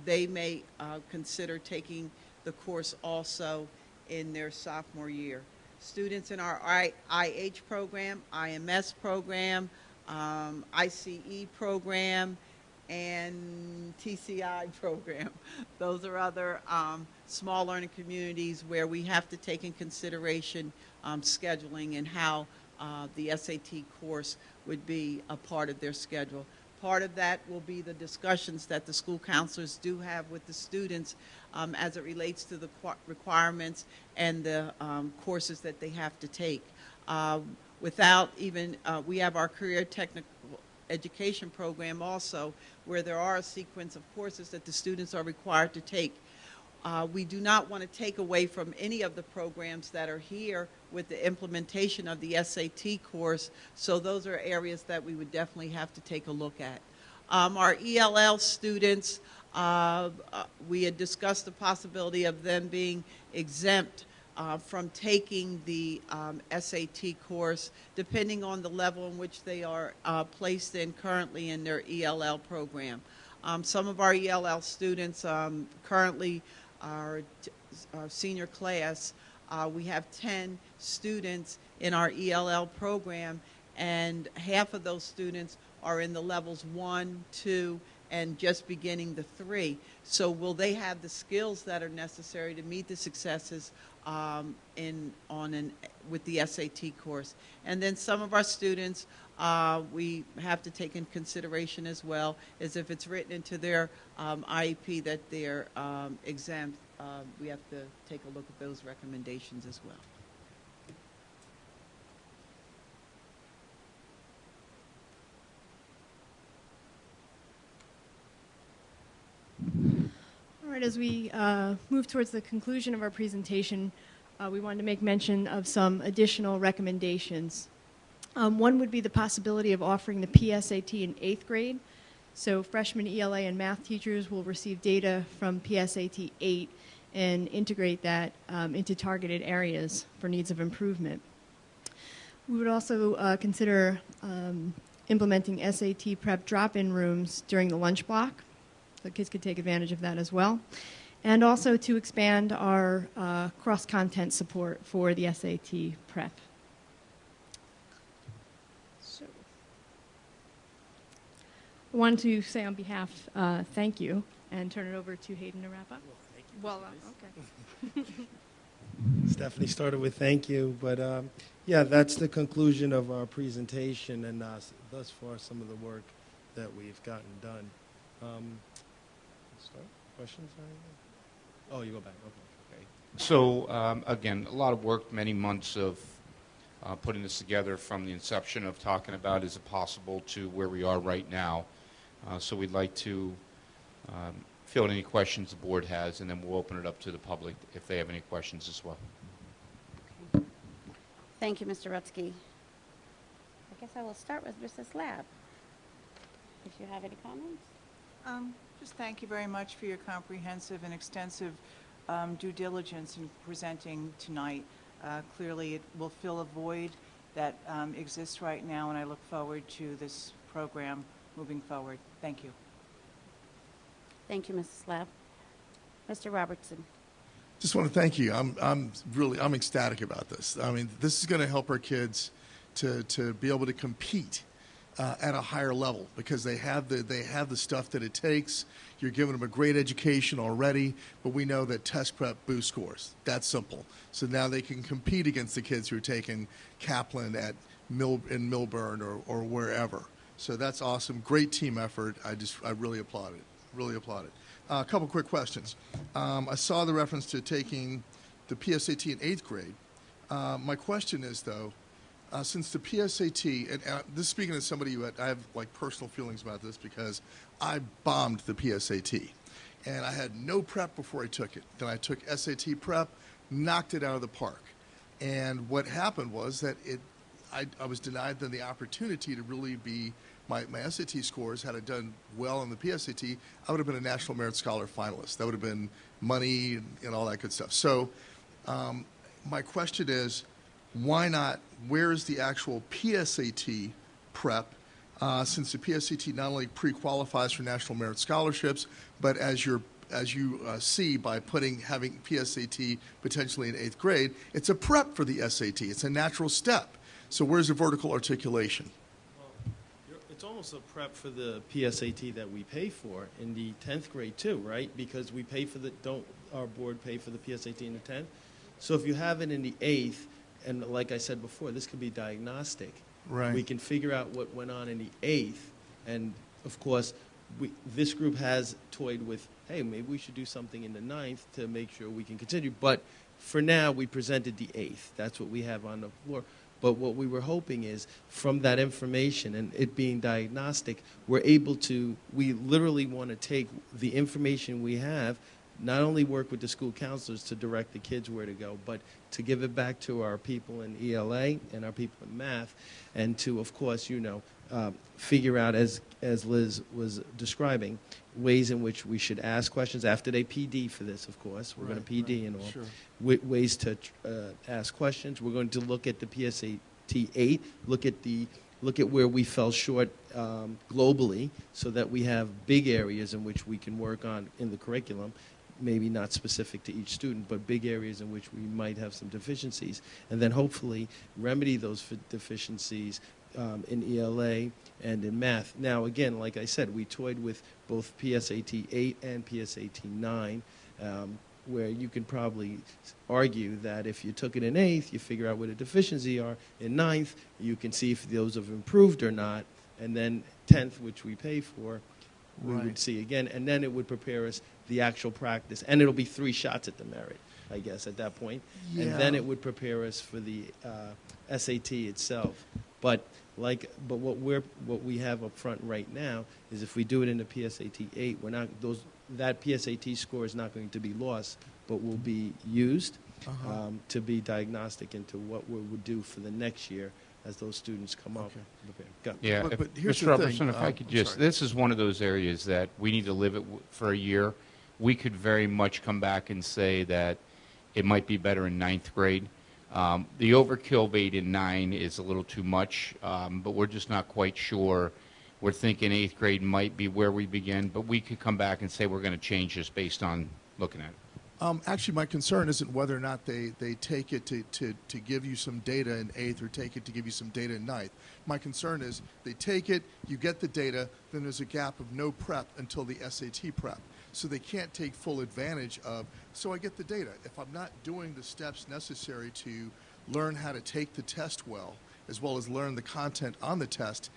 they may consider taking the course also in their sophomore year. Students in our IH program, IMS program, ICE program, and TCI program. Those are other small learning communities where we have to take in consideration scheduling and how the SAT course would be a part of their schedule. Part of that will be the discussions that the school counselors do have with the students as it relates to the requirements and the courses that they have to take. Without even, we have our career technical education program also, where there are a sequence of courses that the students are required to take. We do not want to take away from any of the programs that are here with the implementation of the SAT course, so those are areas that we would definitely have to take a look at. Our ELL students, we had discussed the possibility of them being exempt from taking the SAT course, depending on the level in which they are placed in currently in their ELL program. Some of our ELL students currently our senior class, we have 10 students in our ELL program, and half of those students are in the levels 1, 2, and just beginning the 3. So will they have the skills that are necessary to meet the successes with the SAT course? And then some of our students we have to take in consideration as well, as if it's written into their IEP that they're exempt, we have to take a look at those recommendations as well. All right, as we move towards the conclusion of our presentation, we wanted to make mention of some additional recommendations. One would be the possibility of offering the PSAT in 8th grade. So freshman ELA and math teachers will receive data from PSAT 8 and integrate that into targeted areas for needs of improvement. We would also consider implementing SAT prep drop-in rooms during the lunch block, so kids could take advantage of that as well. And also to expand our cross-content support for the SAT prep. So I wanted to say on behalf, thank you, and turn it over to Hayden to wrap up. Well, okay. Stephanie started with thank you, but yeah, that's the conclusion of our presentation, and thus far some of the work that we've gotten done. Start? Questions or anything? Oh, you go back. Okay. So again, a lot of work, many months of putting this together from the inception of talking about is it possible to where we are right now. So we'd like to field any questions the board has, and then we'll open it up to the public if they have any questions as well. Thank you, Mr. Rutsky. I guess I will start with Mrs. Lab, if you have any comments? Just thank you very much for your comprehensive and extensive due diligence in presenting tonight. Clearly, it will fill a void that exists right now, and I look forward to this program moving forward. Thank you. Thank you, Mrs. Slab. Mr. Robertson. Just want to thank you. I'm ecstatic about this. I mean, this is going to help our kids to be able to compete at a higher level because they have the stuff that it takes. You're giving them a great education already, but we know that test prep boosts scores. That's simple. So now they can compete against the kids who are taking Kaplan in Milburn or wherever. So that's awesome. Great team effort. I really applaud it. Really applaud it. A couple quick questions. I saw the reference to taking the PSAT in 8th grade. My question is, though, since the PSAT, and this is speaking as somebody who I have like personal feelings about this because I bombed the PSAT, and I had no prep before I took it. Then I took SAT prep, knocked it out of the park, and what happened was that I was denied then the opportunity to really be my SAT scores. Had I done well in the PSAT, I would have been a National Merit Scholar finalist. That would have been money and all that good stuff. So my question is, why not? Where is the actual PSAT prep? Since the PSAT not only pre-qualifies for National Merit Scholarships, but as you see by having PSAT potentially in 8th grade, it's a prep for the SAT. It's a natural step. So where's the vertical articulation? It's almost a prep for the PSAT that we pay for in the 10th grade too, right? Because we pay for don't our board pay for the PSAT in the 10th? So if you have it in the 8th, and like I said before, this could be diagnostic. Right. We can figure out what went on in the 8th, and of course, this group has toyed with, hey, maybe we should do something in the 9th to make sure we can continue. But for now, we presented the 8th. That's what we have on the floor. But what we were hoping is, from that information and it being diagnostic, we literally want to take the information we have, not only work with the school counselors to direct the kids where to go, but to give it back to our people in ELA and our people in math, and to, of course, figure out, as Liz was describing, ways in which we should ask questions after they PD for this, of course. We're going to PD and all. Sure. Ways to ask questions. We're going to look at the PSAT 8, look at where we fell short globally, so that we have big areas in which we can work on in the curriculum, maybe not specific to each student, but big areas in which we might have some deficiencies, and then hopefully remedy those deficiencies in ELA and in math. Now, again, like I said, we toyed with both PSAT 8 and PSAT 9, where you can probably argue that if you took it in 8th, you figure out where the deficiencies are. In 9th, you can see if those have improved or not. And then 10th, which we pay for, we would see again. And then it would prepare us the actual practice. And it'll be 3 shots at the merit, I guess, at that point. Yeah. And then it would prepare us for the SAT itself. But what we have up front right now is, if we do it in the PSAT 8, that PSAT score is not going to be lost, but will be used to be diagnostic into what we would do for the next year as those students come up. Yeah, But here's Mr. the Robertson, thing. if I could I'm just, sorry. this is one of those areas that we need to live it for a year. We could very much come back and say that it might be better in 9th grade. The overkill of 8 and 9 is a little too much, but we're just not quite sure. We're thinking 8th grade might be where we begin, but we could come back and say we're going to change this based on looking at it. Actually, my concern isn't whether or not they take it to give you some data in 8th or take it to give you some data in 9th. My concern is they take it, you get the data, then there's a gap of no prep until the SAT prep. So they can't take full advantage of, so I get the data. If I'm not doing the steps necessary to learn how to take the test well as learn the content on the test,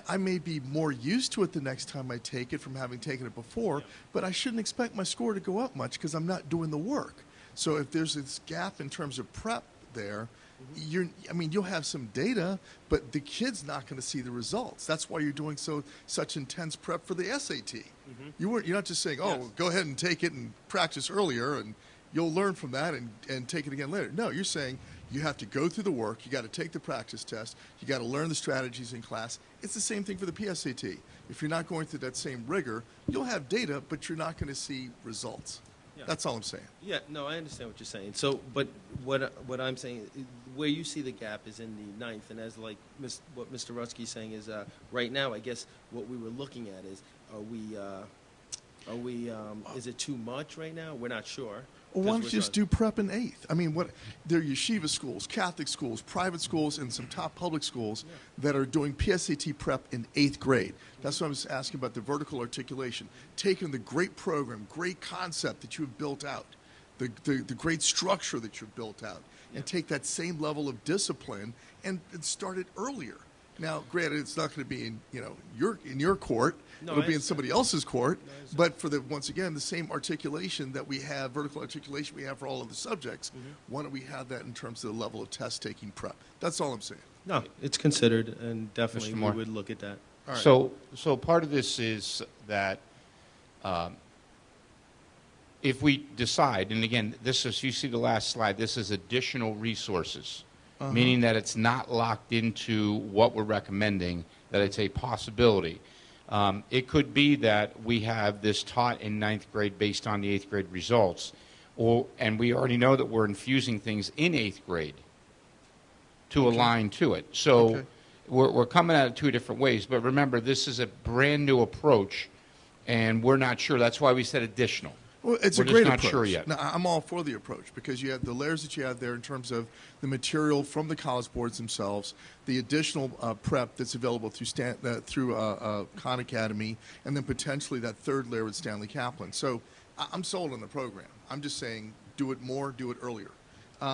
I may be more used to it the next time I take it from having taken it before, but I shouldn't expect my score to go up much because I'm not doing the work. So if there's this gap in terms of prep there, you'll have some data, but the kid's not going to see the results. That's why you're doing such intense prep for the SAT. You're not just saying, go ahead and take it and practice earlier and you'll learn from that and take it again later. No, you're saying You have to go through the work. You got to take the practice test. You got to learn the strategies in class. It's the same thing for the PSAT. If you're not going through that same rigor, you'll have data, but you're not going to see results. Yeah. That's all I'm saying. Yeah, no, I understand what you're saying. So, but what I'm saying, where you see the gap is in the ninth, and as like what Mr. Rutsky's saying is, right now, I guess what we were looking at is, is it too much right now? We're not sure. Well, why don't you just do prep in 8th? I mean, there are yeshiva schools, Catholic schools, private schools, and some top public schools that are doing PSAT prep in 8th grade. That's what I was asking about the vertical articulation. Taking the great program, great concept that you have built out, the great structure that you've built out, and take that same level of discipline and start it earlier. Now, granted, it's not going to be in your court. No, It'll be in somebody else's court. But for once again, the same articulation that we have, vertical articulation we have for all of the subjects, why don't we have that in terms of the level of test taking prep? That's all I'm saying. No, it's considered, and definitely Mr. we Moore. would look at that. All right. So part of this is that if we decide, and again, this is, you see the last slide, this is additional resources, meaning that it's not locked into what we're recommending, that it's a possibility. It could be that we have this taught in 9th grade based on the 8th grade results, and we already know that we're infusing things in 8th grade to align to it. So we're coming at it 2 different ways, but remember, this is a brand new approach, and we're not sure. That's why we said additional. Well, it's We're a just great not approach. sure yet. No, I'm all for the approach because you have the layers that you have there in terms of the material from the college boards themselves, the additional prep that's available through Khan Academy, and then potentially that third layer with Stanley Kaplan. So I'm sold on the program. I'm just saying do it more, do it earlier.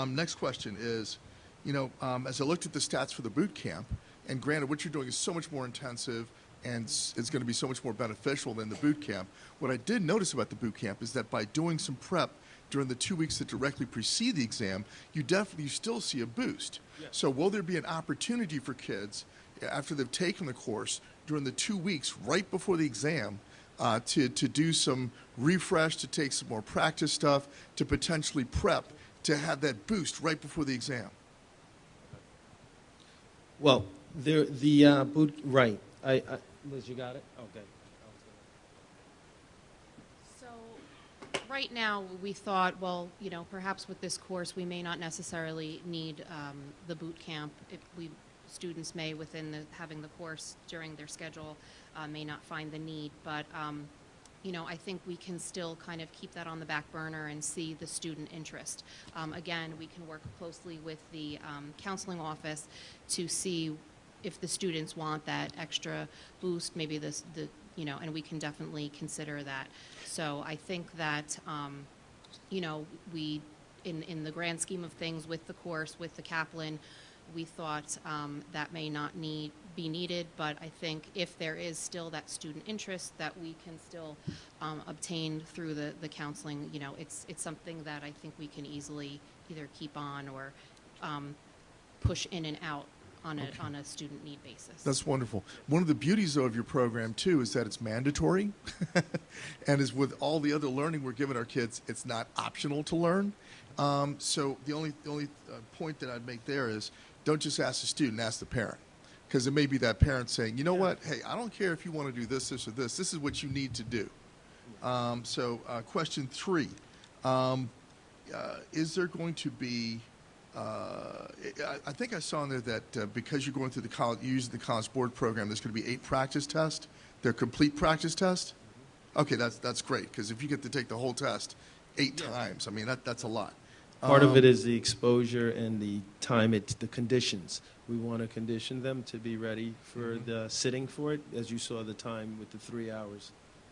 Next question is, as I looked at the stats for the boot camp, and granted what you're doing is so much more intensive and it's going to be so much more beneficial than the boot camp. What I did notice about the boot camp is that by doing some prep during the 2 weeks that directly precede the exam, you still see a boost. Yeah. So will there be an opportunity for kids, after they've taken the course, during the 2 weeks right before the exam, to do some refresh, to take some more practice stuff, to potentially prep, to have that boost right before the exam? Well, the boot, right. Liz, you got it? Okay. So right now we thought, well, perhaps with this course we may not necessarily need the boot camp. Students may, within having the course during their schedule, may not find the need. But, I think we can still kind of keep that on the back burner and see the student interest. Again, we can work closely with the counseling office to see if the students want that extra boost, maybe and we can definitely consider that. So I think that, we, in the grand scheme of things with the course, with the Kaplan, we thought that may not be needed, but I think if there is still that student interest that we can still obtain through the counseling, it's something that I think we can easily either keep on or push in and out on a student need basis. That's wonderful. One of the beauties, though, of your program, too, is that it's mandatory. And as with all the other learning we're giving our kids, it's not optional to learn. So the only point that I'd make there is don't just ask the student, ask the parent. Because it may be that parent saying, you know what, hey, I don't care if you want to do this, this, or this. This is what you need to do. Question 3. Is there going to be... I think I saw in there that because you're going through using the College Board program, there's going to be 8 practice tests. They're complete practice tests? Okay, that's great, because if you get to take the whole test 8 times, I mean, that's a lot. Part of it is the exposure and the time, the conditions. We want to condition them to be ready for the sitting for it, as you saw the time with the 3 hours.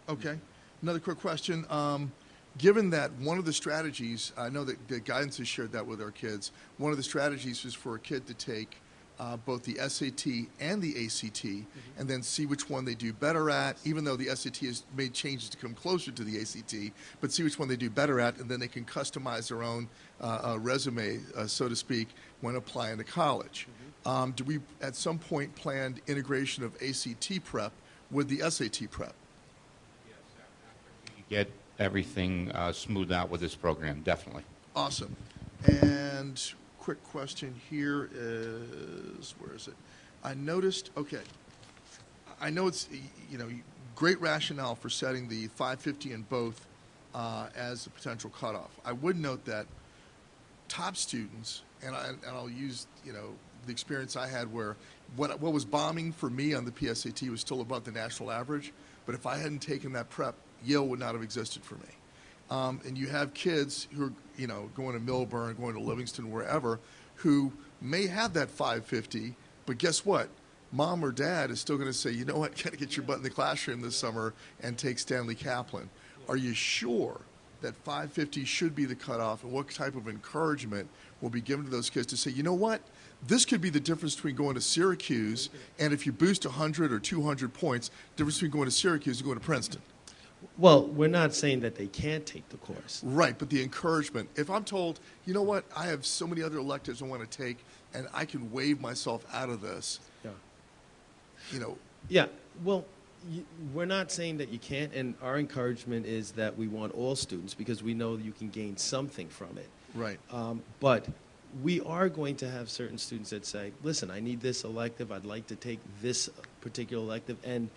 Okay. Another quick question. Given that one of the strategies, I know that the guidance has shared that with our kids, one of the strategies is for a kid to take both the SAT and the ACT and then see which one they do better at, even though the SAT has made changes to come closer to the ACT, but see which one they do better at, and then they can customize their own resume, so to speak, when applying to college. Do we at some point plan integration of ACT prep with the SAT prep? Get everything smoothed out with this program, definitely. Awesome. And quick question here is, where is it? I noticed, okay, I know it's, you know, great rationale for setting the 550 in both as a potential cutoff. I would note that top students, and I'll use, you know, the experience I had where what was bombing for me on the PSAT was still above the national average, but if I hadn't taken that prep, Yale would not have existed for me. And you have kids who are, you know, going to Milburn, going to Livingston, wherever, who may have that 550, but guess what? Mom or dad is still going to say, you know what, you got to get your butt in the classroom this summer and take Stanley Kaplan. Are you sure that 550 should be the cutoff, and what type of encouragement will be given to those kids to say, you know what, this could be the difference between going to Syracuse, and if you boost 100 or 200 points, the difference between going to Syracuse and going to Princeton. Well, we're not saying that they can't take the course. Right, but the encouragement. If I'm told, you know what, I have so many other electives I want to take, and I can waive myself out of this, Yeah. you know. Yeah, well, we're not saying that you can't, and our encouragement is that we want all students because we know you can gain something from it. Right. But we are going to have certain students that say, listen, I need this elective, I'd like to take this particular elective, and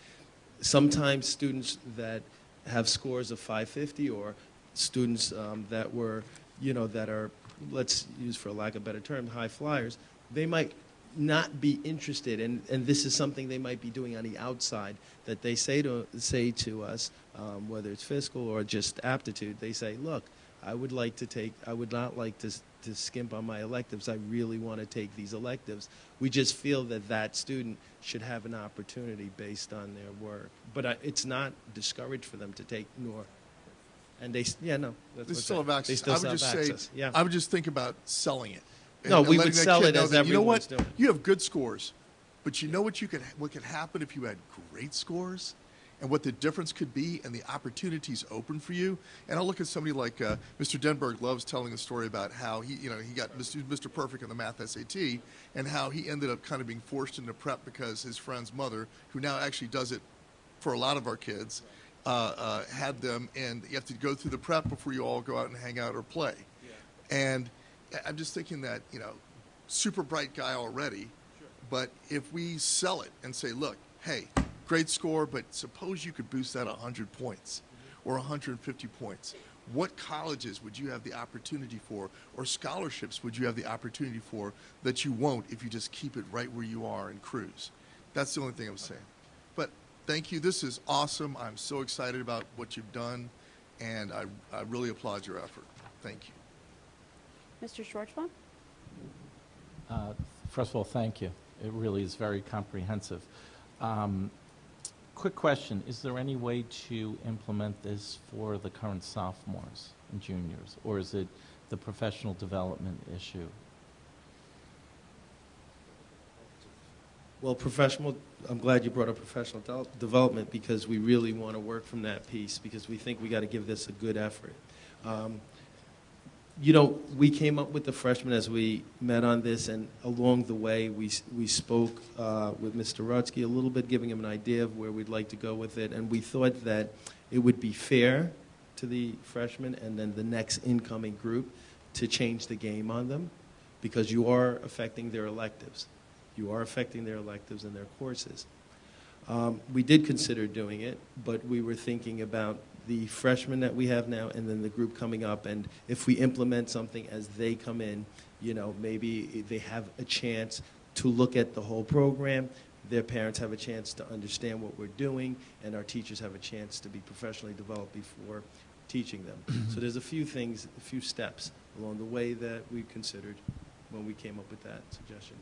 sometimes students that have scores of 550 or students that were, you know, that are, let's use for lack of a better term, high flyers, they might not be interested, and this is something they might be doing on the outside that they say to us, whether it's fiscal or just aptitude, they say, look, I would not like to skimp on my electives. I really want to take these electives. We just feel that that student should have an opportunity based on their work. But it's not discouraged for them to take, nor, and they, yeah, no. They still have access. They still I would have just access. say, Yeah. I would just think about selling it. No, we letting would that sell kid it know as that, you know everyone's what, doing. you have good scores, but you know what could happen if you had great scores, and what the difference could be, and the opportunities open for you. And I'll look at somebody like Mr. Denberg loves telling a story about how he got Mr. Perfect in the math SAT, and how he ended up kind of being forced into prep because his friend's mother, who now actually does it for a lot of our kids, had them, and you have to go through the prep before you all go out and hang out or play. Yeah. And I'm just thinking that, you know, super bright guy already, but if we sell it and say, look, hey, great score, but suppose you could boost that 100 points or 150 points. What colleges would you have the opportunity for, or scholarships would you have the opportunity for that you won't if you just keep it right where you are and cruise? That's the only thing I'm saying. But thank you. This is awesome. I'm so excited about what you've done, and I really applaud your effort. Thank you. Mr. Schwartzbaum? First of all, thank you. It really is very comprehensive. Quick question, is there any way to implement this for the current sophomores and juniors, or is it the professional development issue? Well, I'm glad you brought up professional development because we really want to work from that piece because we think we got to give this a good effort. You know, we came up with the freshmen as we met on this, and along the way we spoke with Mr. Rutsky a little bit, giving him an idea of where we'd like to go with it, and we thought that it would be fair to the freshmen and then the next incoming group to change the game on them because you are affecting their electives. You are affecting their electives and their courses. We did consider doing it, but we were thinking about the freshmen that we have now and then the group coming up, and if we implement something as they come in, you know, maybe they have a chance to look at the whole program, their parents have a chance to understand what we're doing, and our teachers have a chance to be professionally developed before teaching them. So there's a few things, a few steps along the way that we considered when we came up with that suggestion.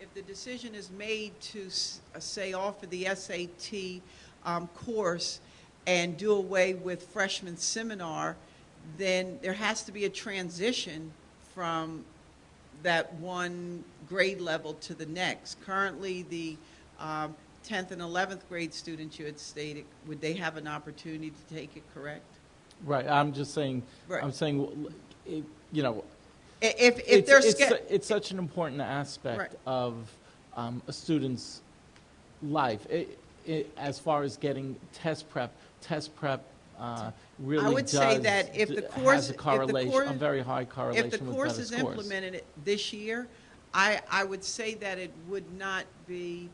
If the decision is made to, say, offer the SAT course and do away with freshman seminar, then there has to be a transition from that one grade level to the next. Currently, the 10th and 11th grade students you had stated, would they have an opportunity to take it, correct? Right, I'm just saying, Right. I'm saying, you know, If they're it's such an important aspect Right. of a student's life. as far as getting test prep really I would say does that if the has course, a correlation, if the a very high correlation if the with course better is scores. implemented this year, I would say that it would not be,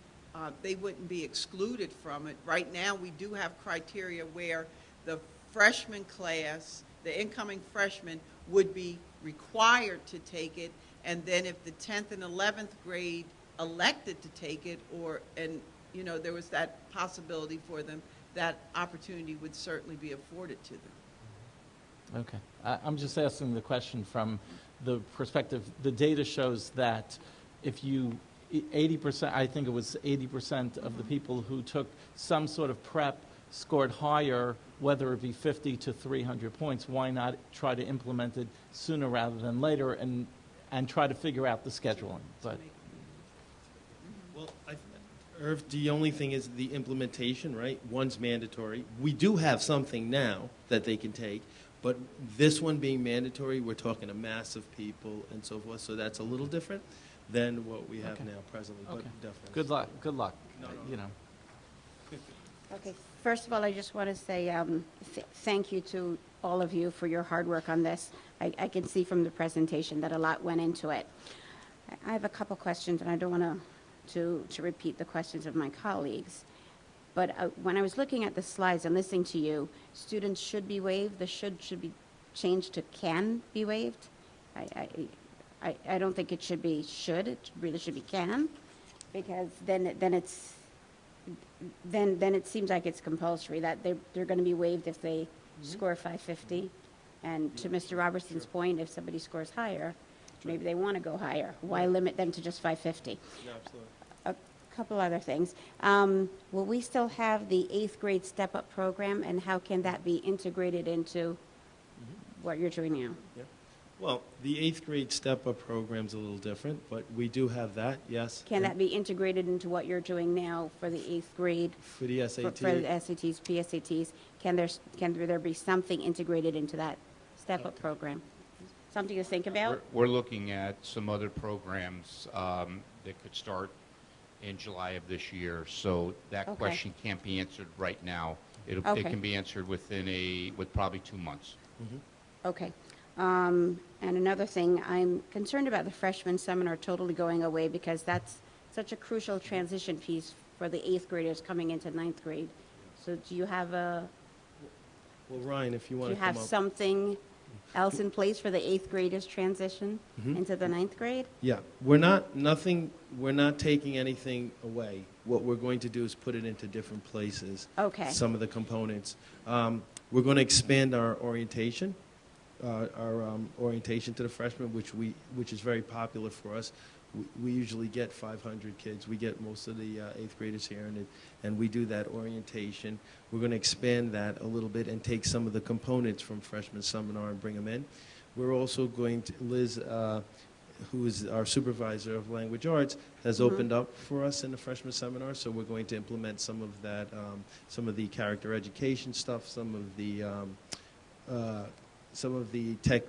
they wouldn't be excluded from it. Right now, we do have criteria where the freshman class, the incoming freshmen, would be required to take it, and then if the 10th and 11th grade elected to take it, there was that possibility for them, that opportunity would certainly be afforded to them. Okay. I'm just asking the question from the perspective, the data shows that if you, 80%, I think it was 80% of the people who took some sort of prep scored higher, whether it be 50 to 300 points. Why not try to implement it sooner rather than later and try to figure out the scheduling? But Well, Irv, the only thing is the implementation, right? One's mandatory. We do have something now that they can take, but this one being mandatory, we're talking a mass of people and so forth, so that's a little different than what we have now presently, but okay. definitely. Good luck. Good luck. No. You know. Okay, first of all, I just want to say thank you to all of you for your hard work on this. I can see from the presentation that a lot went into it. I have a couple questions, and I don't want to repeat the questions of my colleagues. But when I was looking at the slides and listening to you, students should be waived. The should be changed to can be waived. I don't think it should be should. It really should be can, because then it seems like it's compulsory that they're going to be waived if they score 550. And to Mr. Robertson's point, if somebody scores higher, maybe they want to go higher. Why limit them to just 550? Yeah, absolutely. A couple other things. Will we still have the 8th grade step-up program, and how can that be integrated into what you're doing now? Yeah. Well, the 8th grade step-up program's a little different, but we do have that, yes. Can that be integrated into what you're doing now for the 8th grade? For the SAT? For the SATs, PSATs, can there be something integrated into that step-up program? Something to think about? We're looking at some other programs that could start in July of this year, so that Okay. question can't be answered right now. It Okay. can be answered with probably 2 months. Okay. And another thing, I'm concerned about the freshman seminar totally going away, because that's such a crucial transition piece for the 8th graders coming into 9th grade. So do you have Well, Ryan, if you do want you to come have up. something else in place for the 8th graders transition Mhm. into the 9th grade? Yeah, we're not taking anything away. What we're going to do is put it into different places. Okay. Some of the components. We're going to expand our orientation, orientation to the freshmen, which is very popular for us. We usually get 500 kids. We get most of the 8th graders here, and we do that orientation. We're going to expand that a little bit and take some of the components from freshman seminar and bring them in. We're also going to, Liz, who is our supervisor of language arts, has opened up for us in the freshman seminar, so we're going to implement some of that, some of the character education stuff, some of the tech,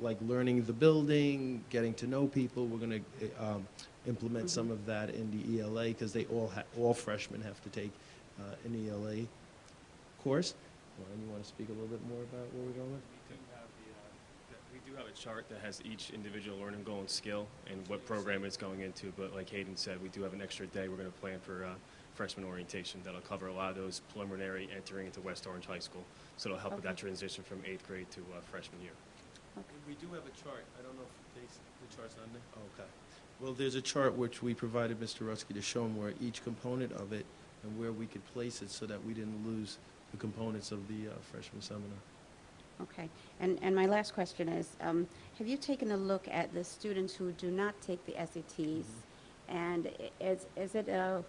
like learning the building, getting to know people. We're going to implement some of that in the ELA, because they all freshmen have to take an ELA course. Ryan, you want to speak a little bit more about where we're going with? We do have a chart that has each individual learning goal and skill and what program it's going into, but like Hayden said, we do have an extra day. We're going to plan for freshman orientation that'll cover a lot of those preliminary entering into West Orange High School, so it'll help with that transition from 8th grade to freshman year. We do have a chart. I don't know if the chart's on there. Oh, okay. Well, there's a chart which we provided Mr. Rutsky to show him where each component of it and where we could place it so that we didn't lose the components of the freshman seminar. Okay. And my last question is, have you taken a look at the students who do not take the SATs? And is it a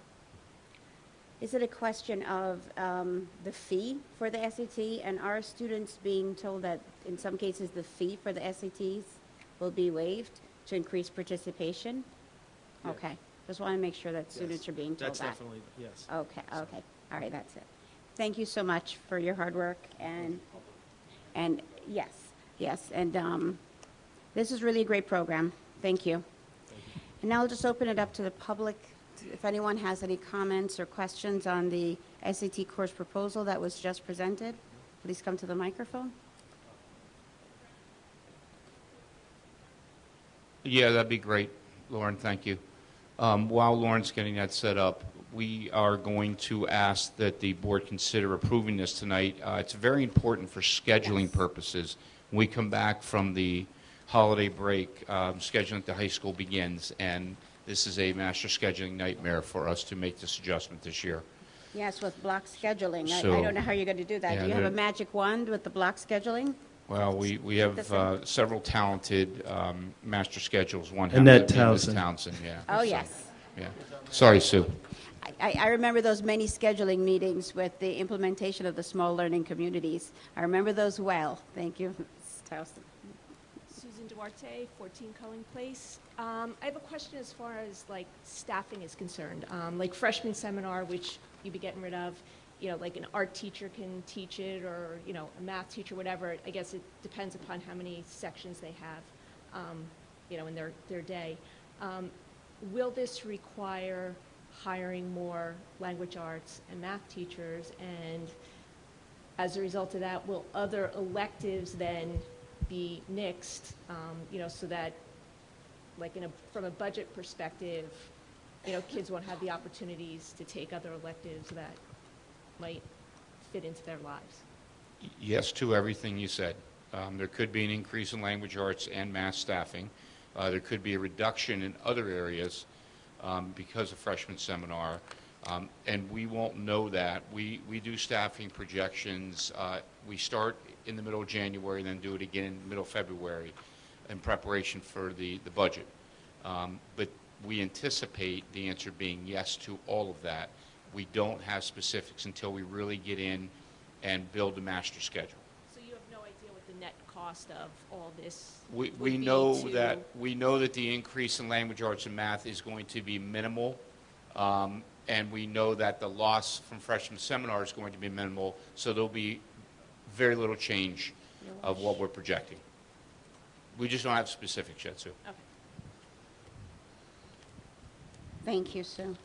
question of the fee for the SAT? And are students being told that in some cases the fee for the SATs will be waived to increase participation? Yeah. Okay. Just want to make sure that students are being told That's that. definitely, yes. Okay, okay. All right, that's it. Thank you so much for your hard work, and yes, and this is really a great program. Thank you. And now I'll just open it up to the public if anyone has any comments or questions on the SAT course proposal that was just presented, please come to the microphone. Yeah, that'd be great, Lauren. Thank you. While Lauren's getting that set up, we are going to ask that the board consider approving this tonight. It's very important for scheduling purposes. When we come back from the holiday break, scheduling at the high school begins, and this is a master scheduling nightmare for us to make this adjustment this year. Yes, with block scheduling. I So- don't know how you're going to do that. Yeah, Do you have a there- magic wand with the block scheduling? Well, we have several talented master schedules. One Annette happens to be Ms. Townsend. Townsend, yeah. Oh, So, yes. Yeah. Sorry, Sue. I remember those many scheduling meetings with the implementation of the small learning communities. I remember those well. Thank you, Ms. Towson. Susan Duarte, 14 Culling Place. I have a question as far as like staffing is concerned. Like freshman seminar, which you'd be getting rid of, you know, like an art teacher can teach it, or you know, a math teacher, whatever. I guess it depends upon how many sections they have, you know, in their day. Will this require hiring more language arts and math teachers? And as a result of that, will other electives then be nixed, you know, so that, like from a budget perspective, you know, kids won't have the opportunities to take other electives that might fit into their lives? Yes to everything you said. There could be an increase in language arts and math staffing. There could be a reduction in other areas because of freshman seminar, and we won't know that. We do staffing projections. We start in the middle of January, then do it again in the middle of February in preparation for the budget. But we anticipate the answer being yes to all of that. We don't have specifics until we really get in and build the master schedule. So you have no idea what the net cost of all this We would be know to- that the increase in language arts and math is going to be minimal, and we know that the loss from freshman seminar is going to be minimal. So there'll be very little change of what we're projecting. We just don't have specifics yet, Sue. Okay. Thank you, Sue.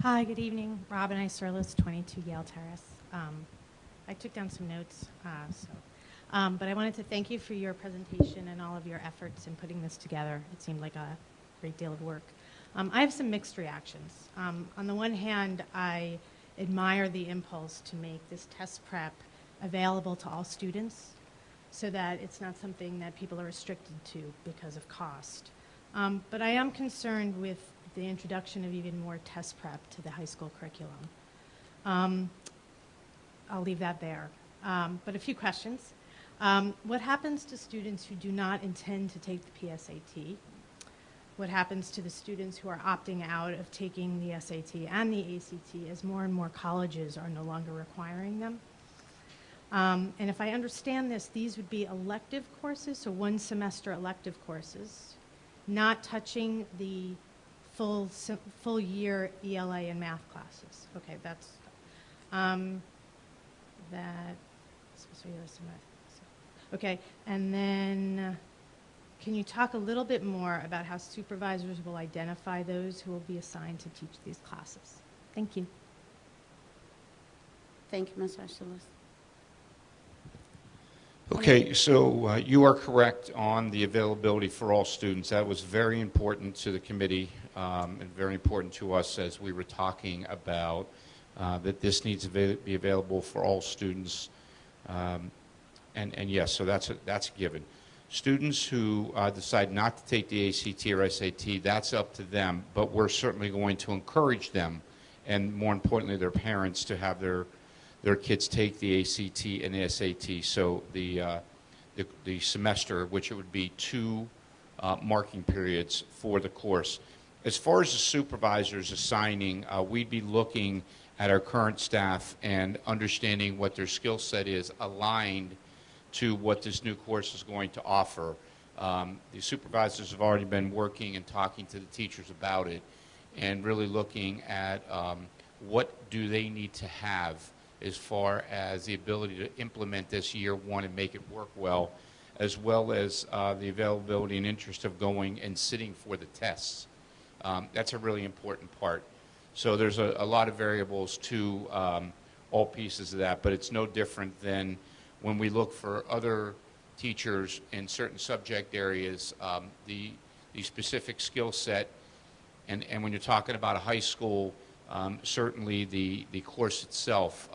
Hi, good evening. Robin Iserlis, 22 Yale Terrace. I took down some notes, but I wanted to thank you for your presentation and all of your efforts in putting this together. It seemed like a great deal of work. I have some mixed reactions. On the one hand, I admire the impulse to make this test prep available to all students so that it's not something that people are restricted to because of cost. But I am concerned with the introduction of even more test prep to the high school curriculum. I'll leave that there. But a few questions. What happens to students who do not intend to take the PSAT? What happens to the students who are opting out of taking the SAT and the ACT as more and more colleges are no longer requiring them? And if I understand this, these would be elective courses, so one semester elective courses, not touching the full year ELA and math classes. Okay, that's okay. And then can you talk a little bit more about how supervisors will identify those who will be assigned to teach these classes? Thank you. Thank you, Ms. Iserlis. Okay, so you are correct on the availability for all students. That was very important to the committee and very important to us as we were talking about that this needs to be available for all students. And yes, so that's a given. Students who decide not to take the ACT or SAT, that's up to them, but we're certainly going to encourage them, and more importantly, their parents, to have their kids take the ACT and the SAT. So the semester, which it would be 2 marking periods for the course. As far as the supervisors assigning, we'd be looking at our current staff and understanding what their skill set is aligned to what this new course is going to offer. The supervisors have already been working and talking to the teachers about it and really looking at what do they need to have as far as the ability to implement this year one and make it work well, as well as the availability and interest of going and sitting for the tests. That's a really important part. So there's a lot of variables to all pieces of that, but it's no different than when we look for other teachers in certain subject areas, the specific skill set, and when you're talking about a high school, certainly the course itself,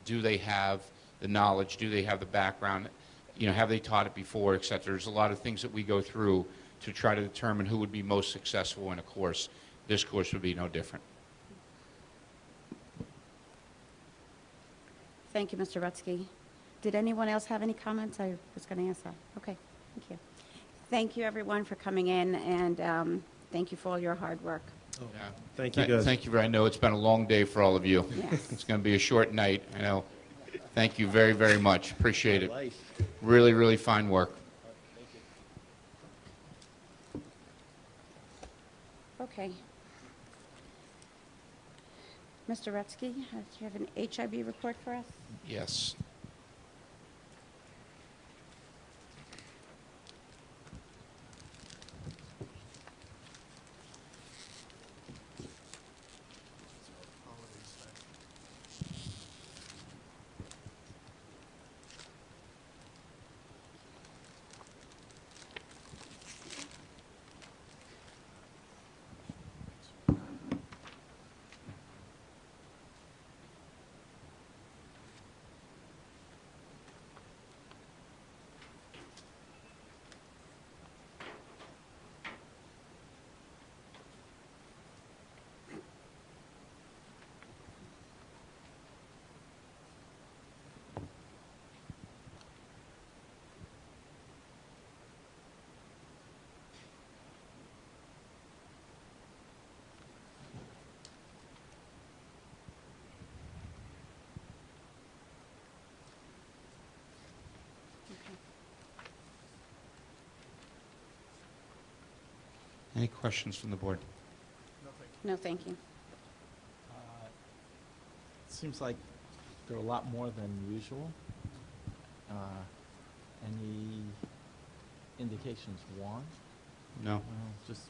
do they have the knowledge, do they have the background, you know, have they taught it before, et cetera. There's a lot of things that we go through to try to determine who would be most successful in a course. This course would be no different. Thank you, Mr. Rutsky. Did anyone else have any comments? I was going to ask that. Okay, thank you. Thank you, everyone, for coming in, and thank you for all your hard work. Oh, yeah. Thank you, guys. Thank you. I know it's been a long day for all of you. Yes. It's going to be a short night. I know. Thank you very, very much. Appreciate it. Really, really fine work. Okay. Mr. Rutsky, do you have an HIB report for us? Yes. Any questions from the board? No, thank you. It seems like there are a lot more than usual. Any indications why? No. Just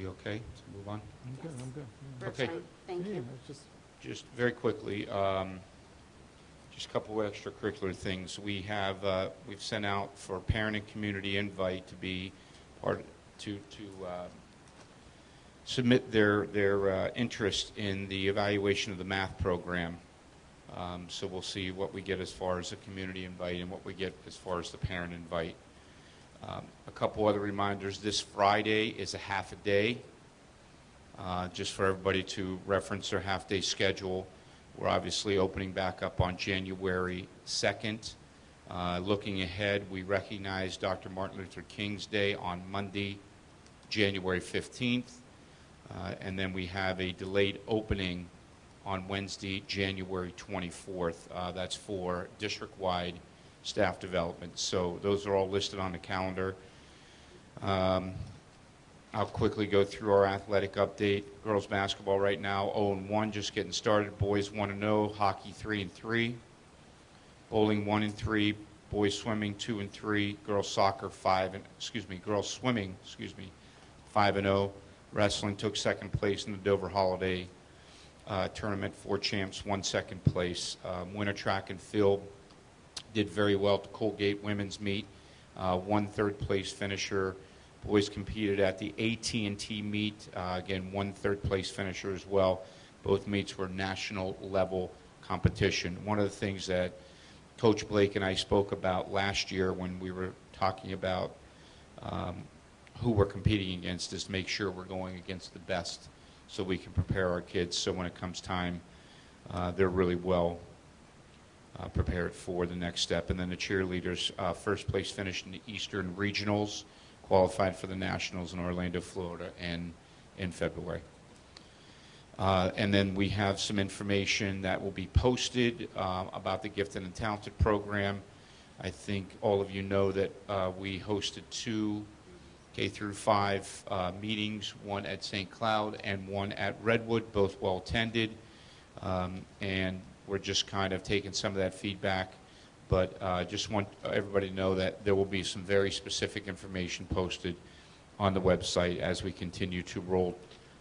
We okay to move on? I'm good. I'm good. We're Okay. fine. Thank you. Just very quickly, just a couple of extracurricular things. We have we've sent out for parent and community invite to be part to submit their interest in the evaluation of the math program. So we'll see what we get as far as the community invite and what we get as far as the parent invite. A couple other reminders. This Friday is a half a day, just for everybody to reference their half-day schedule. We're obviously opening back up on January 2nd. Looking ahead, we recognize Dr. Martin Luther King's Day on Monday, January 15th. And then we have a delayed opening on Wednesday, January 24th. That's for district-wide staff development. So those are all listed on the calendar. I'll quickly go through our athletic update. Girls basketball right now 0-1, just getting started. Boys 1-0, hockey 3-3, bowling 1-3, boys swimming 2-3, girls soccer girls swimming 5-0. Wrestling took second place in the Dover Holiday tournament. 4 champs won second place. Winter track and field did very well at the Colgate women's meet. 1 third place finisher. Boys competed at the AT&T meet. Again, 1 third place finisher as well. Both meets were national level competition. One of the things that Coach Blake and I spoke about last year when we were talking about who we're competing against is to make sure we're going against the best so we can prepare our kids so when it comes time they're really well prepared for the next step. And then the cheerleaders, first place finished in the Eastern Regionals, qualified for the Nationals in Orlando, Florida in February. And then we have some information that will be posted about the Gifted and Talented program. I think all of you know that we hosted 2 K through 5 meetings, one at St. Cloud and one at Redwood, both well attended. And we're just kind of taking some of that feedback, but just want everybody to know that there will be some very specific information posted on the website as we continue to roll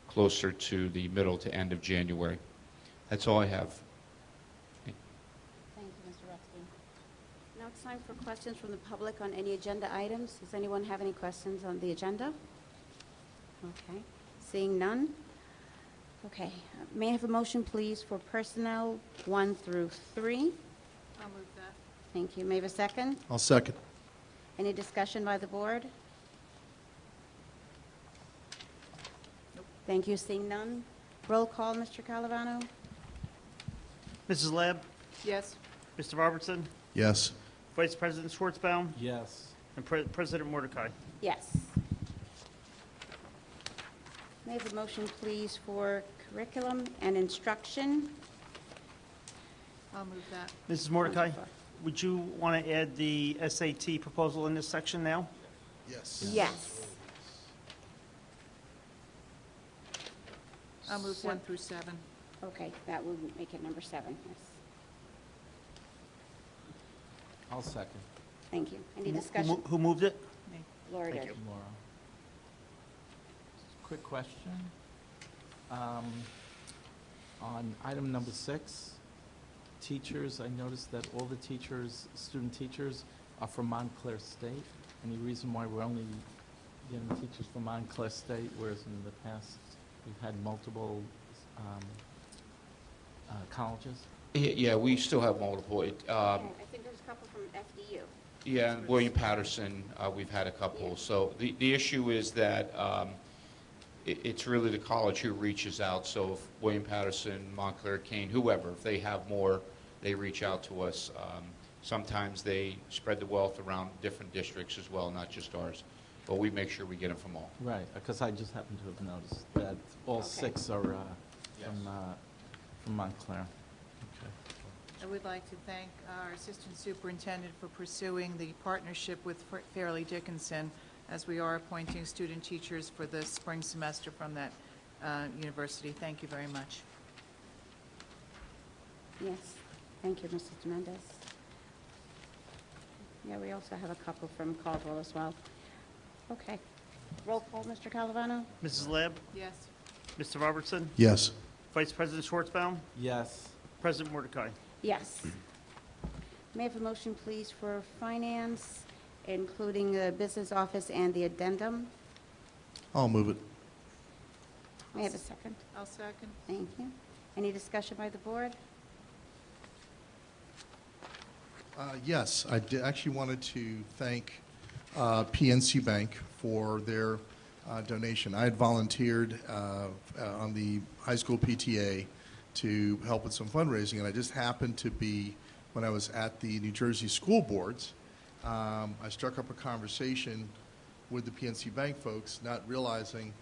closer to the middle to end of January. That's all I have. Thank you, Mr. Ruxpin. Now it's time for questions from the public on any agenda items. Does anyone have any questions on the agenda? Okay, seeing none. Okay, may I have a motion, please, for personnel 1 through 3? I'll move that. Thank you. May I have a second? I'll second. Any discussion by the board? Thank you. Seeing none. Roll call, Mr. Calavano. Mrs. Lab? Yes. Mr. Robertson? Yes. Vice President Schwartzbaum? Yes. And President Mordecai? Yes. May I have a motion, please, for curriculum and instruction? I'll move that. Mrs. Mordecai, would you want to add the SAT proposal in this section now? Yes. Yes. I'll move 1 through 7. Okay, that will make it number 7, yes. I'll second. Thank you. Any discussion? Who moved it? Laura Thank did. you. Laura. Quick question. On item number 6, teachers, I noticed that all the teachers, student teachers, are from Montclair State. Any reason why we're only getting teachers from Montclair State, whereas in the past we've had multiple colleges? Yeah, we still have multiple. I think there's a couple from FDU. Yeah, and William Patterson, we've had a couple. So the issue is that it's really the college who reaches out. So if William Patterson, Montclair, Kane, whoever, if they have more, they reach out to us. Sometimes they spread the wealth around different districts as well, not just ours. But we make sure we get them from all. Right, because I just happen to have noticed that all 6 are from Montclair. Okay. I would like to thank our Assistant Superintendent for pursuing the partnership with Fairleigh Dickinson, as we are appointing student teachers for the spring semester from that university. Thank you very much. Yes. Thank you, Mrs. Mendez. Yeah, we also have a couple from Caldwell as well. Okay. Roll call, Mr. Calavano? Mrs. Lab? Yes. Mr. Robertson? Yes. Vice President Schwartzbaum? Yes. President Mordecai? Yes. May I have a motion, please, for finance, including the business office and the addendum? I'll move it. May I have a second? I'll second. Thank you. Any discussion by the board? Yes, I actually wanted to thank PNC Bank for their donation. I had volunteered on the high school PTA to help with some fundraising, and I just happened to be, when I was at the New Jersey school boards, I struck up a conversation with the PNC Bank folks, not realizing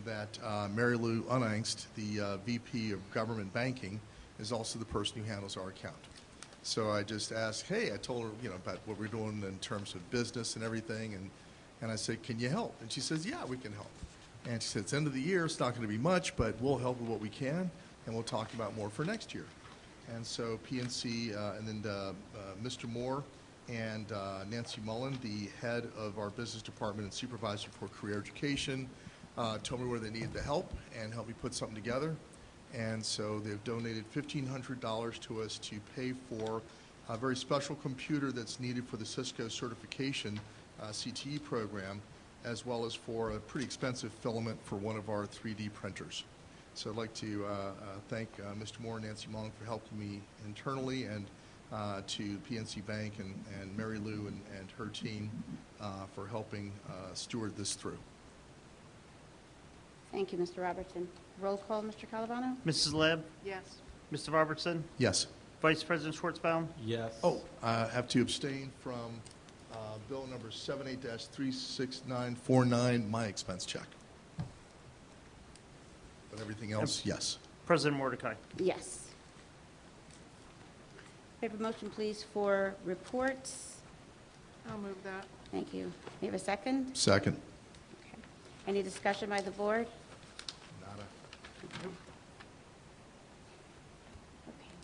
that Mary Lou Unangst, the VP of Government Banking, is also the person who handles our account. So I just asked, hey, I told her, about what we're doing in terms of business and everything, and I said, can you help? And she says, yeah, we can help. And she said, it's the end of the year, it's not going to be much, but we'll help with what we can, and we'll talk about more for next year. And so PNC, and then Mr. Moore and Nancy Mullen, the head of our business department and supervisor for career education, told me where they needed the help and helped me put something together. And so they've donated $1,500 to us to pay for a very special computer that's needed for the Cisco certification CTE program, as well as for a pretty expensive filament for one of our 3D printers. So I'd like to thank Mr. Moore and Nancy Mullen for helping me internally, and to PNC Bank and Mary Lou and her team for helping steward this through. Thank you, Mr. Robertson. Roll call, Mr. Calavano? Mrs. Lab? Yes. Mr. Robertson? Yes. Vice President Schwartzbaum? Yes. Oh, I have to abstain from bill number 78-36949, my expense check. But everything else, yes. President Mordecai. Yes. May I have a motion, please, for reports? I'll move that. Thank you. May I have a second? Second. Any discussion by the board?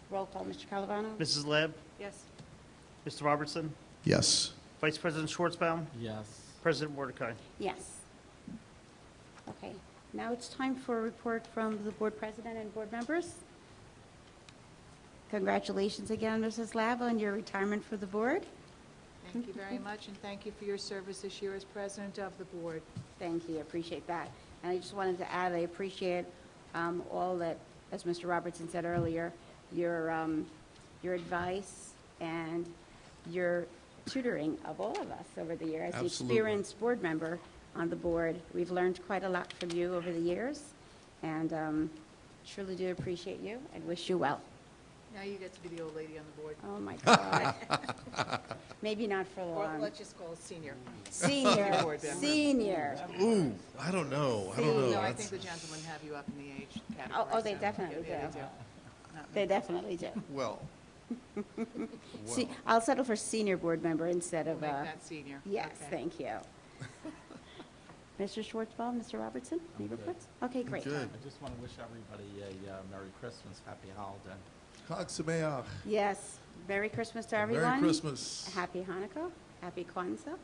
Roll call, Mr. Calavano? Mrs. Lab? Yes. Mr. Robertson? Yes. Vice President Schwartzbaum? Yes. President Mordecai. Yes. Okay, now it's time for a report from the board president and board members. Congratulations again, Mrs. Lab, on your retirement for the board. Thank you very much, and thank you for your service this year as president of the board. Thank you, I appreciate that. And I just wanted to add, I appreciate all that, as Mr. Robertson said earlier, your advice and your tutoring of all of us over the years. As the Absolutely. experienced board member on the board, we've learned quite a lot from you over the years, and truly do appreciate you and wish you well. Now you get to be the old lady on the board. Oh, my God. Maybe not for Or long. let's just call it senior. Senior, Board member. senior. Ooh, I don't know. I don't know. No, I That's- think the gentlemen have you up in the age category. Oh, they so- definitely yeah, do. Not They me. definitely do. Well. See, I'll settle for senior board member instead We'll of. make that senior. Yes, Okay. thank you. Mr. Schwartzbaum, Mr. Robertson, any reports? Okay, great. Good. I just want to wish everybody a Merry Christmas, Happy Holiday. Chag Sameach. Yes, Merry Christmas to Merry everyone. Christmas. Happy Hanukkah, Happy Kwanzaa.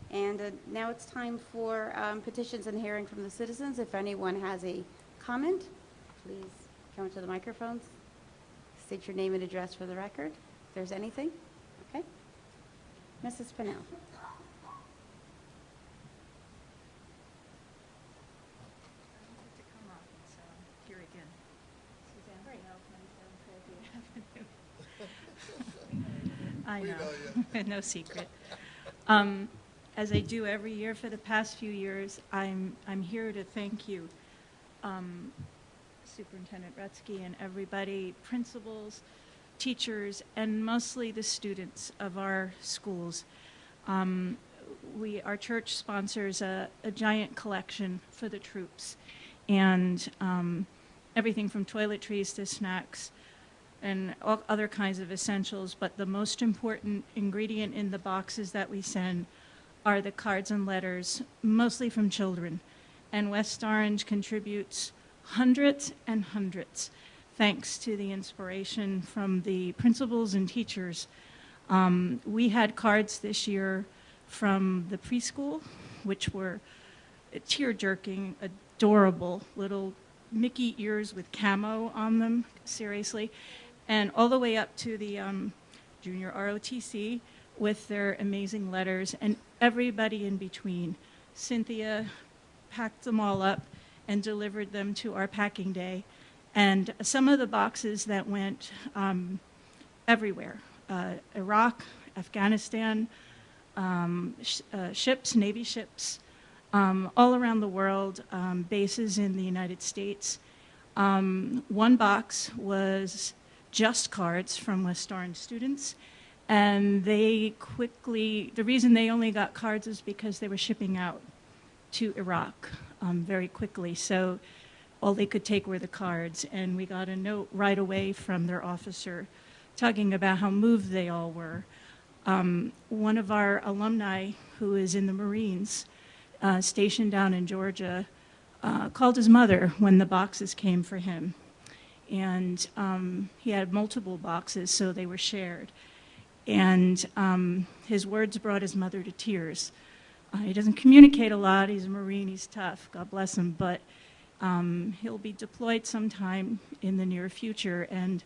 And now it's time for petitions and hearing from the citizens. If anyone has a comment, please come to the microphones. State your name and address for the record, if there's anything. Okay? Mrs. Pennell. I know, no secret. As I do every year for the past few years, I'm here to thank you, Superintendent Rutsky and everybody, principals, teachers, and mostly the students of our schools. Our church sponsors a giant collection for the troops, and everything from toiletries to snacks and all other kinds of essentials, but the most important ingredient in the boxes that we send are the cards and letters, mostly from children. And West Orange contributes hundreds and hundreds, thanks to the inspiration from the principals and teachers. We had cards this year from the preschool, which were tear-jerking, adorable little Mickey ears with camo on them, seriously, and all the way up to the junior ROTC with their amazing letters, and everybody in between. Cynthia packed them all up and delivered them to our packing day. And some of the boxes that went everywhere, Iraq, Afghanistan, ships, Navy ships, all around the world, bases in the United States. One box was just cards from West Orange students, and they quickly, the reason they only got cards is because they were shipping out to Iraq very quickly, so all they could take were the cards, and we got a note right away from their officer talking about how moved they all were. One of our alumni, who is in the Marines, stationed down in Georgia, called his mother when the boxes came for him. And he had multiple boxes, so they were shared. And his words brought his mother to tears. He doesn't communicate a lot. He's a Marine. He's tough. God bless him. But he'll be deployed sometime in the near future. And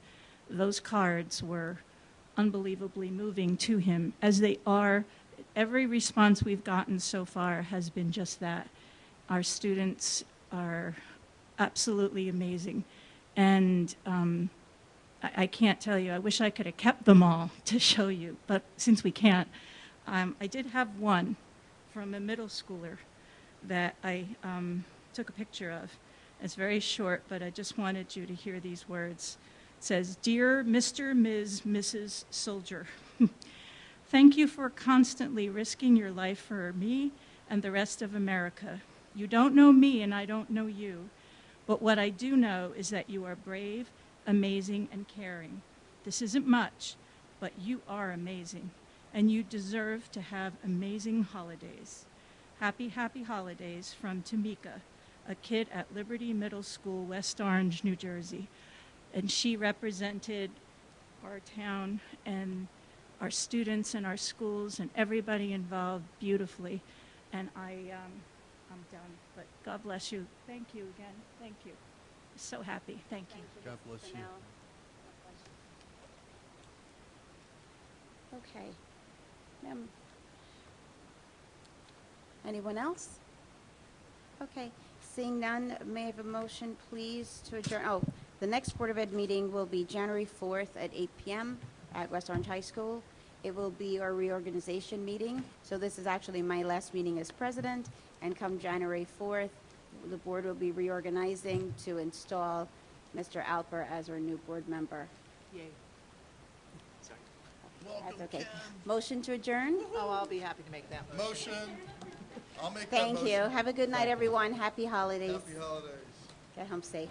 those cards were unbelievably moving to him, as they are. Every response we've gotten so far has been just that. Our students are absolutely amazing. And I can't tell you, I wish I could have kept them all to show you, but since we can't, I did have one from a middle schooler that I took a picture of. It's very short, but I just wanted you to hear these words. It says, "Dear Mr., Ms., Mrs. Soldier, thank you for constantly risking your life for me and the rest of America. You don't know me and I don't know you, But what I do know is that you are brave, amazing, and caring. This isn't much, but you are amazing, and you deserve to have amazing holidays. Happy, happy holidays from Tamika, a kid at Liberty Middle School, West Orange, New Jersey. And she represented our town and our students and our schools and everybody involved beautifully. And I'm done, but God bless you. Thank you again. Thank you. So happy. Thank you. God bless you. Okay. Anyone else? Okay. Seeing none, may I have a motion, please, to adjourn? Oh, the next Board of Ed meeting will be January 4th at 8 p.m. at West Orange High School. It will be our reorganization meeting. So this is actually my last meeting as president. And come January 4th, the board will be reorganizing to install Mr. Alper as our new board member. Yay. Sorry. That's okay. Motion to adjourn? Oh, I'll be happy to make that motion. I'll make Thank you. Have a good night, everyone. Happy holidays. Happy holidays. Get home safe.